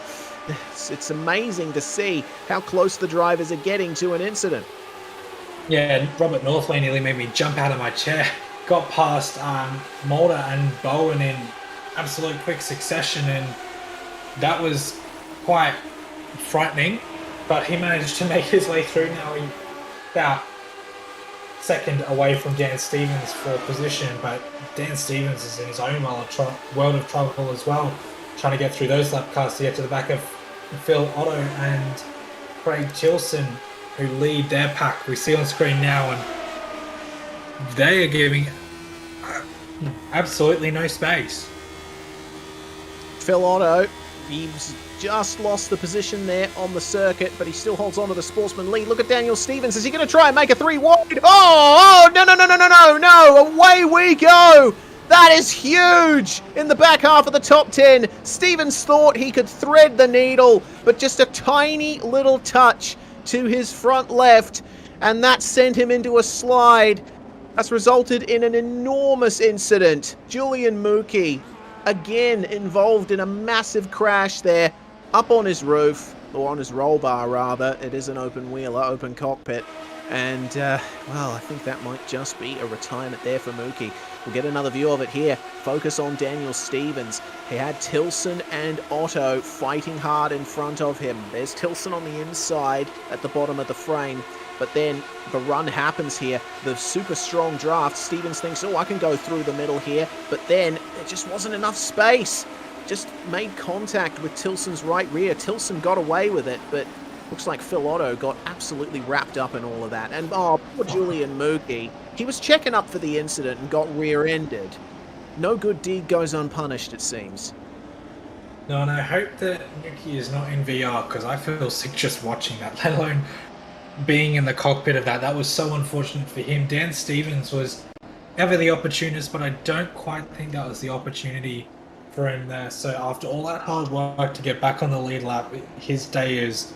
it's amazing to see how close the drivers are getting to an incident. Yeah, Robert Northway nearly made me jump out of my chair. Got past Mulder and Bowen in absolute quick succession, and that was quite frightening. But he managed to make his way through. Now he's about second away from Dan Stevens for position, but Dan Stevens is in his own world of trouble as well, trying to get through those lap cars to get to the back of Phil Otto and Craig Tilson, who lead their pack. We see on screen now, and they are giving absolutely no space. Phil Otto, he's just lost the position there on the circuit, but he still holds on to the sportsman lead. Look at Daniel Stevens. Is he going to try and make a 3 wide? Oh, no, away we go. That is huge in the back half of the top 10. Stevens thought he could thread the needle, but just a tiny little touch to his front left, and that sent him into a slide. That's resulted in an enormous incident. Julian Mookie, again involved in a massive crash there, up on his roof. or on his roll bar rather. It is an open wheeler, open cockpit. And, well, I think that might just be a retirement there for Mookie. We'll get another view of it here. Focus on Daniel Stevens. He had Tilson and Otto fighting hard in front of him. There's Tilson on the inside at the bottom of the frame. But then the run happens here. The super strong draft. Stevens thinks, oh, I can go through the middle here. But then there just wasn't enough space. Just made contact with Tilson's right rear. Tilson got away with it, but looks like Phil Otto got absolutely wrapped up in all of that. And, oh, poor Julian Mookie. He was checking up for the incident and got rear-ended. No good deed goes unpunished, it seems. No, and I hope that Mookie is not in VR, because I feel sick just watching that, let alone being in the cockpit of that. That was so unfortunate for him. Dan Stevens was ever the opportunist, but I don't quite think that was the opportunity for him there. So after all that hard work to get back on the lead lap, his day is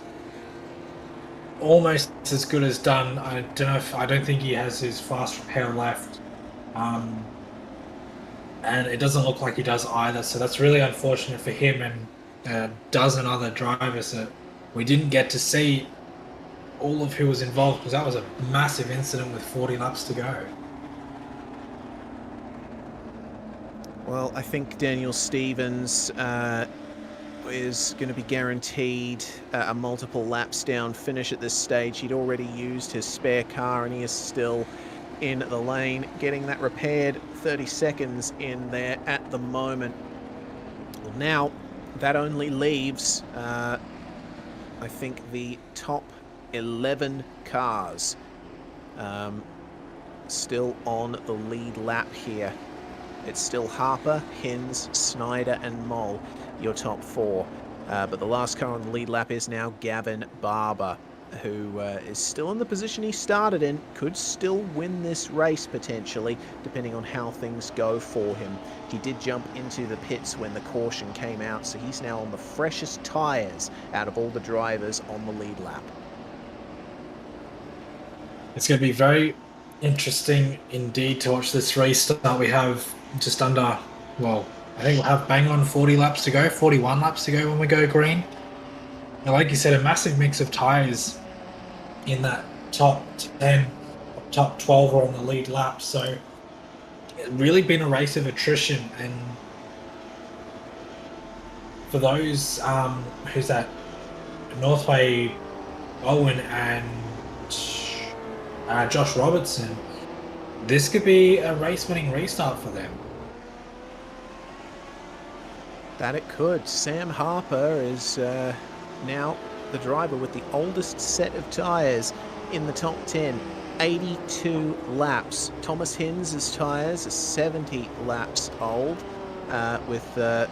almost as good as done. I don't think he has his fast repair left, and it doesn't look like he does either. So that's really unfortunate for him and a dozen other drivers that we didn't get to see all of who was involved, because that was a massive incident with 40 laps to go. Well, I think Daniel Stevens is going to be guaranteed a multiple laps down finish at this stage. He'd already used his spare car and he is still in the lane getting that repaired. 30 seconds in there at the moment. Well, now that only leaves I think the top 11 cars still on the lead lap here. It's still Harper, Hins, Snyder and Moll, your top four. But the last car on the lead lap is now Gavin Barber, who is still in the position he started in, could still win this race potentially, depending on how things go for him. He did jump into the pits when the caution came out, so he's now on the freshest tyres out of all the drivers on the lead lap. It's going to be very interesting indeed to watch this race start. We have just under, well, I think we'll have bang on 40 laps to go, 41 laps to go when we go green. And like you said, a massive mix of tyres in that top 10, top 12 are on the lead lap. So it's really been a race of attrition. And for those, who's that? Northway, Owen and Josh Robertson, this could be a race-winning restart for them. That it could. Sam Harper is now the driver with the oldest set of tyres in the top 10. 82 laps. Thomas Hins' tyres are 70 laps old, with the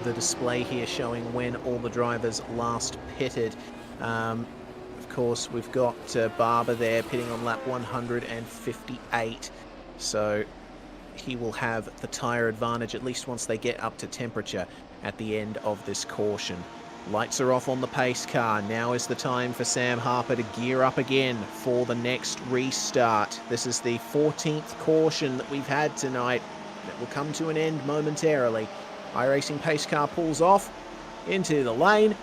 display here showing when all the drivers last pitted. Of course, we've got Barber there pitting on lap 158, so he will have the tyre advantage at least once they get up to temperature at the end of this caution. Lights are off on the pace car. Now is the time for Sam Harper to gear up again for the next restart. This is the 14th caution that we've had tonight. It will come to an end momentarily. iRacing pace car pulls off into the lane.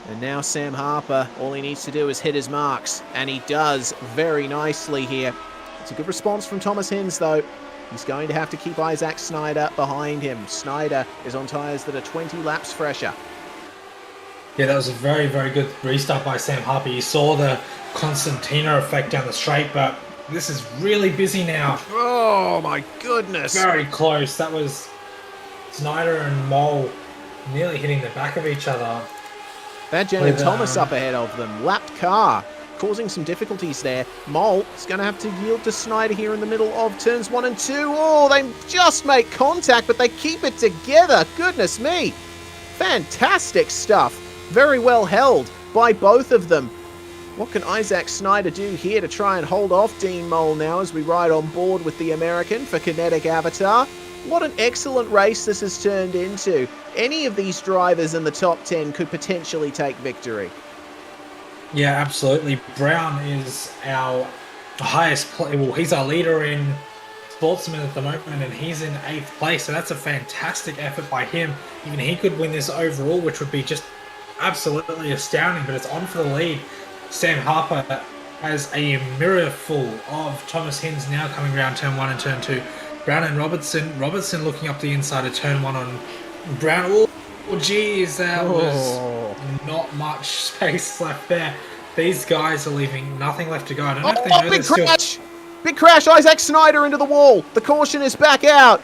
And now Sam Harper, all he needs to do is hit his marks. And he does very nicely here. It's a good response from Thomas Hins, though. He's going to have to keep Isaac Snyder behind him. Snyder is on tyres that are 20 laps fresher. Yeah, that was a very, very good restart by Sam Harper. You saw the Constantina effect down the straight, but this is really busy now. Oh, my goodness. Very close. That was Snyder and Moll nearly hitting the back of each other. Badjan and Thomas up ahead of them. Lapped car, causing some difficulties there. Moll is going to have to yield to Snyder here in the middle of turns 1 and 2. Oh, they just make contact, but they keep it together. Goodness me. Fantastic stuff. Very well held by both of them. What can Isaac Snyder do here to try and hold off Dean Moll now as we ride on board with the American for Kinetic Avatar? What an excellent race this has turned into. Any of these drivers in the top 10 could potentially take victory. Yeah, absolutely. Brown is our highest, well, he's our leader in Sportsman at the moment, and he's in 8th place, so that's a fantastic effort by him. Even he could win this overall, which would be just absolutely astounding, but it's on for the lead. Sam Harper has a mirror full of Thomas Hinds now coming around turn 1 and turn 2. Brown and Robertson. Robertson looking up the inside of turn 1 on Brown. Oh, geez, that was not much space left there. These guys are leaving nothing left to go. I don't know if they know big they're crash! still... Big crash! Isaac Snyder into the wall. The caution is back out.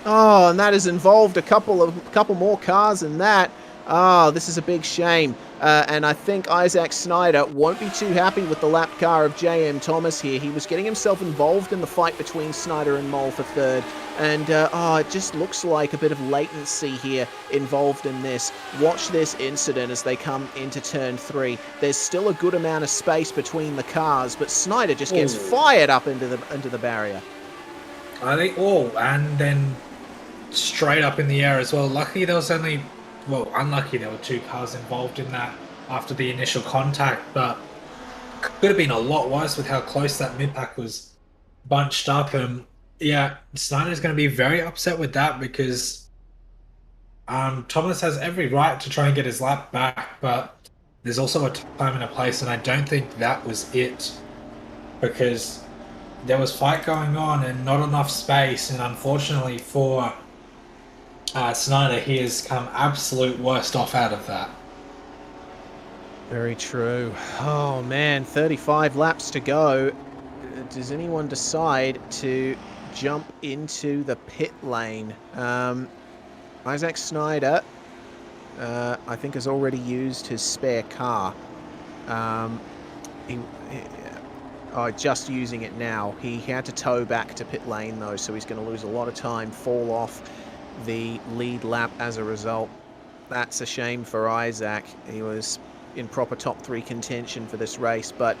Oh, and that has involved a couple more cars in that. Oh, this is a big shame. And I think Isaac Snyder won't be too happy with the lap car of J.M. Thomas here. He was getting himself involved in the fight between Snyder and Mole for third. And, it just looks like a bit of latency here involved in this. Watch this incident as they come into turn 3. There's still a good amount of space between the cars, but Snyder just gets fired up into the barrier. I think, and then straight up in the air as well. Luckily there was only... Well, unlucky there were 2 cars involved in that after the initial contact, but could have been a lot worse with how close that mid-pack was bunched up. And yeah, Snyder's going to be very upset with that because Thomas has every right to try and get his lap back, but there's also a time and a place, and I don't think that was it because there was fight going on and not enough space, and unfortunately for Snyder, he has come absolute worst off out of that. Very true. Oh man, 35 laps to go. Does anyone decide to jump into the pit lane? Isaac Snyder, I think, has already used his spare car. Just using it now. He had to tow back to pit lane though, so he's going to lose a lot of time, fall off the lead lap as a result. That's a shame for Isaac. He was in proper top 3 contention for this race, but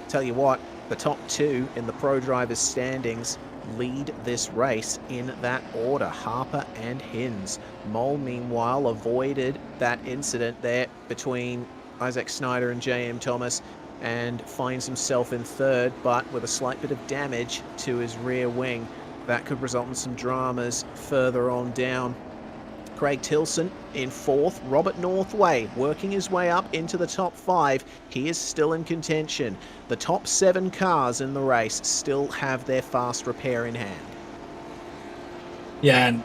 tell you what, the top 2 in the Pro Drivers standings lead this race in that order, Harper and Hinds. Mole, meanwhile, avoided that incident there between Isaac Snyder and J.M. Thomas and finds himself in third, but with a slight bit of damage to his rear wing. That could result in some dramas further on down. Craig Tilson in 4th. Robert Northway working his way up into the top 5. He is still in contention. The top 7 cars in the race still have their fast repair in hand. Yeah, and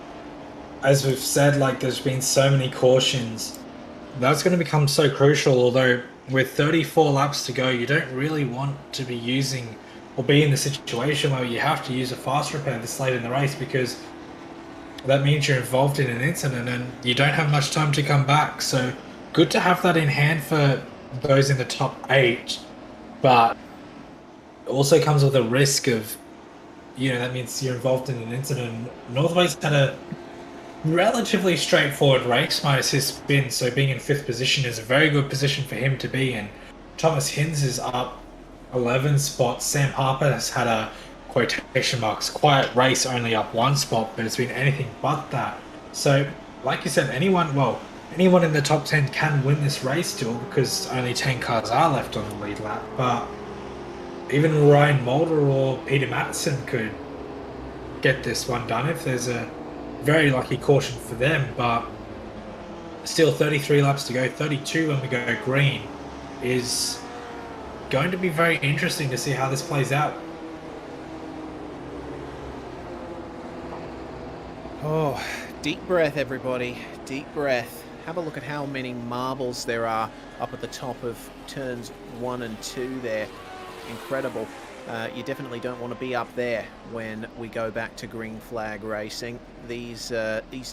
as we've said, there's been so many cautions. That's going to become so crucial, although with 34 laps to go, you don't really want to be using or be in the situation where you have to use a fast repair this late in the race, because that means you're involved in an incident and you don't have much time to come back. So good to have that in hand for those in the top 8, but it also comes with a risk of, that means you're involved in an incident. Northway's had a relatively straightforward race minus his spin, so being in 5th position is a very good position for him to be in. Thomas Hinds is up 11 spots. Sam Harper has had a quotation marks quiet race, only up 1 spot, but it's been anything but that. So like you said, anyone in the top 10 can win this race still, because only 10 cars are left on the lead lap. But even Ryan Mulder or Peter Matson could get this one done if there's a very lucky caution for them. But still 33 laps to go, 32 when we go green, is going to be very interesting to see how this plays out. Oh, deep breath, everybody. Deep breath. Have a look at how many marbles there are up at the top of turns 1 and 2 there. Incredible. You definitely don't want to be up there when we go back to green flag racing. These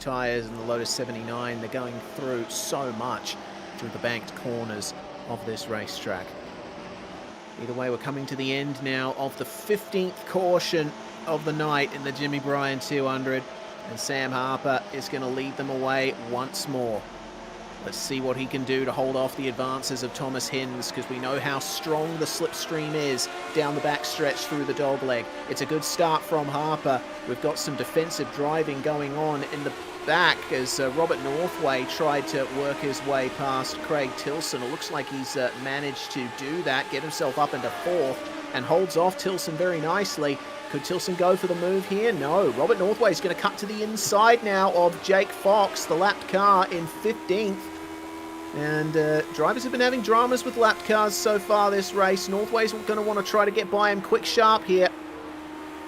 tyres and the Lotus 79, they're going through so much through the banked corners of this racetrack. Either way, we're coming to the end now of the 15th caution of the night in the Jimmy Bryan 200, and Sam Harper is going to lead them away once more. Let's see what he can do to hold off the advances of Thomas Hinds, because we know how strong the slipstream is down the backstretch through the dogleg. It's a good start from Harper. We've got some defensive driving going on in the back as Robert Northway tried to work his way past Craig Tilson. It looks like he's managed to do that, get himself up into 4th, and holds off Tilson very nicely. Could Tilson go for the move here? No. Robert Northway is going to cut to the inside now of Jake Fox, the lapped car, in 15th. And drivers have been having dramas with lap cars so far this race. Northway's going to want to try to get by him quick sharp here.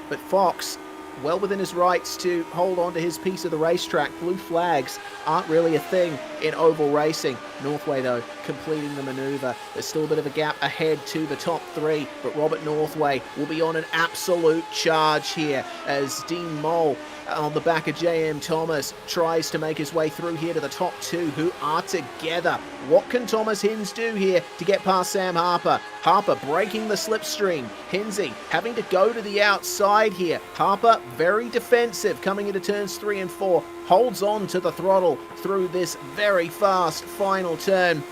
But Fox, well within his rights to hold on to his piece of the racetrack. Blue flags aren't really a thing in oval racing. Northway, though, completing the maneuver. There's still a bit of a gap ahead to the top three, but Robert Northway will be on an absolute charge here as Dean Mole on the back of JM Thomas tries to make his way through here to the top two who are together. What can Thomas Hinz do here to get past Sam Harper? Harper breaking the slipstream. Hinsey having to go to the outside here. Harper very defensive coming into turns 3 and 4. Holds on to the throttle through this very fast final turn.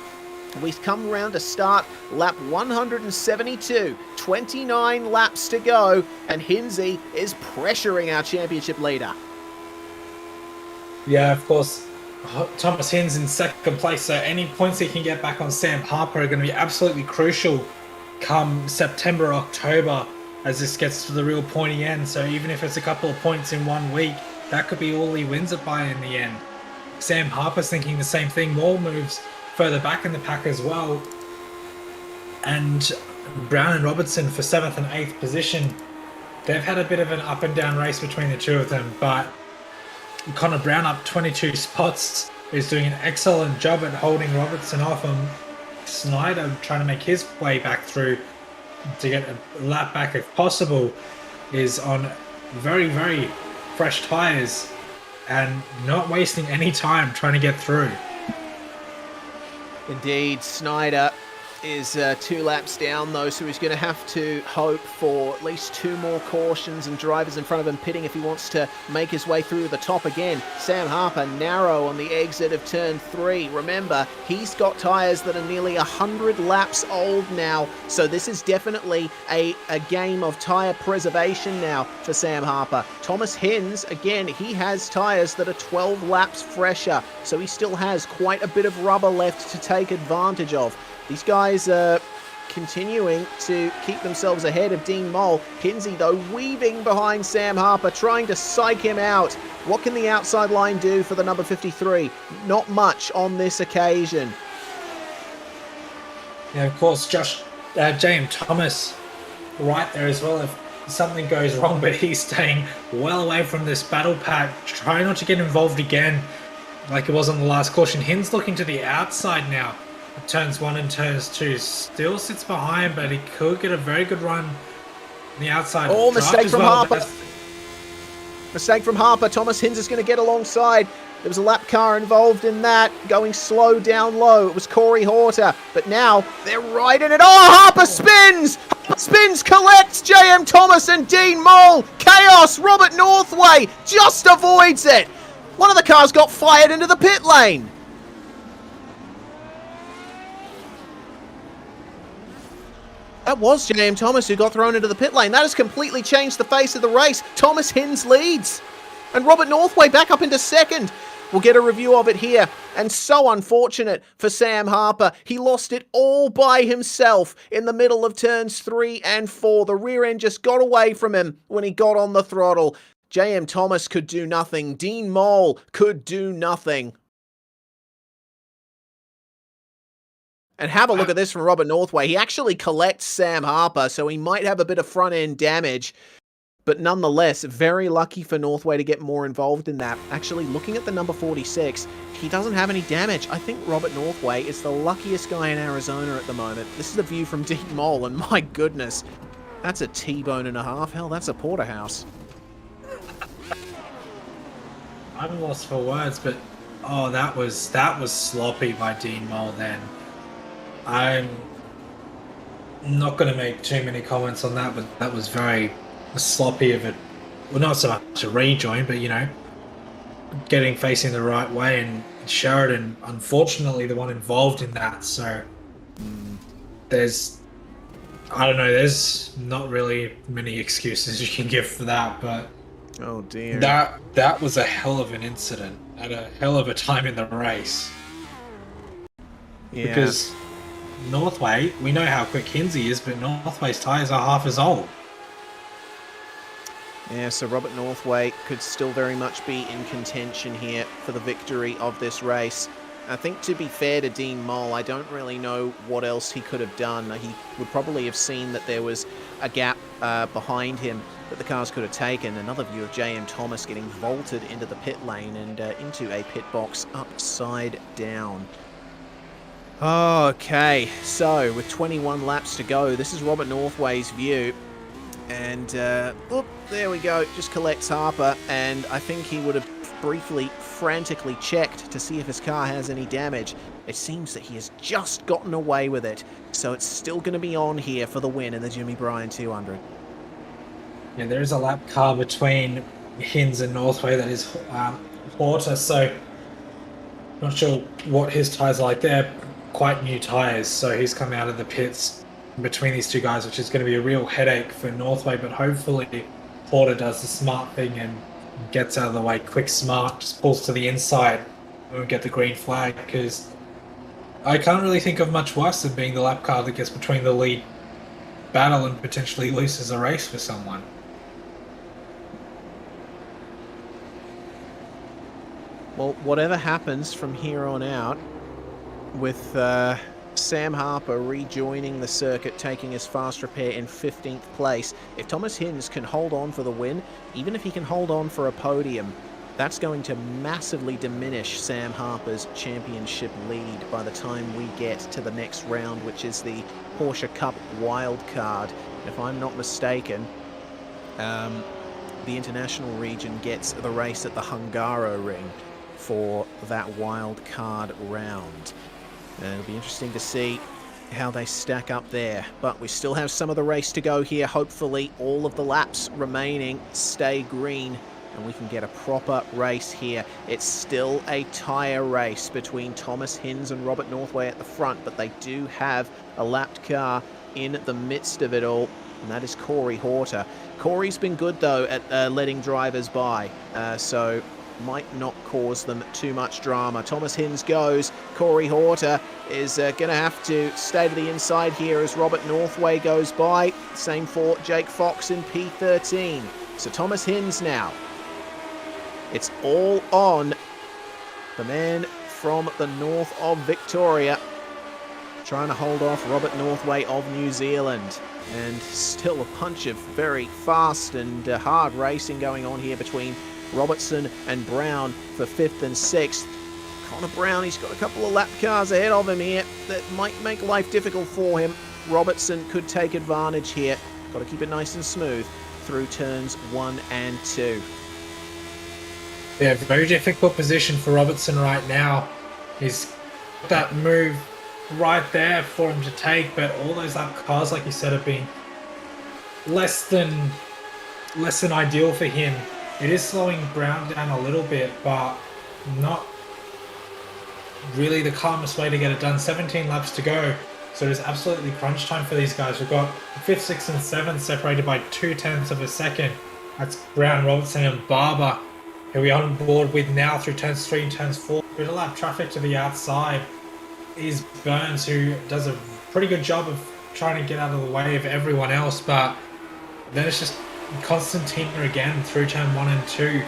We come around to start lap 172, 29 laps to go, and Hinsey is pressuring our championship leader. Yeah, of course, Thomas Hinz in second place, so any points he can get back on Sam Harper are going to be absolutely crucial come September, October, as this gets to the real pointy end. So even if it's a couple of points in 1 week, that could be all he wins it by in the end. Sam Harper's thinking the same thing. More moves further back in the pack as well. And Brown and Robertson for 7th and 8th position. They've had a bit of an up and down race between the two of them, but Connor Brown up 22 spots is doing an excellent job at holding Robertson off, and Snyder trying to make his way back through to get a lap back if possible is on very, very fresh tyres and not wasting any time trying to get through. Indeed, Snyder is 2 laps down though, so he's going to have to hope for at least 2 more cautions and drivers in front of him pitting if he wants to make his way through the top again. Sam Harper narrow on the exit of turn 3. Remember, he's got tyres that are nearly 100 laps old now, so this is definitely a game of tyre preservation now for Sam Harper. Thomas Hinz, again, he has tyres that are 12 laps fresher, so he still has quite a bit of rubber left to take advantage of. These guys are continuing to keep themselves ahead of Dean Mole. Hinsey, though, weaving behind Sam Harper, trying to psych him out. What can the outside line do for the number 53? Not much on this occasion. Yeah, of course, JM Thomas right there as well. If something goes wrong, but he's staying well away from this battle pack, trying not to get involved again like it was on the last caution. Hinz looking to the outside now. Turns 1 and turns 2 still sits behind, but he could get a very good run on the outside. Oh, mistake from Harper. Mistake from Harper. Thomas Hinz is going to get alongside. There was a lap car involved in that, going slow down low. It was Corey Horter, but now they're right in it. Oh, Harper spins! Harper spins, collects JM Thomas and Dean Mole. Chaos. Robert Northway just avoids it. One of the cars got fired into the pit lane. That was JM Thomas who got thrown into the pit lane. That has completely changed the face of the race. Thomas Hinz leads. And Robert Northway back up into second. We'll get a review of it here. And so unfortunate for Sam Harper. He lost it all by himself in the middle of turns 3 and 4. The rear end just got away from him when he got on the throttle. JM Thomas could do nothing. Dean Mole could do nothing. And have a look at this from Robert Northway. He actually collects Sam Harper, so he might have a bit of front-end damage. But nonetheless, very lucky for Northway to get more involved in that. Actually, looking at the number 46, he doesn't have any damage. I think Robert Northway is the luckiest guy in Arizona at the moment. This is a view from Dean Mole, and my goodness, that's a T-bone and a half. Hell, that's a porterhouse. I'm lost for words, but oh, that was sloppy by Dean Mole then. I'm not going to make too many comments on that, but that was very sloppy of it. Well, not so much a rejoin, but, you know, facing the right way, and Sheridan, unfortunately, the one involved in that. So there's not really many excuses you can give for that, but oh dear, that was a hell of an incident at a hell of a time in the race. Yeah. Because Northway, we know how quick Hinsey is, but Northway's tyres are half as old. Yeah, so Robert Northway could still very much be in contention here for the victory of this race. I think to be fair to Dean Moll, I don't really know what else he could have done. He would probably have seen that there was a gap behind him that the cars could have taken. Another view of J.M. Thomas getting vaulted into the pit lane and into a pit box upside down. Okay, so with 21 laps to go, this is Robert Northway's view. And, there we go, just collects Harper, and I think he would have briefly, frantically checked to see if his car has any damage. It seems that he has just gotten away with it, so it's still going to be on here for the win in the Jimmy Bryan 200. Yeah, there is a lap car between Hins and Northway that is Porter, so not sure what his tyres are like. They're quite new tyres, so he's coming out of the pits between these two guys, which is going to be a real headache for Northway, but hopefully Porter does the smart thing and gets out of the way quick, smart, just pulls to the inside and we get the green flag, because I can't really think of much worse than being the lap car that gets between the lead battle and potentially loses a race for someone. Well, whatever happens from here on out, with Sam Harper rejoining the circuit, taking his fast repair in 15th place. If Thomas Hins can hold on for the win, even if he can hold on for a podium, that's going to massively diminish Sam Harper's championship lead by the time we get to the next round, which is the Porsche Cup wildcard. If I'm not mistaken, the international region gets the race at the Hungaro Ring for that wildcard round. And it'll be interesting to see how they stack up there. But we still have some of the race to go here. Hopefully all of the laps remaining stay green and we can get a proper race here. It's still a tyre race between Thomas Hins and Robert Northway at the front, but they do have a lapped car in the midst of it all, and that is Corey Horter. Corey's been good though at letting drivers by, so might not cause them too much drama. Thomas Hins goes. Corey Horter is going to have to stay to the inside here as Robert Northway goes by. Same for Jake Fox in P13. So Thomas Hins now. It's all on the man from the north of Victoria, trying to hold off Robert Northway of New Zealand. And still a bunch of very fast and hard racing going on here between Robertson and Brown for 5th and 6th. Connor Brown, he's got a couple of lap cars ahead of him here that might make life difficult for him. Robertson could take advantage here. Got to keep it nice and smooth through turns 1 and 2. Yeah, very difficult position for Robertson right now. He's got that move right there for him to take, but all those lap cars, like you said, have been less than ideal for him. It is slowing Brown down a little bit, but not really the calmest way to get it done. 17 laps to go, so it is absolutely crunch time for these guys. We've got 5th, 6th, and 7th separated by 0.2 of a second. That's Brown, Robertson, and Barber, who we're on board with now through turns 3 and turns 4. Bit of lap traffic to the outside is Burns, who does a pretty good job of trying to get out of the way of everyone else, but then it's just Constantina again through turn 1 and 2.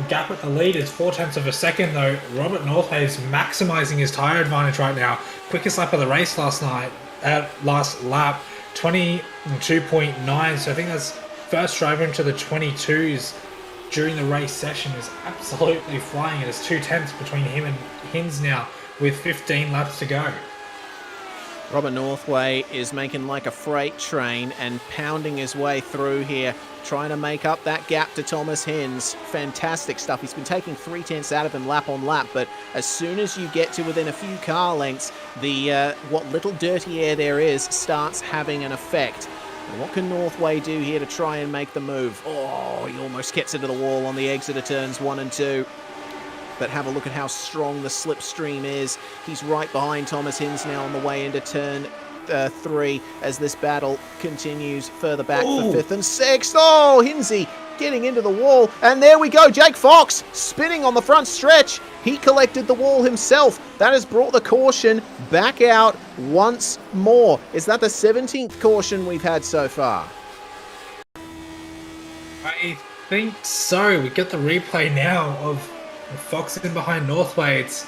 Gap at the lead is 0.4 of a second though. Robert Northway is maximizing his tyre advantage right now. Quickest lap of the race last lap, 22.9. So I think that's first driver into the 22s during the race session is absolutely flying. It is 0.2 between him and Hins now with 15 laps to go. Robert Northway is making like a freight train and pounding his way through here, trying to make up that gap to Thomas Hins. Fantastic stuff. He's been taking 0.3 out of him lap on lap, but as soon as you get to within a few car lengths, the what little dirty air there is starts having an effect. And what can Northway do here to try and make the move? Oh, he almost gets into the wall on the exit of turns 1 and 2. But have a look at how strong the slipstream is. He's right behind Thomas Hins now on the way into turn 3 as this battle continues further back for 5th and 6th. Oh, Hinsey getting into the wall. And there we go. Jake Fox spinning on the front stretch. He collected the wall himself. That has brought the caution back out once more. Is that the 17th caution we've had so far? I think so. We get the replay now of Fox in behind Northway. It's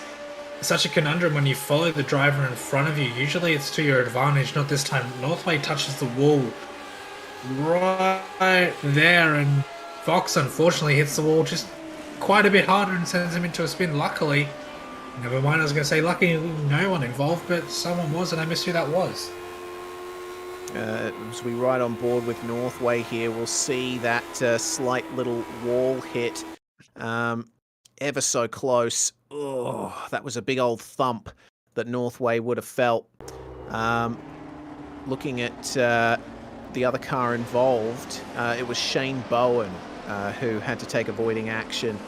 such a conundrum when you follow the driver in front of you. Usually it's to your advantage, not this time. Northway touches the wall right there, and Fox unfortunately hits the wall just quite a bit harder and sends him into a spin. Luckily, never mind, I was going to say luckily no one involved, but someone was, and I missed who that was. As we ride on board with Northway here, we'll see that slight little wall hit ever so close. Oh, that was a big old thump that Northway would have felt. Looking at the other car involved, it was Shane Bowen who had to take avoiding action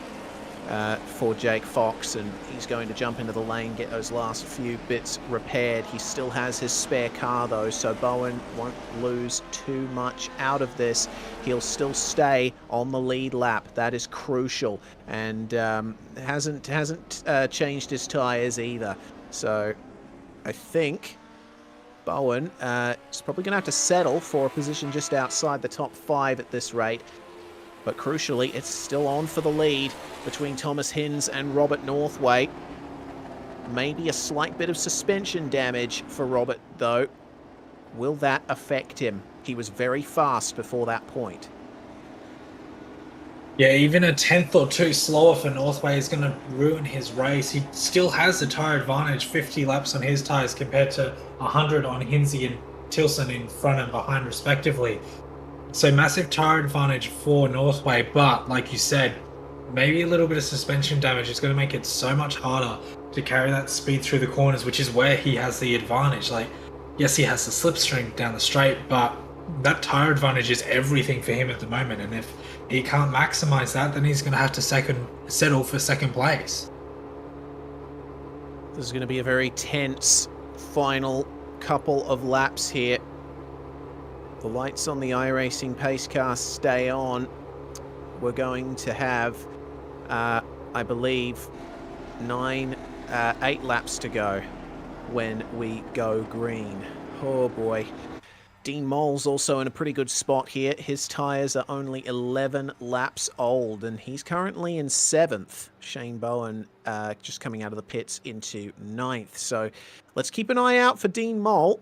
for Jake Fox, and he's going to jump into the lane, get those last few bits repaired. He still has his spare car though, so Bowen won't lose too much out of this. He'll still stay on the lead lap. That is crucial, and hasn't changed his tyres either. So I think Bowen is probably going to have to settle for a position just outside the top 5 at this rate. But crucially, it's still on for the lead between Thomas Hinz and Robert Northway. Maybe a slight bit of suspension damage for Robert, though. Will that affect him? He was very fast before that point. Yeah, even a 10th or 2 slower for Northway is going to ruin his race. He still has the tyre advantage, 50 laps on his tyres compared to 100 on Hinsey and Tilson in front and behind respectively. So massive tyre advantage for Northway, but like you said, maybe a little bit of suspension damage is going to make it so much harder to carry that speed through the corners, which is where he has the advantage. Like, yes, he has the slipstream down the straight, but that tyre advantage is everything for him at the moment. And if he can't maximize that, then he's going to have to settle for second place. This is going to be a very tense final couple of laps here. The lights on the iRacing pace car stay on. We're going to have, I believe, 8 laps to go when we go green. Oh boy. Dean Moll's also in a pretty good spot here. His tyres are only 11 laps old, and he's currently in 7th. Shane Bowen just coming out of the pits into 9th. So let's keep an eye out for Dean Moll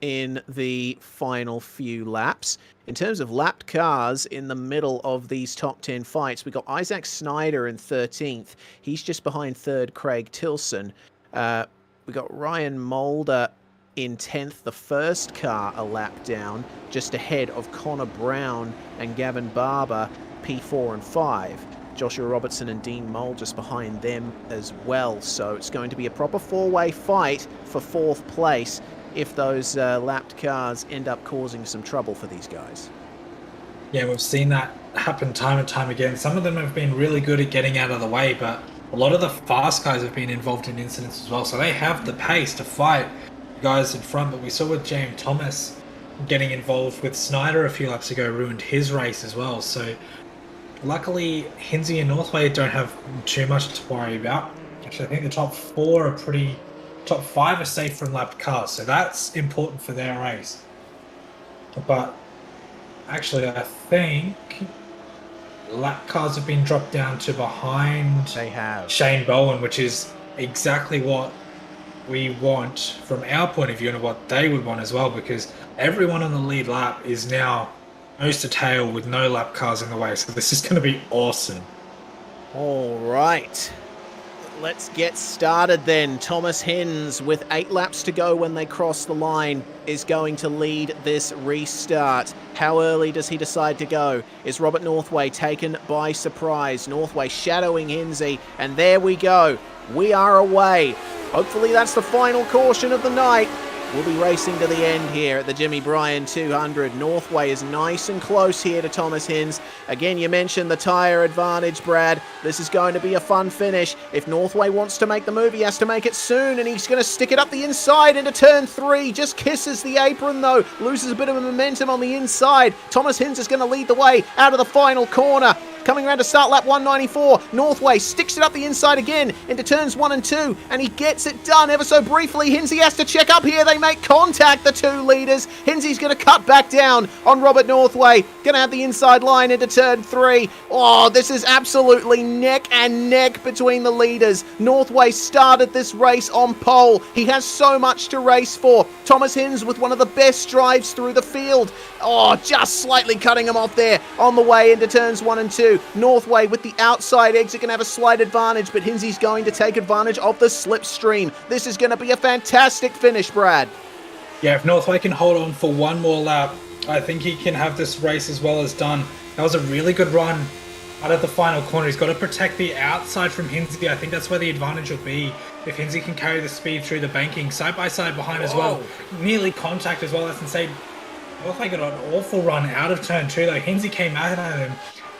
in the final few laps. In terms of lapped cars in the middle of these top 10 fights, we've got Isaac Snyder in 13th. He's just behind 3rd Craig Tilson. We've got Ryan Mulder in 10th, the first car a lap down, just ahead of Connor Brown and Gavin Barber, P4 and 5. Joshua Robertson and Dean Moll just behind them as well. So it's going to be a proper 4-way fight for 4th place if those lapped cars end up causing some trouble for these guys. Yeah, we've seen that happen time and time again. Some of them have been really good at getting out of the way, but a lot of the fast guys have been involved in incidents as well, so they have the pace to fight guys in front. But we saw with James Thomas getting involved with Snyder a few laps ago, ruined his race as well. So luckily Hinsey and Northway don't have too much to worry about. Actually, I think the top 5 are safe from lapped cars, so that's important for their race. But actually, I think lap cars have been dropped down to behind Shane Bowen, which is exactly what we want from our point of view and what they would want as well, because everyone on the lead lap is now nose to tail with no lap cars in the way. So this is going to be awesome. All right. Let's get started then. Thomas Hinz, with 8 laps to go when they cross the line, is going to lead this restart. How early does he decide to go? Is Robert Northway taken by surprise? Northway shadowing Hinsey, and there we go. We are away. Hopefully that's the final caution of the night. We'll be racing to the end here at the Jimmy Bryan 200. Northway is nice and close here to Thomas Hinz. Again, you mentioned the tyre advantage, Brad. This is going to be a fun finish. If Northway wants to make the move, he has to make it soon, and he's going to stick it up the inside into turn 3. Just kisses the apron, though. Loses a bit of momentum on the inside. Thomas Hinz is going to lead the way out of the final corner. coming around to start lap 194. Northway sticks it up the inside again into turns 1 and 2, and he gets it done ever so briefly. Hinsey has to check up here. They make contact, the two leaders. Hinsey's going to cut back down on Robert Northway. Going to have the inside line into turn 3. Oh, this is absolutely neck and neck between the leaders. Northway started this race on pole. He has so much to race for. Thomas Hinz with one of the best drives through the field. Oh, just slightly cutting him off there on the way into turns 1 and 2. Northway with the outside exit can have a slight advantage, but Hinsey's going to take advantage of the slipstream. This is going to be a fantastic finish, Brad. Yeah, if Northway can hold on for one more lap, I think he can have this race as well as done. That was a really good run out of the final corner. He's got to protect the outside from Hinsey. I think that's where the advantage will be. If Hinsey can carry the speed through the banking, side by side behind as well. Nearly contact as well, that's insane. Northway got an awful run out of turn 2 though. Hinsey came out at him.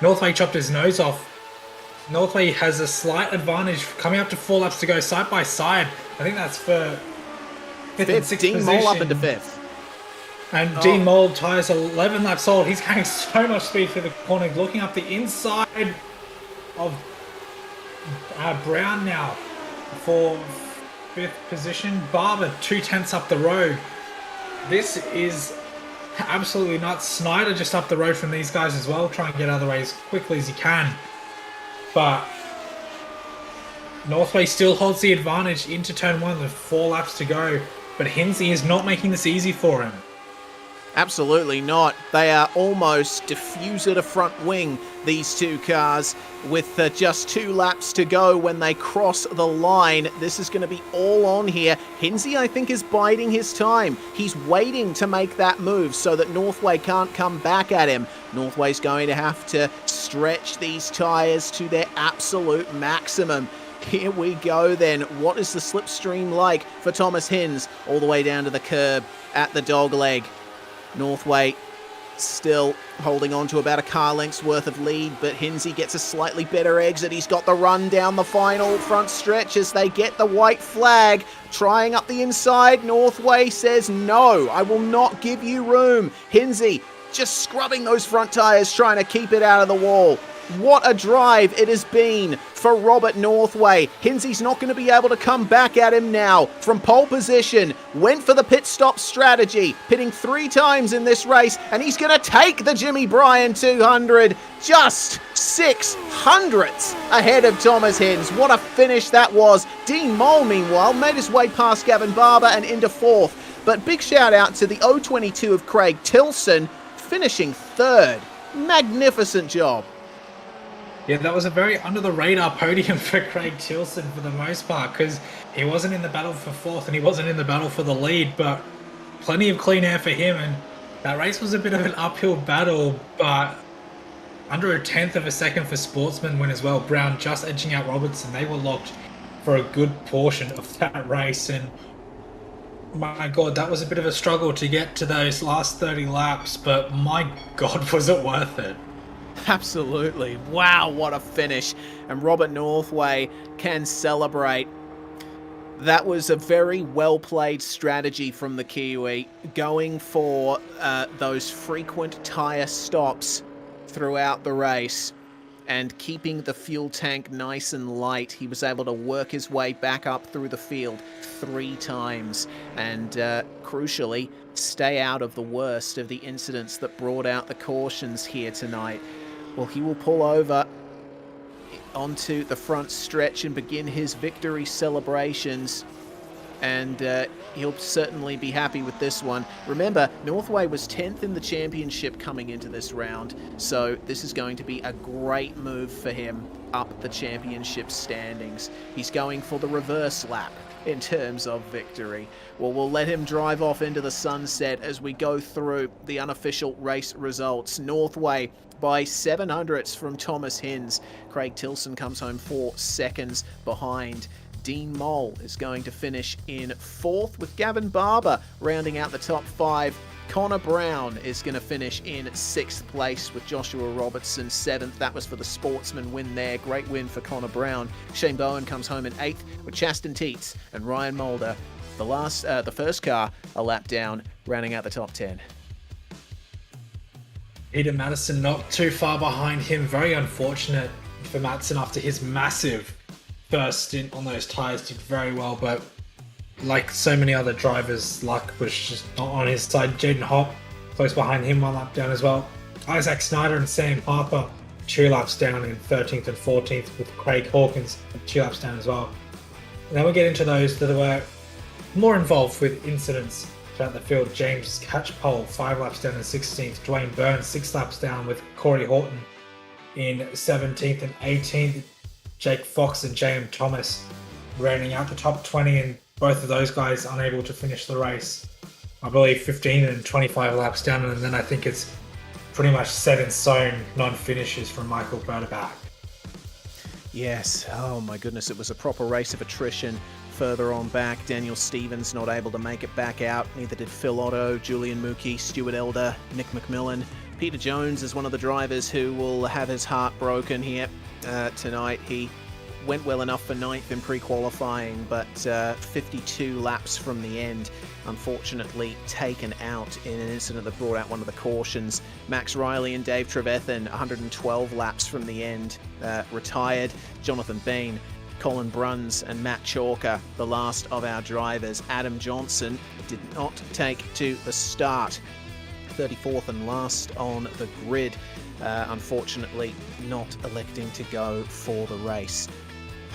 Northway chopped his nose off. Northway has a slight advantage coming up to 4 laps to go side by side. I think that's for 5th and 6th Dean position. Mole up into 5th. And Dean Mold tires 11 laps old. He's carrying so much speed through the corner, looking up the inside of Brown now for 5th position. Barber 2/10 up the road. This is absolutely nuts. Snyder just up the road from these guys as well, trying to get out of the way as quickly as he can. But Northway still holds the advantage into turn 1 with 4 laps to go. But Hinsey is not making this easy for him. Absolutely not. They are almost diffuser to front wing, these two cars, with just 2 laps to go when they cross the line. This is going to be all on here. Hinsey, I think, is biding his time. He's waiting to make that move so that Northway can't come back at him. Northway's going to have to stretch these tyres to their absolute maximum. Here we go then. What is the slipstream like for Thomas Hinz all the way down to the curb at the dogleg? Northway still holding on to about a car length's worth of lead, but Hinsey gets a slightly better exit. He's got the run down the final front stretch as they get the white flag. Trying up the inside, Northway says, no, I will not give you room. Hinsey just scrubbing those front tyres, trying to keep it out of the wall. What a drive it has been for Robert Northway. Hinsey's not going to be able to come back at him now. From pole position, went for the pit stop strategy, pitting 3 times in this race, and he's going to take the Jimmy Bryan 200, just 600ths ahead of Thomas Hinz. What a finish that was. Dean Mole, meanwhile, made his way past Gavin Barber and into 4th. But big shout out to the 022 of Craig Tilson, finishing 3rd. Magnificent job. Yeah, that was a very under-the-radar podium for Craig Tilson for the most part, because he wasn't in the battle for 4th and he wasn't in the battle for the lead, but plenty of clean air for him, and that race was a bit of an uphill battle, but under a 1/10 of a second for Sportsman win as well. Brown just edging out Robertson. They were locked for a good portion of that race, and my God, that was a bit of a struggle to get to those last 30 laps, but my God, was it worth it. Absolutely. Wow, what a finish. And Robert Northway can celebrate. That was a very well-played strategy from the Kiwi, going for those frequent tyre stops throughout the race and keeping the fuel tank nice and light. He was able to work his way back up through the field 3 times and, crucially, stay out of the worst of the incidents that brought out the cautions here tonight. Well, he will pull over onto the front stretch and begin his victory celebrations, and he'll certainly be happy with this one. Remember, Northway was 10th in the championship coming into this round, so this is going to be a great move for him up the championship standings. He's going for the reverse lap in terms of victory. Well, we'll let him drive off into the sunset as we go through the unofficial race results. Northway by 700ths from Thomas Hinz. Craig Tilson comes home 4 seconds behind. Dean Mole is going to finish in 4th with Gavin Barber rounding out the top 5. Connor Brown is going to finish in 6th place with Joshua Robertson 7th. That was for the Sportsman win there. Great win for Connor Brown. Shane Bowen comes home in 8th with Chaston Teets and Ryan Mulder. The first car a lap down, rounding out the top 10. Peter Madison not too far behind him. Very unfortunate for Matson after his massive first stint on those tyres. Did very well, but like so many other drivers, luck was just not on his side. Jaden Hopp close behind him, 1 lap down as well. Isaac Snyder and Sam Harper 2 laps down in 13th and 14th, with Craig Hawkins 2 laps down as well. And then we get into those that were more involved with incidents throughout the field. James Catchpole 5 laps down in 16th. Dwayne Burns 6 laps down, with Corey Horton in 17th and 18th. Jake Fox and J.M. Thomas rounding out the top 20, and both of those guys unable to finish the race. I believe 15 and 25 laps down, and then I think it's pretty much set in stone non-finishes from Michael Berteback. Yes, oh my goodness, it was a proper race of attrition. Further on back, Daniel Stevens not able to make it back out, neither did Phil Otto, Julian Mookie, Stuart Elder, Nick McMillan. Peter Jones is one of the drivers who will have his heart broken here tonight. He went well enough for 9th in pre-qualifying, but 52 laps from the end, unfortunately taken out in an incident that brought out one of the cautions. Max Riley and Dave Trevethan, 112 laps from the end, retired. Jonathan Bean, Colin Bruns and Matt Chalker, the last of our drivers. Adam Johnson did not take to the start, 34th and last on the grid, unfortunately not electing to go for the race.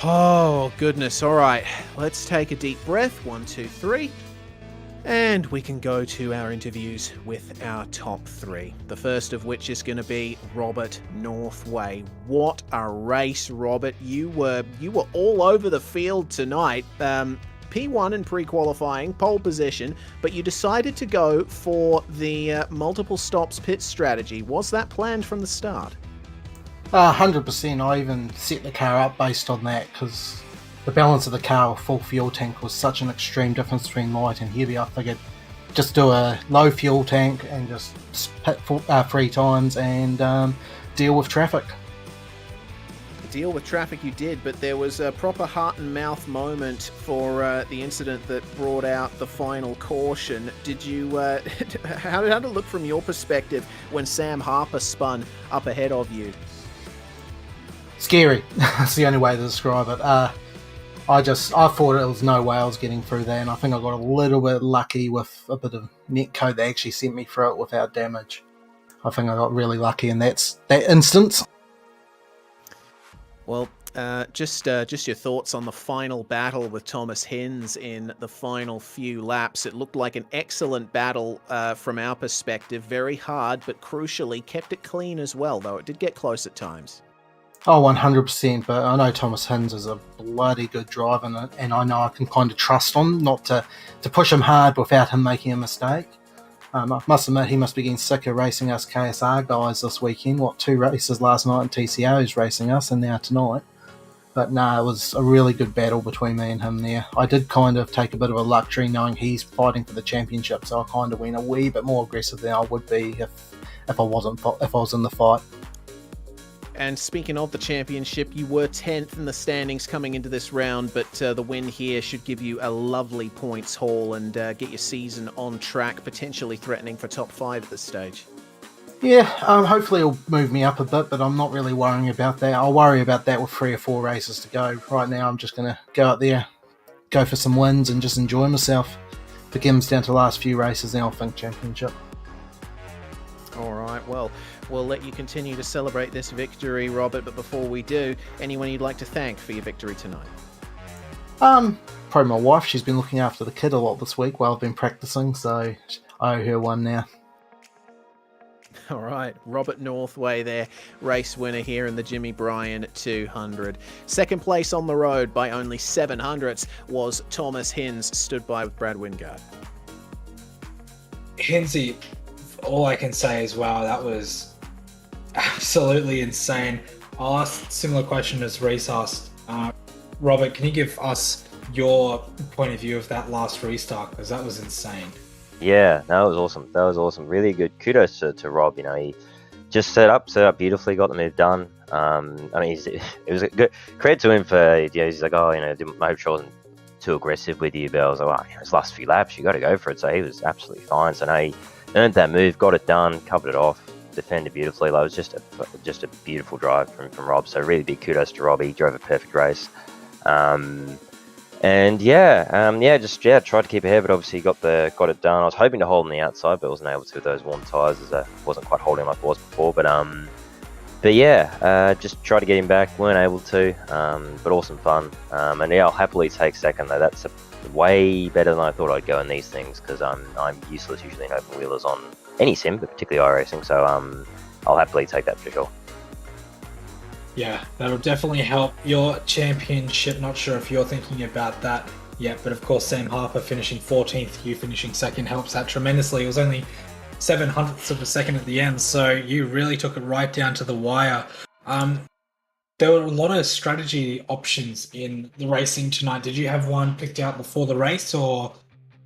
Oh goodness, all right, let's take a deep breath, 1, 2, 3, and we can go to our interviews with our top 3. The first of which is going to be Robert Northway. What a race, Robert. You were all over the field tonight. P1 in pre-qualifying, pole position, but you decided to go for the multiple stops pit strategy. Was that planned from the start? 100%. I even set the car up based on that, because the balance of the car with full fuel tank was such an extreme difference between light and heavy. I figured just do a low fuel tank and just pit 3 times and deal with traffic. Deal with traffic you did, but there was a proper heart and mouth moment for the incident that brought out the final caution. Did you how did it look from your perspective when Sam Harper spun up ahead of you? Scary. That's the only way to describe it. I thought there was no way I was getting through that, and I think I got a little bit lucky with a bit of net code that actually sent me through it without damage. I think I got really lucky in that instance. Well, just your thoughts on the final battle with Thomas Hins in the final few laps. It looked like an excellent battle from our perspective. Very hard, but crucially kept it clean as well, though it did get close at times. Oh, 100%, but I know Thomas Hins is a bloody good driver, and I know I can kind of trust him not to push him hard without him making a mistake. I must admit, he must be getting sick of racing us KSR guys this weekend. 2 races last night and TCO's racing us, and now tonight. But no, it was a really good battle between me and him there. I did kind of take a bit of a luxury knowing he's fighting for the championship, so I kind of went a wee bit more aggressive than I would be if I was in the fight. And speaking of the championship, you were 10th in the standings coming into this round, but the win here should give you a lovely points haul and get your season on track, potentially threatening for top 5 at this stage. Yeah, hopefully it'll move me up a bit, but I'm not really worrying about that. I'll worry about that with 3 or 4 races to go. Right now I'm just going to go out there, go for some wins and just enjoy myself. If it comes down to the last few races, then I'll think championship. All right, well, we'll let you continue to celebrate this victory, Robert, but before we do, anyone you'd like to thank for your victory tonight? Probably my wife. She's been looking after the kid a lot this week while I've been practicing, so I owe her one now. All right, Robert Northway there, race winner here in the Jimmy Bryan 200. Second place on the road by only 700ths was Thomas Hins, stood by with Brad Wingard. Hinsey, all I can say is, wow, that was absolutely insane. I'll ask a similar question as Reese asked. Robert, can you give us your point of view of that last restart? Because that was insane. Yeah, no, it was awesome. That was awesome. Really good. Kudos to Rob. You know, he just set up beautifully, got the move done. I mean, it was a good credit to him for, you know, he's like, oh, you know, I hope I wasn't too aggressive with you, but I was like, well, you know, his last few laps, you got to go for it. So he was absolutely fine. So no, he earned that move, got it done, covered it off. defended beautifully. Like, it was just a beautiful drive from Rob. So really big kudos to Rob. He drove a perfect race. And tried to keep ahead, but obviously got it done. I was hoping to hold on the outside, but wasn't able to with those warm tyres, as I wasn't quite holding like I was before. Just tried to get him back, weren't able to, but awesome fun. I'll happily take second though. That's way better than I thought I'd go in these things, because I'm useless usually in open wheelers on any sim, but particularly iRacing. So I'll happily take that for sure. Yeah, that'll definitely help your championship. Not sure if you're thinking about that yet, but of course Sam Harper finishing 14th, you finishing second helps that tremendously. It was only 0.07 of a second at the end, so you really took it right down to the wire. There were a lot of strategy options in the racing tonight. Did you have one picked out before the race, or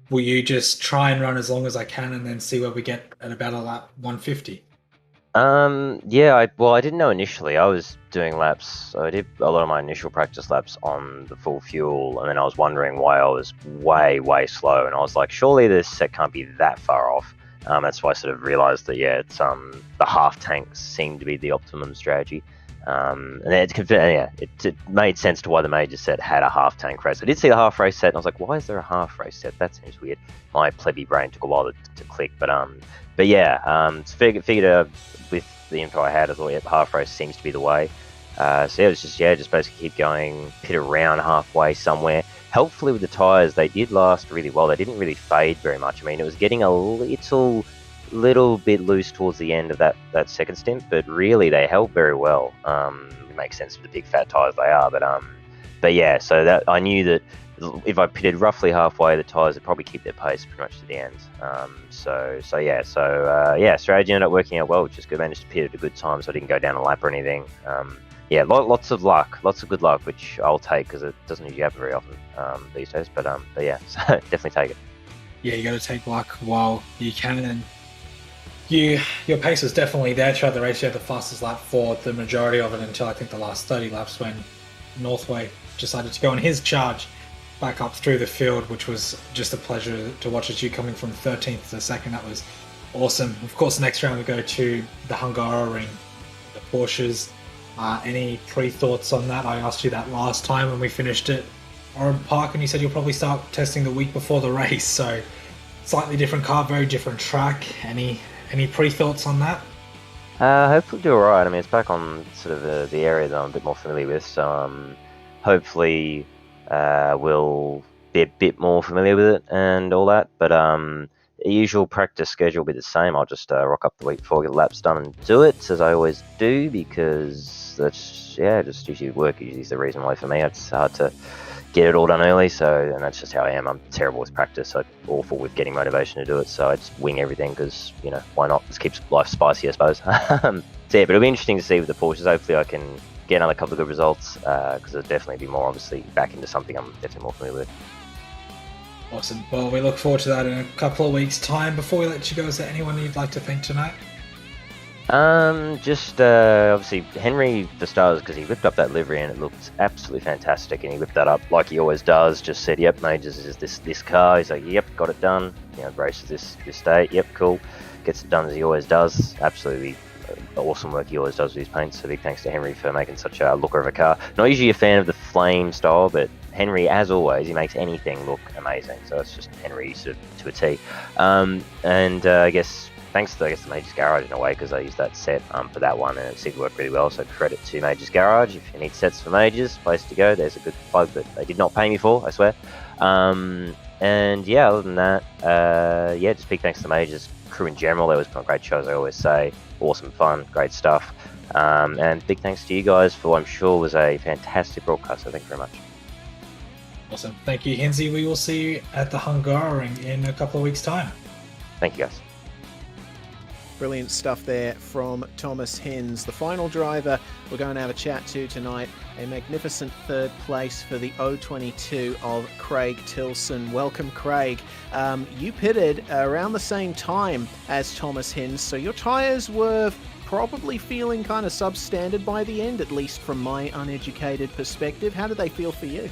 will you just try and run as long as I can and then see where we get at about a lap 150? I didn't know initially. I was doing laps, so I did a lot of my initial practice laps on the full fuel, and then I was wondering why I was way slow, and I was like, surely this set can't be that far off. That's why I sort of realised that it's the half tanks seemed to be the optimum strategy. And it made sense to why the major set had a half tank race. I did see the half race set, and I was like, why is there a half race set? That seems weird. My plebby brain took a while to click, figured with the info I had, I thought half race seems to be the way. It was just basically keep going, pit around halfway somewhere. Helpfully with the tyres, they did last really well. They didn't really fade very much. I mean, it was getting a little bit loose towards the end of that second stint, but really they held very well. It makes sense with the big fat tyres they are, so that I knew that if I pitted roughly halfway, the tyres would probably keep their pace pretty much to the end. Strategy ended up working out well, which is good. Managed to pit at a good time, so I didn't go down a lap or anything. Lots of luck, lots of good luck, which I'll take because it doesn't usually happen very often these days. So definitely take it. Yeah, you got to take luck while you can, and your pace was definitely there throughout the race. You had the fastest lap for the majority of it until I think the last 30 laps when Northway decided to go on his charge back up through the field, which was just a pleasure to watch as you coming from 13th to 2nd. That was awesome. Of course, next round we go to the Hungaroring, the Porsches. Any pre-thoughts on that? I asked you that last time when we finished at Oran Park, and you said you'll probably start testing the week before the race. So slightly different car, very different track. Any pre-thoughts on that? Hopefully do alright. I mean, it's back on sort of the area that I'm a bit more familiar with, so hopefully we'll be a bit more familiar with it and all that. But the usual practice schedule will be the same. I'll just rock up the week before, get the laps done and do it, as I always do, because that's, just usually work is the reason why for me. It's hard to get it all done early, and that's just how I am. I'm terrible with practice, I'm awful with getting motivation to do it, so I just wing everything because, why not? Just keeps life spicy, I suppose. But it'll be interesting to see with the Porsches. Hopefully I can get another couple of good results, because it'll definitely be more, obviously, back into something I'm definitely more familiar with. Awesome. Well, we look forward to that in a couple of weeks' time. Before we let you go, is there anyone you'd like to thank tonight? Obviously Henry for starters, because he whipped up that livery and it looked absolutely fantastic, and he whipped that up like he always does. Just said, "Yep, Majors is this car." He's like, "Yep, got it done." Races this date. Yep, cool. Gets it done as he always does. Absolutely awesome work he always does with his paints. So big thanks to Henry for making such a looker of a car. Not usually a fan of the flame style, but Henry, as always, he makes anything look amazing. So it's just Henry sort of to a T. I guess thanks to the Majors Garage in a way, because I used that set for that one and it seemed to work really well. So credit to Majors Garage. If you need sets for Majors, place to go. There's a good plug that they did not pay me for, I swear. Other than that, just big thanks to the Majors crew in general. They always put on great shows, I always say. Awesome fun, great stuff. And big thanks to you guys for what I'm sure was a fantastic broadcast. So thank you very much. Awesome. Thank you, Hinsey. We will see you at the Hungaroring in a couple of weeks' time. Thank you, guys. Brilliant stuff there from Thomas Hins, the final driver we're going to have a chat to tonight. A magnificent third place for the 022 of Craig Tilson. Welcome, Craig. You pitted around the same time as Thomas Hins, so your tyres were probably feeling kind of substandard by the end, at least from my uneducated perspective. How did they feel for you?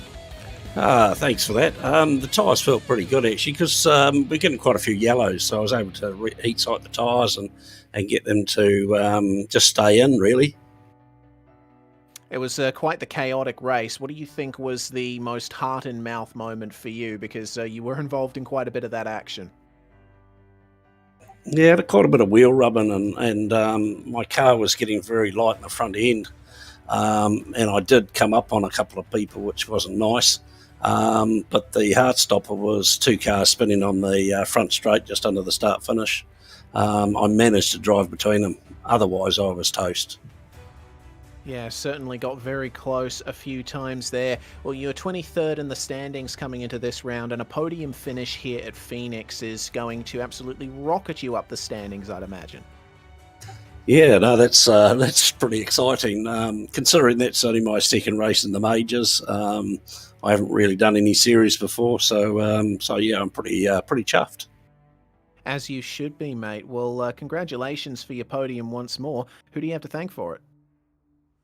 Thanks for that. The tyres felt pretty good actually because we're getting quite a few yellows, so I was able to heat sight the tyres and get them to just stay in really. It was quite the chaotic race. What do you think was the most heart-in-mouth moment for you? Because you were involved in quite a bit of that action. Yeah, I had quite a bit of wheel rubbing and my car was getting very light in the front end. And I did come up on a couple of people, which wasn't nice. But the heart stopper was 2 cars spinning on the front straight just under the start finish. I managed to drive between them. Otherwise, I was toast. Yeah, certainly got very close a few times there. Well, you're 23rd in the standings coming into this round, and a podium finish here at Phoenix is going to absolutely rocket you up the standings, I'd imagine. Yeah, no, that's pretty exciting. Considering that's only my second race in the majors, I haven't really done any series before, so yeah, I'm pretty chuffed. As you should be, mate. Well, congratulations for your podium once more. Who do you have to thank for it?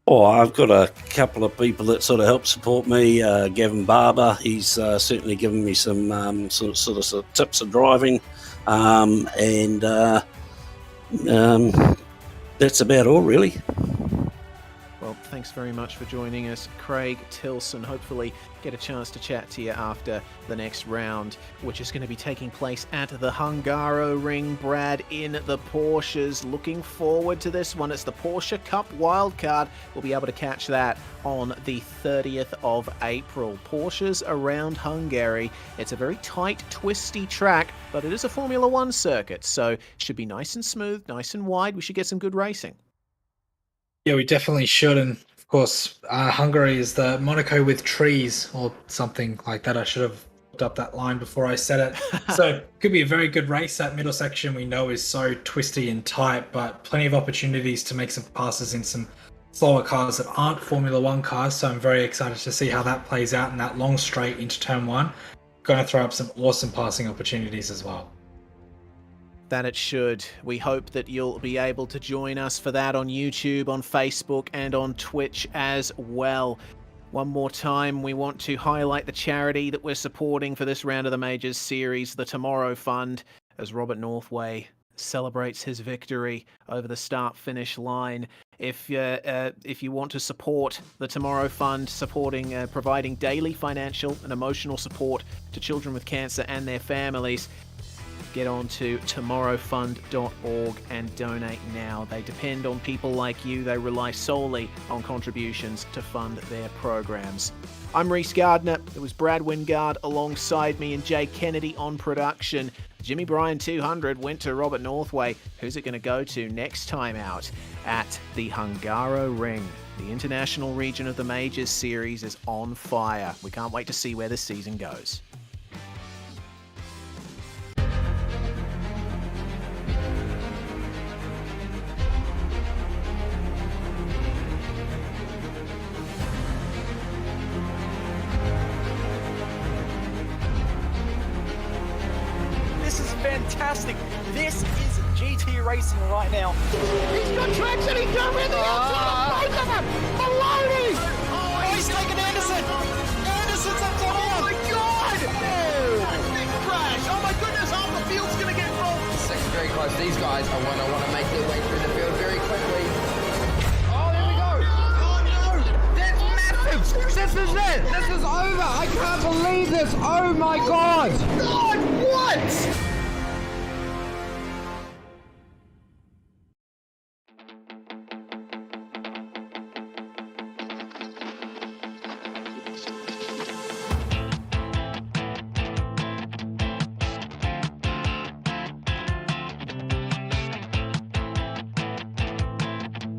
Oh, I've got a couple of people that sort of help support me. Gavin Barber, he's certainly given me some sort of tips of driving, and that's about all, really. Well, thanks very much for joining us, Craig Tilson. Hopefully get a chance to chat to you after the next round, which is going to be taking place at the Hungaroring. Brad, in the Porsches. Looking forward to this one. It's the Porsche Cup wildcard. We'll be able to catch that on the 30th of April. Porsches around Hungary. It's a very tight, twisty track, but it is a Formula One circuit, so it should be nice and smooth, nice and wide. We should get some good racing. Yeah, we definitely should. And of course, Hungary is the Monaco with trees or something like that. I should have looked up that line before I said it. So could be a very good race. That middle section we know is so twisty and tight, but plenty of opportunities to make some passes in some slower cars that aren't Formula One cars. So I'm very excited to see how that plays out in that long straight into turn 1. Going to throw up some awesome passing opportunities as well. That it should. We hope that you'll be able to join us for that on YouTube, on Facebook, and on Twitch as well. One more time, we want to highlight the charity that we're supporting for this round of the Majors series, the Tomorrow Fund, as Robert Northway celebrates his victory over the start-finish line. If you want to support the Tomorrow Fund, providing daily financial and emotional support to children with cancer and their families, get on to tomorrowfund.org and donate now. They depend on people like you. They rely solely on contributions to fund their programs. I'm Reese Gardner. It was Brad Wingard alongside me and Jay Kennedy on production. Jimmy Bryan 200 went to Robert Northway. Who's it going to go to next time out at the Hungaroring? The international region of the Majors series is on fire. We can't wait to see where this season goes. Fantastic. This is GT racing right now. He's got traction. He's going with the outside. Both of them. Maloney. Oh, he's taken Anderson. Anderson's up to him. Oh, my God. Big crash. Oh, my goodness. Half the field's going to get rolled. Second very close. These guys, I want to make their way through the field very quickly. Oh, there we go. Oh, no. That's massive. This is it. This is over. I can't believe this. Oh, my God. God, what?